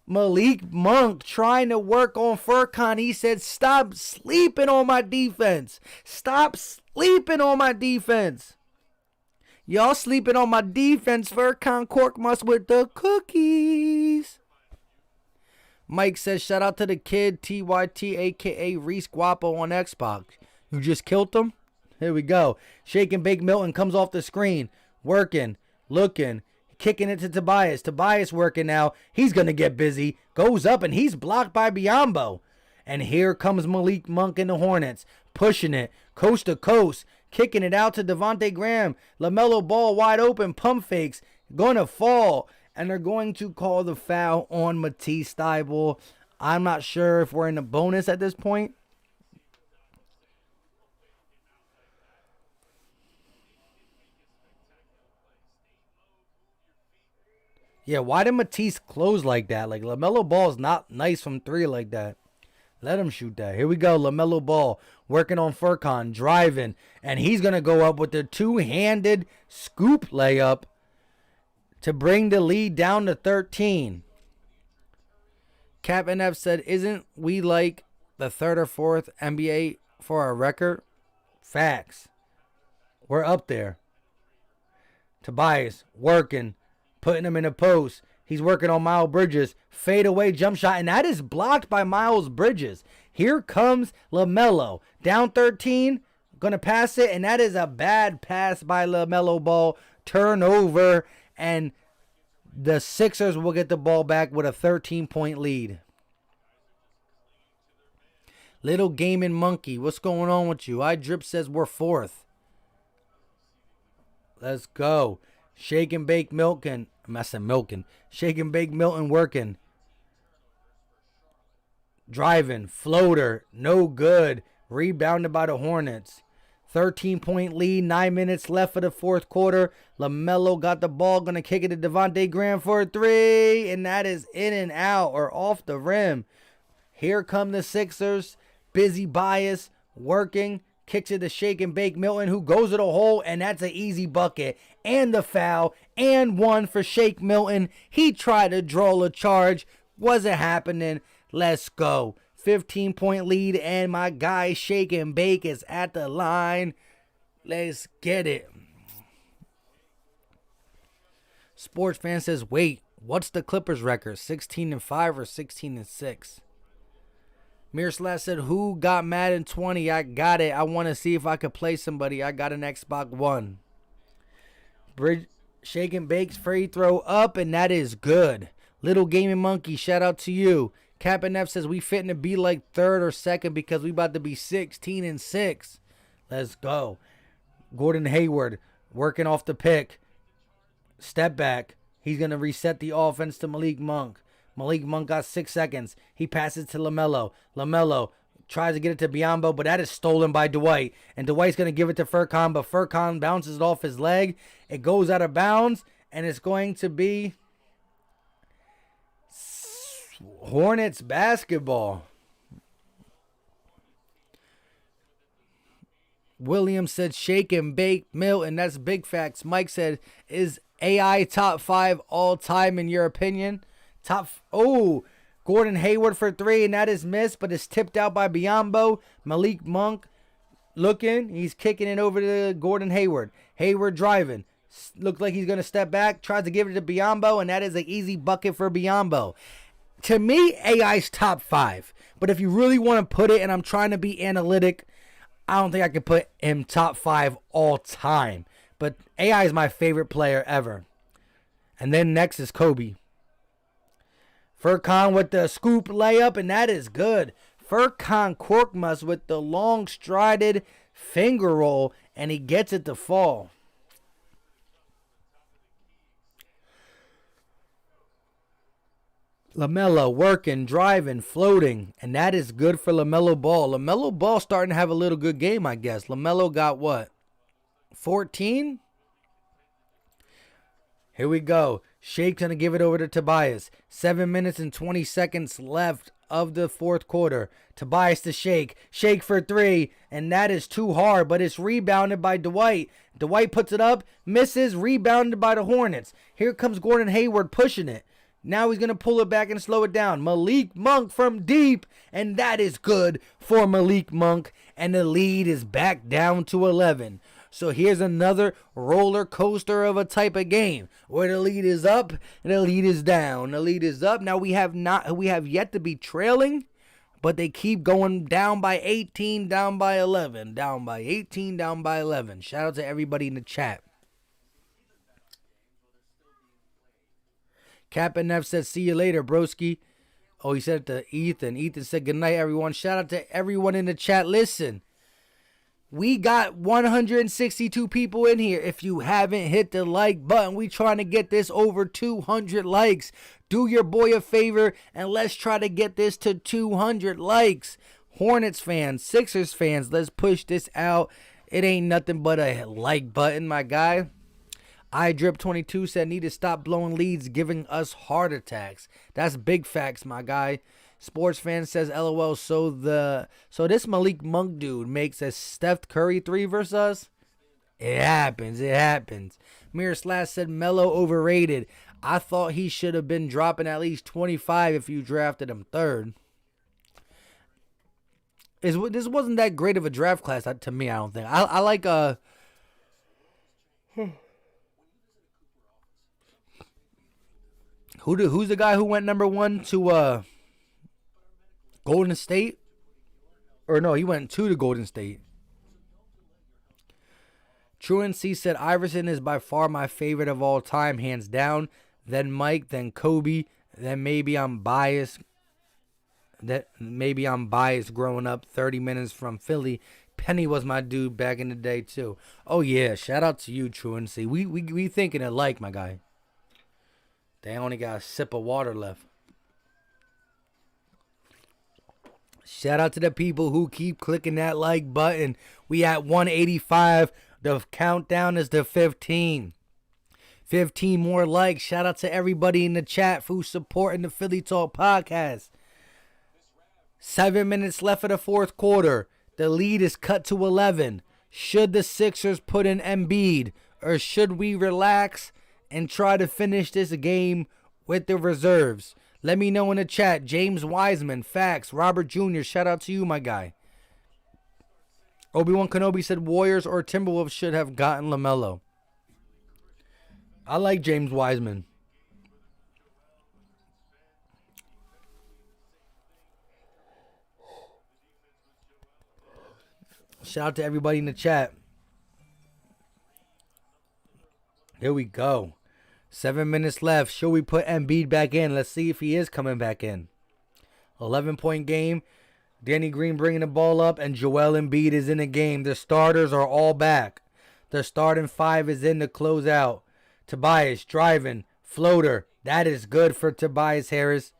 Malik Monk trying to work on Furkan. He said, stop sleeping on my defense. Stop sleeping on my defense. Y'all sleeping on my defense. Furkan Korkmaz with the cookies. Mike says, shout out to the kid TYT, a.k.a. Reese Guapo on Xbox. You just killed him? Here we go. Shake and bake Milton comes off the screen. Working. Looking. Kicking it to Tobias. Tobias working now. He's going to get busy. Goes up, and he's blocked by Biyombo. And here comes Malik Monk and the Hornets. Pushing it. Coast to coast. Kicking it out to Devontae Graham. LaMelo Ball wide open. Pump fakes. Going to fall. And they're going to call the foul on Matisse Thybulle. I'm not sure if we're in a bonus at this point. Yeah, why did Matisse close like that? Like, LaMelo Ball's not nice from three like that. Let him shoot that. Here we go. LaMelo Ball working on Furkan, driving. And he's going to go up with the two-handed scoop layup to bring the lead down to 13. Cap NF said, isn't we like the third or fourth NBA for our record? Facts. We're up there. Tobias working, putting him in a post. He's working on Miles Bridges. Fade away jump shot. And that is blocked by Miles Bridges. Here comes LaMelo. Down 13. Going to pass it. And that is a bad pass by LaMelo Ball. Turnover. And the Sixers will get the ball back with a 13-point lead. Little Gaming Monkey. What's going on with you? iDrip says we're fourth. Let's go. Shake and bake Milton. I said Milton. Shake and bake Milton working. Driving. Floater. No good. Rebounded by the Hornets. 13-point lead. 9 minutes left for the fourth quarter. LaMelo got the ball. Going to kick it to Devontae Graham for a three. And that is in and out or off the rim. Here come the Sixers. Busy Bias. Working. Kicks it to Shake and Bake Milton, who goes to the hole, and that's an easy bucket. And the foul, and one for Shake Milton. He tried to draw a charge. Wasn't happening. Let's go. 15-point lead, and my guy Shake and Bake is at the line. Let's get it. Sports fan says, wait, what's the Clippers record? 16-5 or 16-6? Mirslav said, who got Madden 20? I got it. I want to see if I could play somebody. I got an Xbox One. Bridge, Shake and Bake's free throw up, and that is good. Little Gaming Monkey, shout out to you. Cap and F says, we fitting to be like third or second because we about to be 16-6. Let's go. Gordon Hayward working off the pick. Step back. He's going to reset the offense to Malik Monk. Malik Monk got 6 seconds. He passes to LaMelo. LaMelo tries to get it to Biyombo, but that is stolen by Dwight. And Dwight's going to give it to Furkan, but Furkan bounces it off his leg. It goes out of bounds, and it's going to be Hornets basketball. William said, Shake and Bake Milton. That's big facts. Mike said, is AI top 5 all time in your opinion? Gordon Hayward for three, and that is missed, but it's tipped out by Biyombo. Malik Monk looking. He's kicking it over to Gordon Hayward. Hayward driving. Looks like he's going to step back. Tries to give it to Biyombo, and that is an easy bucket for Biyombo. To me, AI's top 5. But if you really want to put it, and I'm trying to be analytic, I don't think I could put him top 5 all time. But AI is my favorite player ever. And then next is Kobe. Furkan with the scoop layup, and that is good. Furkan Korkmaz with the long strided finger roll, and he gets it to fall. LaMelo working, driving, floating, and that is good for LaMelo Ball. LaMelo Ball starting to have a little good game, I guess. LaMelo got what? 14? Here we go. Shake's going to give it over to Tobias. 7 minutes and 20 seconds left of the fourth quarter. Tobias to Shake. Shake for three. And that is too hard, but it's rebounded by Dwight. Dwight puts it up. Misses. Rebounded by the Hornets. Here comes Gordon Hayward pushing it. Now he's going to pull it back and slow it down. Malik Monk from deep. And that is good for Malik Monk. And the lead is back down to 11. So here's another roller coaster of a type of game where the lead is up and the lead is down. The lead is up. Now we have yet to be trailing, but they keep going down by 18, down by 11, down by 18, down by 11. Shout out to everybody in the chat. Cap and F said, see you later, broski. Oh, he said it to Ethan. Ethan said, good night, everyone. Shout out to everyone in the chat. Listen. We got 162 people in here. If you haven't hit the like button, we trying to get this over 200 likes. Do your boy a favor and let's try to get this to 200 likes. Hornets fans, Sixers fans, let's push this out. It ain't nothing but a like button, my guy. iDrip22 said need to stop blowing leads, giving us heart attacks. That's big facts, my guy. Sports fan says, LOL, so this Malik Monk dude makes a Steph Curry 3 versus us? It happens. Mirror Slash said, Melo overrated. I thought he should have been dropping at least 25 if you drafted him third. This wasn't that great of a draft class to me, I don't think. I like who's the guy who went number 1 to Golden State? Or no, he went 2 to Golden State. Truancy said Iverson is by far my favorite of all time, hands down. Then Mike, then Kobe, then maybe I'm biased. Growing up 30 minutes from Philly. Penny was my dude back in the day too. Oh yeah, shout out to you, Truancy. We thinking alike, my guy. They only got a sip of water left. Shout out to the people who keep clicking that like button. We at 185. The countdown is to 15. 15 more likes. Shout out to everybody in the chat who's supporting the Philly Talk podcast. 7 minutes left of the fourth quarter. The lead is cut to 11. Should the Sixers put in Embiid, or should we relax and try to finish this game with the reserves? Let me know in the chat. James Wiseman, facts. Robert Jr., shout out to you, my guy. Obi-Wan Kenobi said Warriors or Timberwolves should have gotten LaMelo. I like James Wiseman. Shout out to everybody in the chat. Here we go. 7 minutes left. Should we put Embiid back in? Let's see if he is coming back in. 11-point game. Danny Green bringing the ball up, and Joel Embiid is in the game. The starters are all back. The starting 5 is in to close out. Tobias driving. Floater. That is good for Tobias Harris.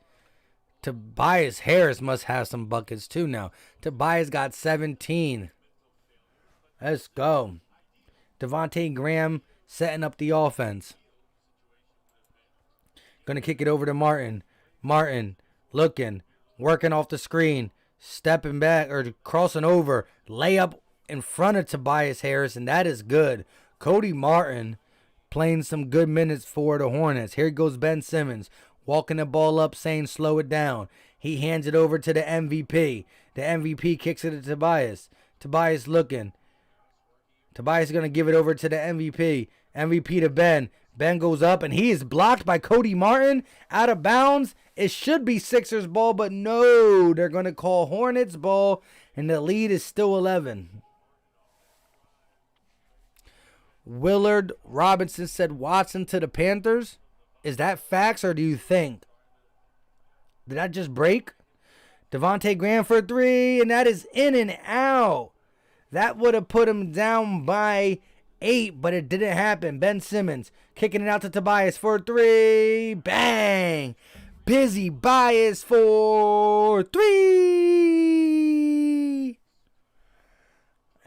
Tobias Harris must have some buckets too now. Tobias got 17. Let's go. Devontae Graham setting up the offense. Going to kick it over to Martin. Martin looking. Working off the screen. Stepping back or crossing over. Layup in front of Tobias Harris, and that is good. Cody Martin playing some good minutes for the Hornets. Here goes Ben Simmons. Walking the ball up, saying slow it down. He hands it over to the MVP. The MVP kicks it to Tobias. Tobias looking. Tobias is going to give it over to the MVP. MVP to Ben. Ben goes up, and he is blocked by Cody Martin. Out of bounds. It should be Sixers ball, but no. They're going to call Hornets ball, and the lead is still 11. Willard Robinson said Watson to the Panthers. Is that facts, or do you think? Did that just break? Devontae Graham for 3, and that is in and out. That would have put him down by 8, but it didn't happen. Ben Simmons kicking it out to Tobias for 3. Bang! Busy Bias for 3.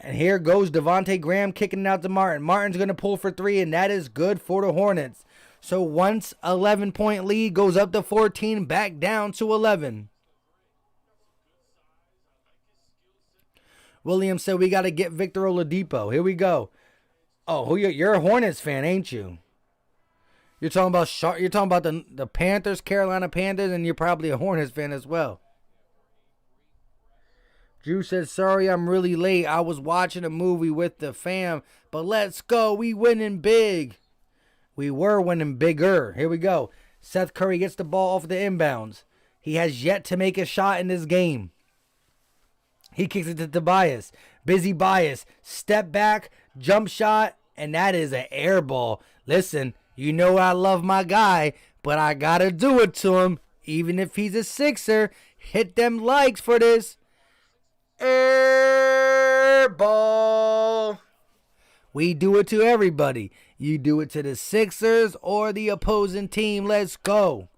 And here goes Devontae Graham kicking it out to Martin. Martin's going to pull for 3, and that is good for the Hornets. So once 11-point lead goes up to 14, back down to 11. Williams said we got to get Victor Oladipo. Here we go. Oh, you're a Hornets fan, ain't you? You're talking about the Panthers, Carolina Panthers, and you're probably a Hornets fan as well. Drew said, sorry I'm really late. I was watching a movie with the fam, but let's go. We winning big. We were winning bigger. Here we go. Seth Curry gets the ball off the inbounds. He has yet to make a shot in this game. He kicks it to Tobias. Busy Bias. Step back. Jump shot. And that is an air ball. Listen, you know I love my guy, but I got to do it to him. Even if he's a Sixer. Hit them likes for this. Air ball. We do it to everybody. You do it to the Sixers or the opposing team. Let's go.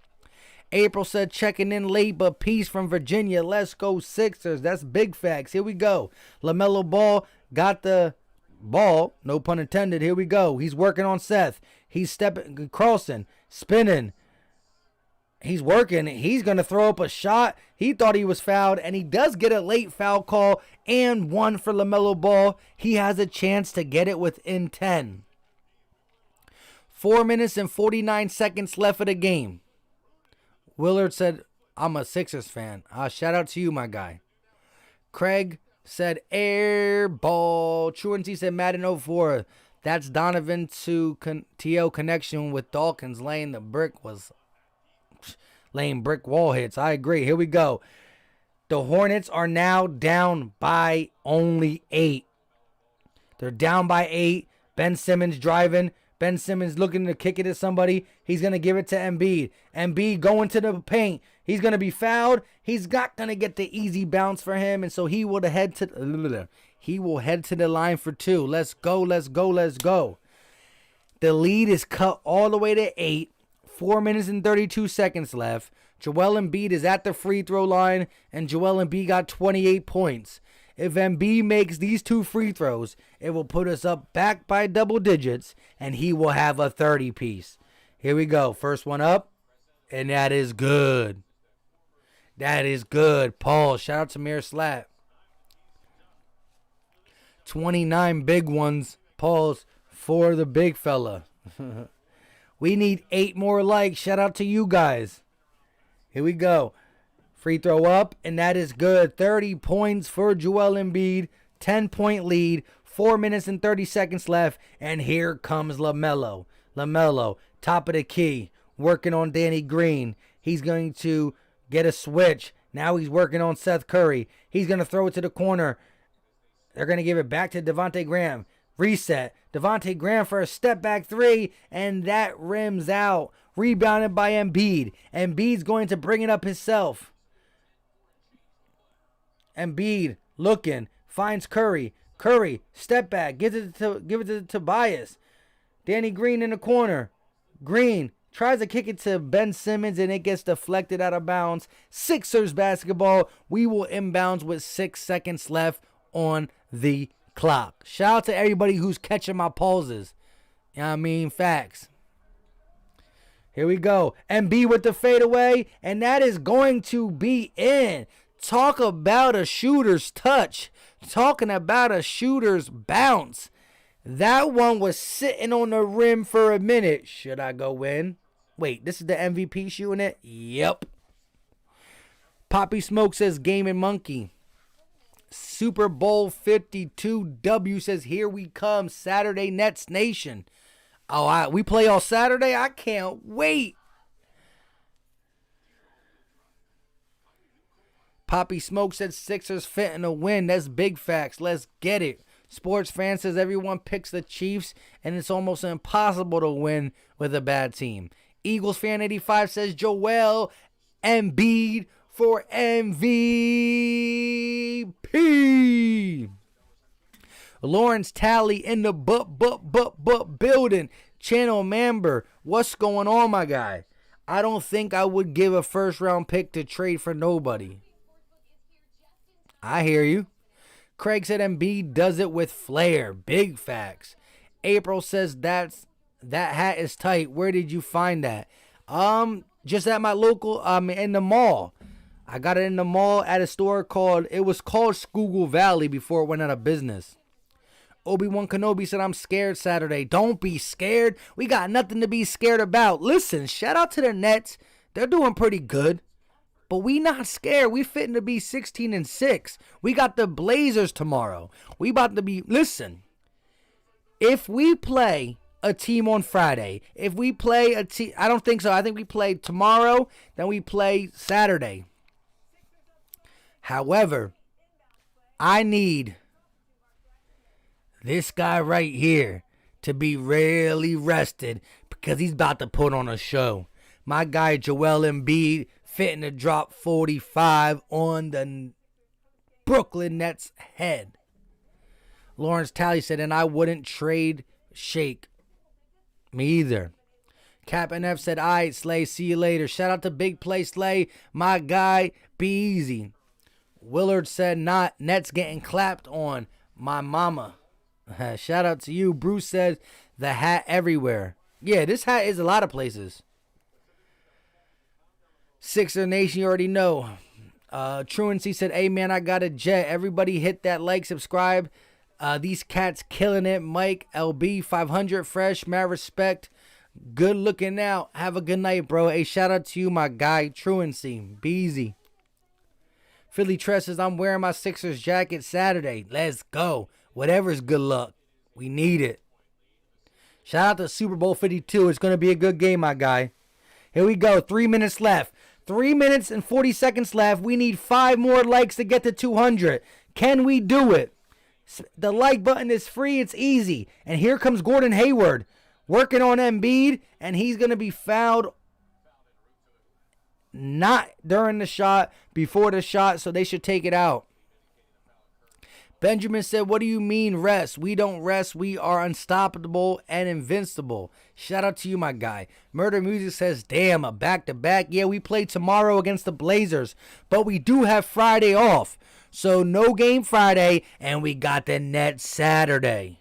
April said checking in late, but peace from Virginia. Let's go Sixers. That's big facts. Here we go. LaMelo Ball got the ball. No pun intended. Here we go. He's working on Seth. He's crossing, spinning. He's working. He's going to throw up a shot. He thought he was fouled, and he does get a late foul call and one for LaMelo Ball. He has a chance to get it within 10. 4 minutes and 49 seconds left of the game. Willard said, I'm a Sixers fan. Shout out to you, my guy. Craig said, air ball. Truancy said, Madden 04. That's Donovan to T.O. connection with Dawkins laying brick wall hits. I agree. Here we go. The Hornets are now down by only 8. They're down by 8. Ben Simmons driving. Ben Simmons looking to kick it at somebody. He's going to give it to Embiid. Embiid going to the paint. He's going to be fouled. He's not going to get the easy bounce for him, and so he will head to the line for 2. Let's go, let's go, let's go. The lead is cut all the way to 8. 4 minutes and 32 seconds left. Joel Embiid is at the free throw line, and Joel Embiid got 28 points. If Embiid makes these 2 free throws, it will put us up back by double digits, and he will have a 30-piece. Here we go. First one up, and that is good. That is good. Paul, shout out to Mir Slap. 29 big ones. Pause for the big fella. We need 8 more likes. Shout out to you guys. Here we go. Free throw up, and that is good. 30 points for Joel Embiid. 10-point lead. 4 minutes and 30 seconds left. And here comes LaMelo. LaMelo, top of the key, working on Danny Green. He's going to get a switch. Now he's working on Seth Curry. He's going to throw it to the corner. They're going to give it back to Devontae Graham. Reset. Devontae Graham for a step back 3, and that rims out. Rebounded by Embiid. Embiid's going to bring it up himself. Embiid looking, finds Curry. Curry, step back, give it to Tobias. Danny Green in the corner. Green tries to kick it to Ben Simmons, and it gets deflected out of bounds. Sixers basketball. We will inbounds with 6 seconds left on the clock. Shout out to everybody who's catching my pauses. You know what I mean? Facts. Here we go. Embiid with the fadeaway, and that is going to be in. Talk about a shooter's touch. Talking about a shooter's bounce. That one was sitting on the rim for a minute. Should I go in? Wait, this is the MVP shooting it? Yep. Poppy Smoke says Gaming Monkey. Super Bowl 52 W says here we come. Saturday Nets Nation. Oh, we play all Saturday? I can't wait. Poppy Smoke said Sixers fitting a win. That's big facts. Let's get it. Sports fan says everyone picks the Chiefs, and it's almost impossible to win with a bad team. Eagles fan 85 says Joel Embiid for MVP. Lawrence Talley in the building. Channel member, what's going on, my guy? I don't think I would give a first-round pick to trade for nobody. I hear you. Craig said Embiid does it with flair. Big facts. April says that hat is tight. Where did you find that? Just at my local, in the mall. I got it in the mall at a store called Schuylkill Valley before it went out of business. Obi-Wan Kenobi said, I'm scared Saturday. Don't be scared. We got nothing to be scared about. Listen, shout out to the Nets. They're doing pretty good. But we not scared. We fitting to be 16-6. We got the Blazers tomorrow. We about to be, listen. If we play a team on Friday, if we play a team, I don't think so. I think we play tomorrow, then we play Saturday. However, I need this guy right here to be really rested because he's about to put on a show. My guy Joel Embiid fitting to drop 45 on the Brooklyn Nets head. Lawrence Talley said, and I wouldn't trade Shake. Me either. Cap NF said, all right, Slay, see you later. Shout out to Big Play Slay, my guy, be easy. Willard said, not, Nets getting clapped on, my mama. Shout out to you. Bruce said, the hat everywhere. Yeah, this hat is a lot of places. Sixer Nation, you already know. Truancy said, hey, man, I got a jet. Everybody hit that like, subscribe. These cats killing it. Mike, LB, 500 fresh, mad respect. Good looking out. Have a good night, bro. Hey, shout out to you, my guy, Truancy. Be easy. Philly Tress says, I'm wearing my Sixers jacket Saturday. Let's go. Whatever's good luck. We need it. Shout out to Super Bowl 52. It's going to be a good game, my guy. Here we go. 3 minutes left. 3 minutes and 40 seconds left. We need 5 more likes to get to 200. Can we do it? The like button is free. It's easy. And here comes Gordon Hayward working on Embiid, and he's going to be fouled not during the shot, before the shot, so they should take it out. Benjamin said, what do you mean rest? We don't rest. We are unstoppable and invincible. Shout out to you, my guy. Murder Music says, damn, a back-to-back. Yeah, we play tomorrow against the Blazers, but we do have Friday off. So no game Friday, and we got the Nets Saturday.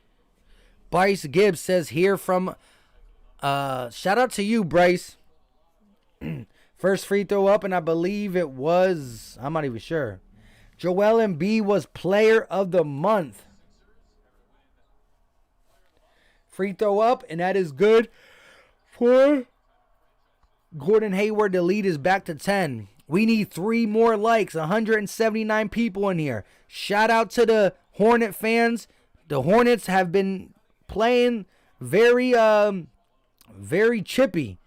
Bryce Gibbs says here from, shout out to you, Bryce. First free throw up, and I believe it was, I'm not even sure. Joel Embiid was player of the month. Free throw up, and that is good for Gordon Hayward. The lead is back to 10. We need 3 more likes. 179 people in here. Shout out to the Hornet fans. The Hornets have been playing very chippy.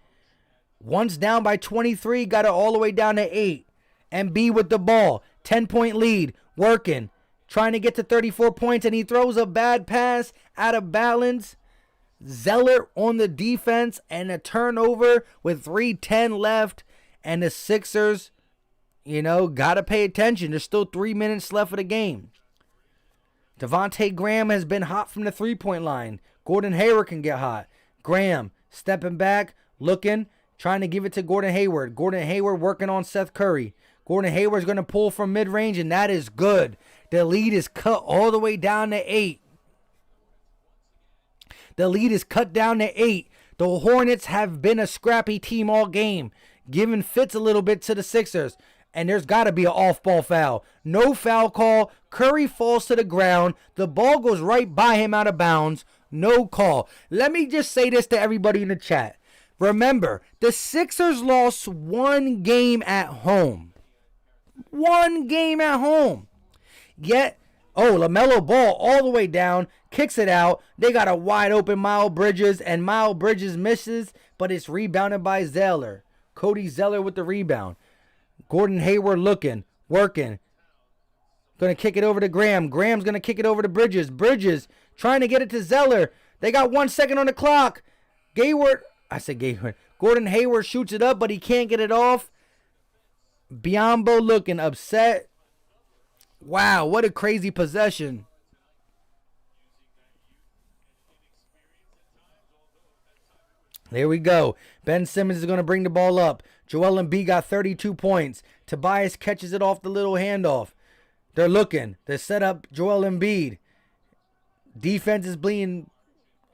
Once down by 23, got it all the way down to 8. Embiid with the ball. 10-point lead. Working. Trying to get to 34 points, and he throws a bad pass out of balance. Zeller on the defense, and a turnover with 3:10 left. And the Sixers, got to pay attention. There's still 3 minutes left of the game. Devontae Graham has been hot from the three-point line. Gordon Hayward can get hot. Graham stepping back, looking, trying to give it to Gordon Hayward. Gordon Hayward working on Seth Curry. Gordon Hayward's going to pull from mid-range, and that is good. The lead is cut all the way down to 8. The lead is cut down to 8. The Hornets have been a scrappy team all game, giving fits a little bit to the Sixers. And there's got to be an off-ball foul. No foul call. Curry falls to the ground. The ball goes right by him out of bounds. No call. Let me just say this to everybody in the chat. Remember, the Sixers lost 1 game at home. 1 game at home. Yet, LaMelo Ball all the way down, kicks it out. They got a wide open Miles Bridges, and Miles Bridges misses, but it's rebounded by Zeller. Cody Zeller with the rebound. Gordon Hayward looking, working. Going to kick it over to Graham. Graham's going to kick it over to Bridges. Bridges trying to get it to Zeller. They got 1 second on the clock. Gordon Hayward shoots it up, but he can't get it off. Biombo looking upset. Wow, what a crazy possession. There we go. Ben Simmons is going to bring the ball up. Joel Embiid got 32 points. Tobias catches it off the little handoff. They're looking. They set up Joel Embiid. Defense is bleeding.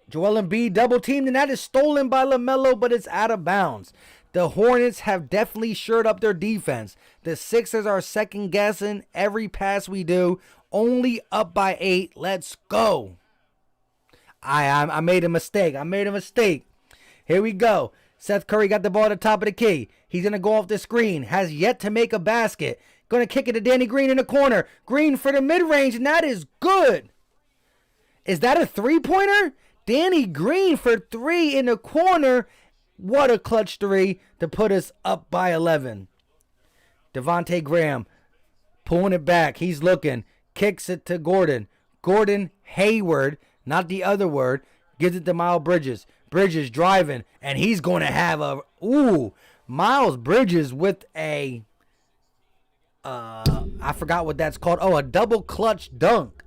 Joel Embiid double teamed, and that is stolen by LaMelo, but it's out of bounds. The Hornets have definitely shored up their defense. The Sixers are second guessing every pass we do. Only up by 8. Let's go. I made a mistake. Here we go. Seth Curry got the ball at the top of the key. He's going to go off the screen. Has yet to make a basket. Going to kick it to Danny Green in the corner. Green for the mid-range, and that is good. Is that a three-pointer? Danny Green for 3 in the corner. What a clutch 3 to put us up by 11. Devontae Graham pulling it back. He's looking. Kicks it to Gordon. Gordon Hayward, not the other word, gives it to Miles Bridges. Bridges driving, and he's going to have Miles Bridges with a I forgot what that's called. Oh, a double clutch dunk.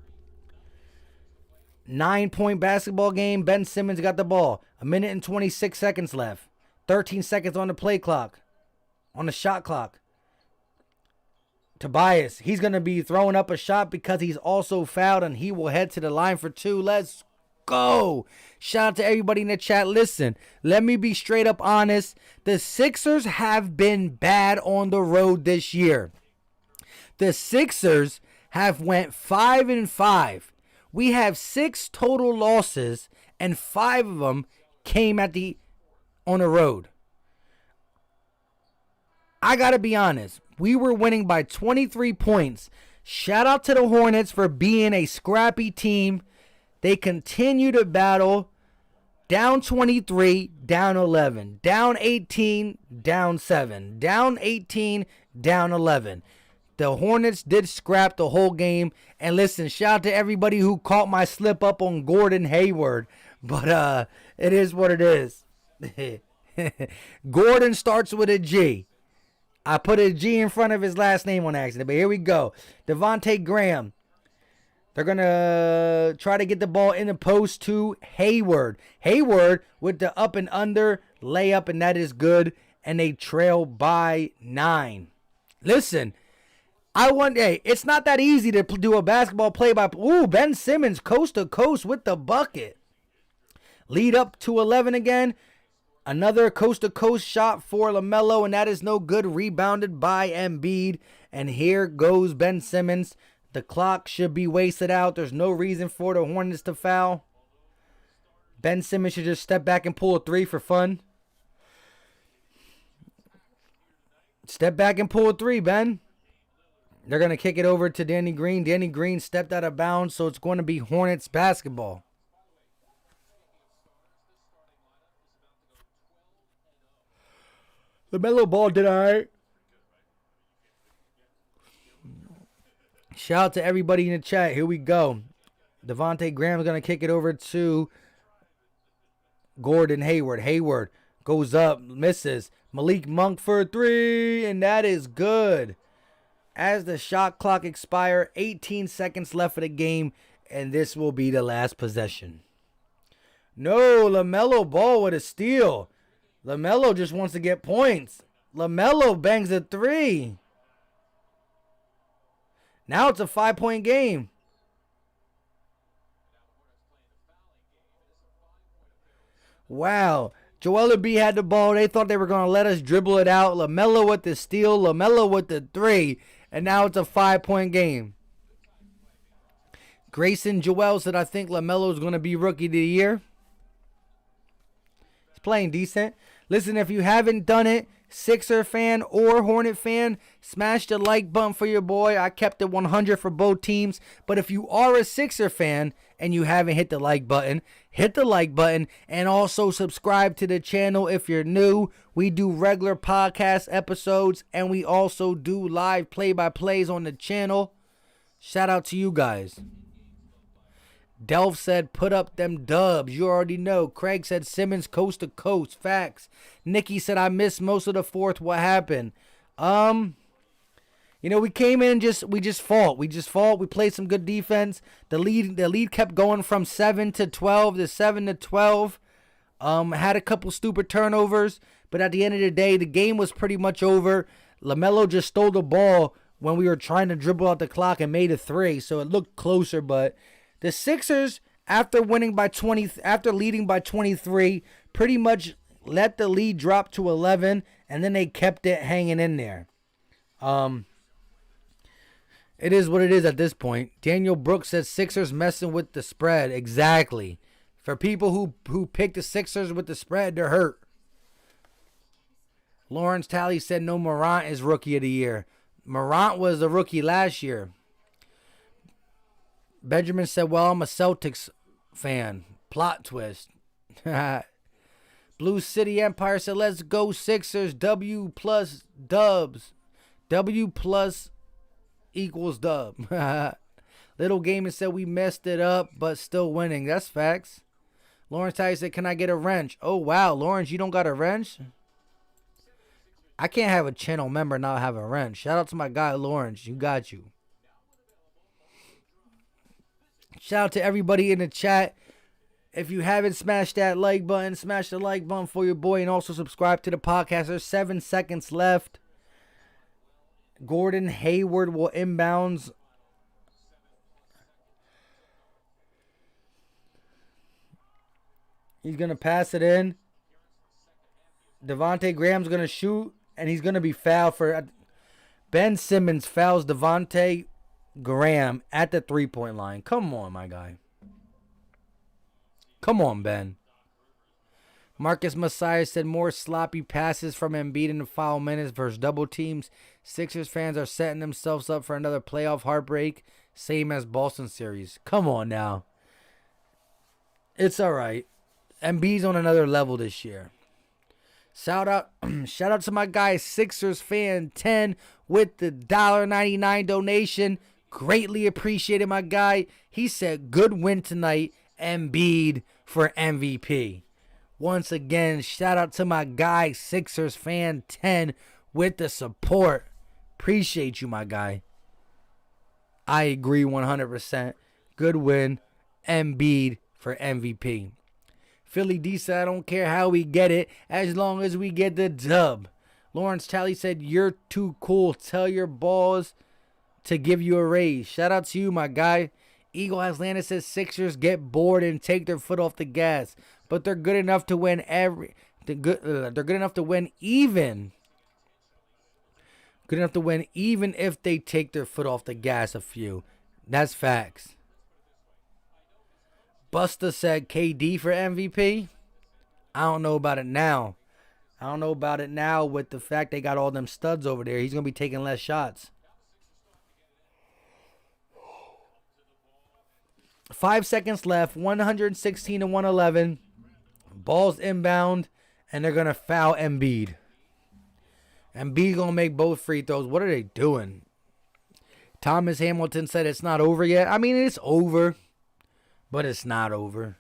9-point basketball game. Ben Simmons got the ball. 1:26 left. 13 seconds on the play clock. On the shot clock. Tobias, he's going to be throwing up a shot because he's also fouled, and he will head to the line for 2. Let's go. Shout out to everybody in the chat. Listen, let me be straight up honest. The Sixers have been bad on the road this year. The Sixers have went 5-5. We have 6 total losses, and 5 of them came on the road. I got to be honest. We were winning by 23 points. Shout out to the Hornets for being a scrappy team. They continue to battle. Down 23, down 11. Down 18, down 7. Down 18, down 11. The Hornets did scrap the whole game. And listen, shout out to everybody who caught my slip up on Gordon Hayward. But it is what it is. Gordon starts with a G. I put a G in front of his last name on accident. But here we go. Devontae Graham. They're going to try to get the ball in the post to Hayward. Hayward with the up and under layup, and that is good. And they trail by 9. Listen, it's not that easy to do a basketball play-by-play. Ooh, Ben Simmons coast to coast with the bucket. Lead up to 11 again. Another coast-to-coast shot for LaMelo, and that is no good. Rebounded by Embiid. And here goes Ben Simmons. The clock should be wasted out. There's no reason for the Hornets to foul. Ben Simmons should just step back and pull a 3 for fun. Step back and pull a 3, Ben. They're going to kick it over to Danny Green. Danny Green stepped out of bounds, so it's going to be Hornets basketball. LaMelo Ball did all right. Shout out to everybody in the chat. Here we go. Devontae Graham is going to kick it over to Gordon Hayward. Hayward goes up, misses. Malik Monk for a 3, and that is good. As the shot clock expires, 18 seconds left of the game, and this will be the last possession. No, LaMelo Ball with a steal. LaMelo just wants to get points. LaMelo bangs a 3. Now it's a 5-point game. Wow. Joel Embiid had the ball. They thought they were going to let us dribble it out. LaMelo with the steal. LaMelo with the 3. And now it's a 5-point game. Grayson Joel said, I think LaMelo is going to be Rookie of the Year. He's playing decent. Listen, if you haven't done it, Sixer fan or Hornet fan, smash the like button for your boy. I kept it 100 for both teams. But if you are a Sixer fan and you haven't hit the like button, hit the like button and also subscribe to the channel if you're new. We do regular podcast episodes and we also do live play-by-plays on the channel. Shout out to you guys. Delph said, put up them dubs. You already know. Craig said, Simmons coast to coast. Facts. Nikki said, I missed most of the fourth. What happened? We came in we just fought. We played some good defense. The lead kept going from 7 to 12 to 7 to 12. Had a couple stupid turnovers, but at the end of the day, the game was pretty much over. LaMelo just stole the ball when we were trying to dribble out the clock and made a 3, so it looked closer, but the Sixers, after leading by 23, pretty much let the lead drop to 11, and then they kept it hanging in there. It is what it is at this point. Daniel Brooks says Sixers messing with the spread. Exactly. For people who pick the Sixers with the spread, they're hurt. Lawrence Talley said no, Morant is Rookie of the Year. Morant was the rookie last year. Benjamin said, well, I'm a Celtics fan. Plot twist. Blue City Empire said, let's go Sixers. W plus dubs. W plus equals dub. Little Gamer said, we messed it up, but still winning. That's facts. Lawrence Ty said, can I get a wrench? Oh, wow. Lawrence, you don't got a wrench? I can't have a channel member not have a rent. Shout out to my guy Lawrence. You got you. Shout out to everybody in the chat. If you haven't smashed that like button, smash the like button for your boy, and also subscribe to the podcast. There's 7 seconds left. Gordon Hayward will inbounds. He's going to pass it in. Devontae Graham's going to shoot, and he's going to be fouled for... Ben Simmons fouls Devontae Graham at the three-point line. Come on, my guy. Come on, Ben. Marcus Messiah said more sloppy passes from Embiid in the foul minutes versus double teams. Sixers fans are setting themselves up for another playoff heartbreak, same as Boston series. Come on now. It's all right. Embiid's on another level this year. Shout out to my guy Sixers fan 10 with the $1.99 donation. Greatly appreciated, my guy. He said good win tonight. Embiid for MVP. Once again, shout out to my guy Sixers fan 10 with the support. Appreciate you, my guy. I agree 100%. Good win. Embiid for MVP. Philly D said, I don't care how we get it as long as we get the dub. Lawrence Talley said, you're too cool. Tell your balls to give you a raise. Shout out to you, my guy. Eagle Atlanta says Sixers get bored and take their foot off the gas, but they're good enough to win they're good enough to win even. Good enough to win even if they take their foot off the gas a few. That's facts. Busta said KD for MVP. I don't know about it now. I don't know about it now with the fact they got all them studs over there. He's going to be taking less shots. 5 seconds left. 116 to 111. Ball's inbound. And they're going to foul Embiid. Embiid going to make both free throws. What are they doing? Thomas Hamilton said it's not over yet. I mean, it's over. But it's not over.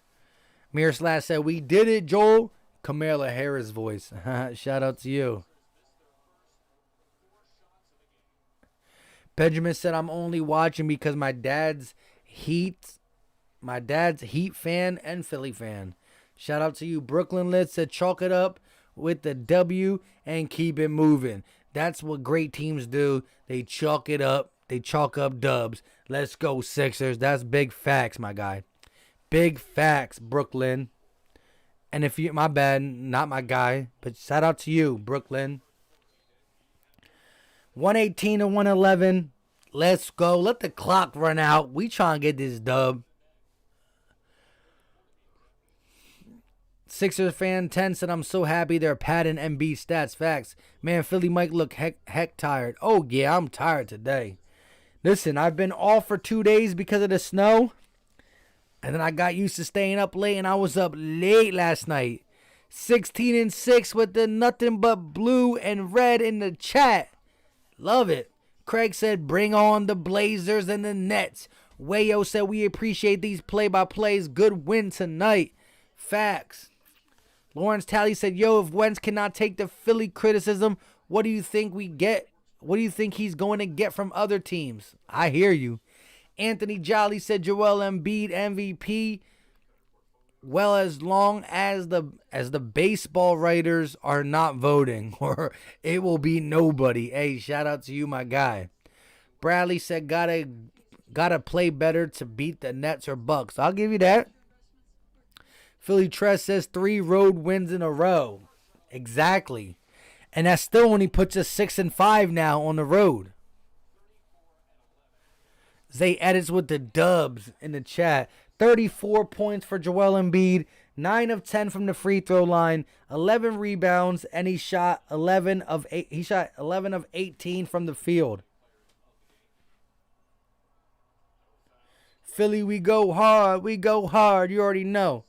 Miroslav said, we did it, Joel. Kamala Harris voice. Shout out to you. Benjamin said, I'm only watching because my dad's Heat fan and Philly fan. Shout out to you. Brooklyn Lit said, chalk it up with the W and keep it moving. That's what great teams do. They chalk it up. They chalk up dubs. Let's go, Sixers. That's big facts, my guy. Big facts, Brooklyn. And if you, my bad, not my guy, but shout out to you, Brooklyn. 118 to 111. Let's go. Let the clock run out. We trying to get this dub. Sixers fan 10 said, I'm so happy they're padding Embiid stats. Facts. Man, Philly might look heck tired. Oh, yeah, I'm tired today. Listen, I've been off for 2 days because of the snow. And then I got used to staying up late, and I was up late last night. 16-6 with the nothing but blue and red in the chat. Love it. Craig said, bring on the Blazers and the Nets. Wayo said, we appreciate these play-by-plays. Good win tonight. Facts. Lawrence Talley said, yo, if Wentz cannot take the Philly criticism, what do you think we get? What do you think he's going to get from other teams? I hear you. Anthony Jolly said Joel Embiid MVP. Well, as long as the baseball writers are not voting, or it will be nobody. Hey, shout out to you, my guy. Bradley said gotta play better to beat the Nets or Bucks. I'll give you that. Philly Tress says 3 road wins in a row. Exactly. And that still only puts us 6-5 now on the road. Zay edits with the dubs in the chat. 34 points for Joel Embiid. 9 of 10 from the free throw line. 11 rebounds, and he shot 11 of 18 from the field. Philly, we go hard. We go hard. You already know.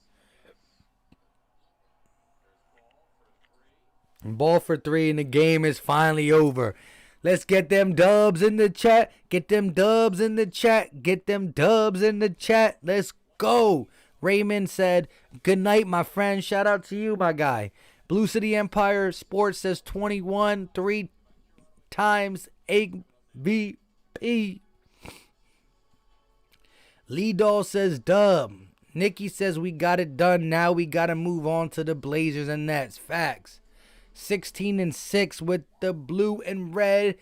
Ball for 3, and the game is finally over. Let's get them dubs in the chat. Get them dubs in the chat. Get them dubs in the chat. Let's go. Raymond said, good night, my friend. Shout out to you, my guy. Blue City Empire Sports says 21, 3 times MVP. Lee Doll says dub. Nikki says we got it done. Now we got to move on to the Blazers and Nets. Facts. 16-6 with the blue and red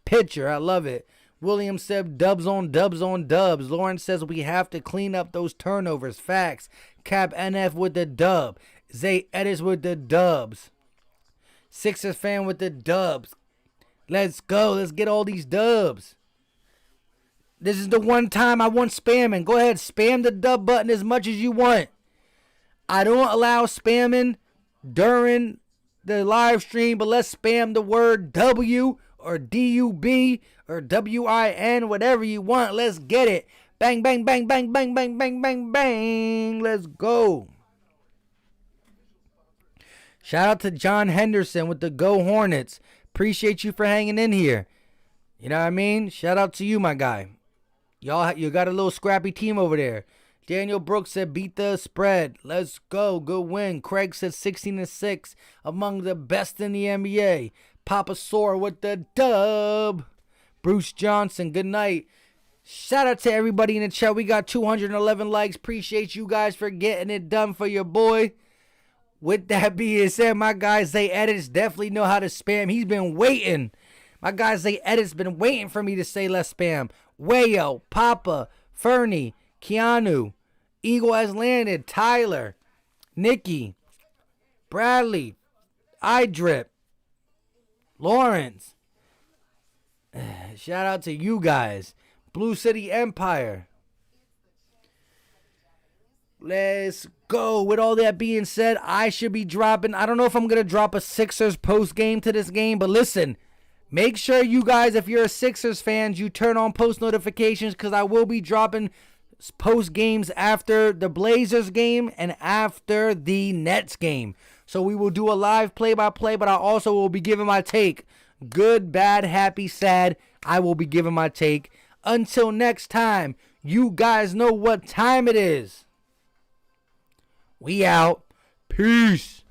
pitcher. I love it. William said dubs on dubs on dubs. Lauren says we have to clean up those turnovers. Facts. Cap NF with the dub. Zay Edis with the dubs. Sixers fan with the dubs. Let's go. Let's get all these dubs. This is the one time I want spamming. Go ahead. Spam the dub button as much as you want. I don't allow spamming during the live stream, but let's spam the word W or DUB or WIN, whatever you want. Let's get it. Bang, bang, bang, bang, bang, bang, bang, bang, bang. Let's go. Shout out to John Henderson with the Go Hornets. Appreciate you for hanging in here. You know what I mean? Shout out to you, my guy. Y'all, you got a little scrappy team over there. Daniel Brooks said beat the spread. Let's go. Good win. Craig said 16-6. Among the best in the NBA. Papa Sore with the dub. Bruce Johnson, good night. Shout out to everybody in the chat. We got 211 likes. Appreciate you guys for getting it done for your boy. With that being said, my guy Zay Edits definitely know how to spam. He's been waiting. My guy Zay Edits been waiting for me to say let's spam. Wayo, Papa, Fernie, Keanu, Eagle has landed, Tyler, Nikki, Bradley, iDrip, Lawrence. Shout out to you guys. Blue City Empire. Let's go. With all that being said, I should be dropping. I don't know if I'm going to drop a Sixers post game to this game, but listen, make sure you guys, if you're a Sixers fan, you turn on post notifications because I will be dropping post games after the Blazers game and after the Nets game. So we will do a live play-by-play, but I also will be giving my take. Good, bad, happy, sad. I will be giving my take. Until next time, you guys know what time it is. We out. Peace.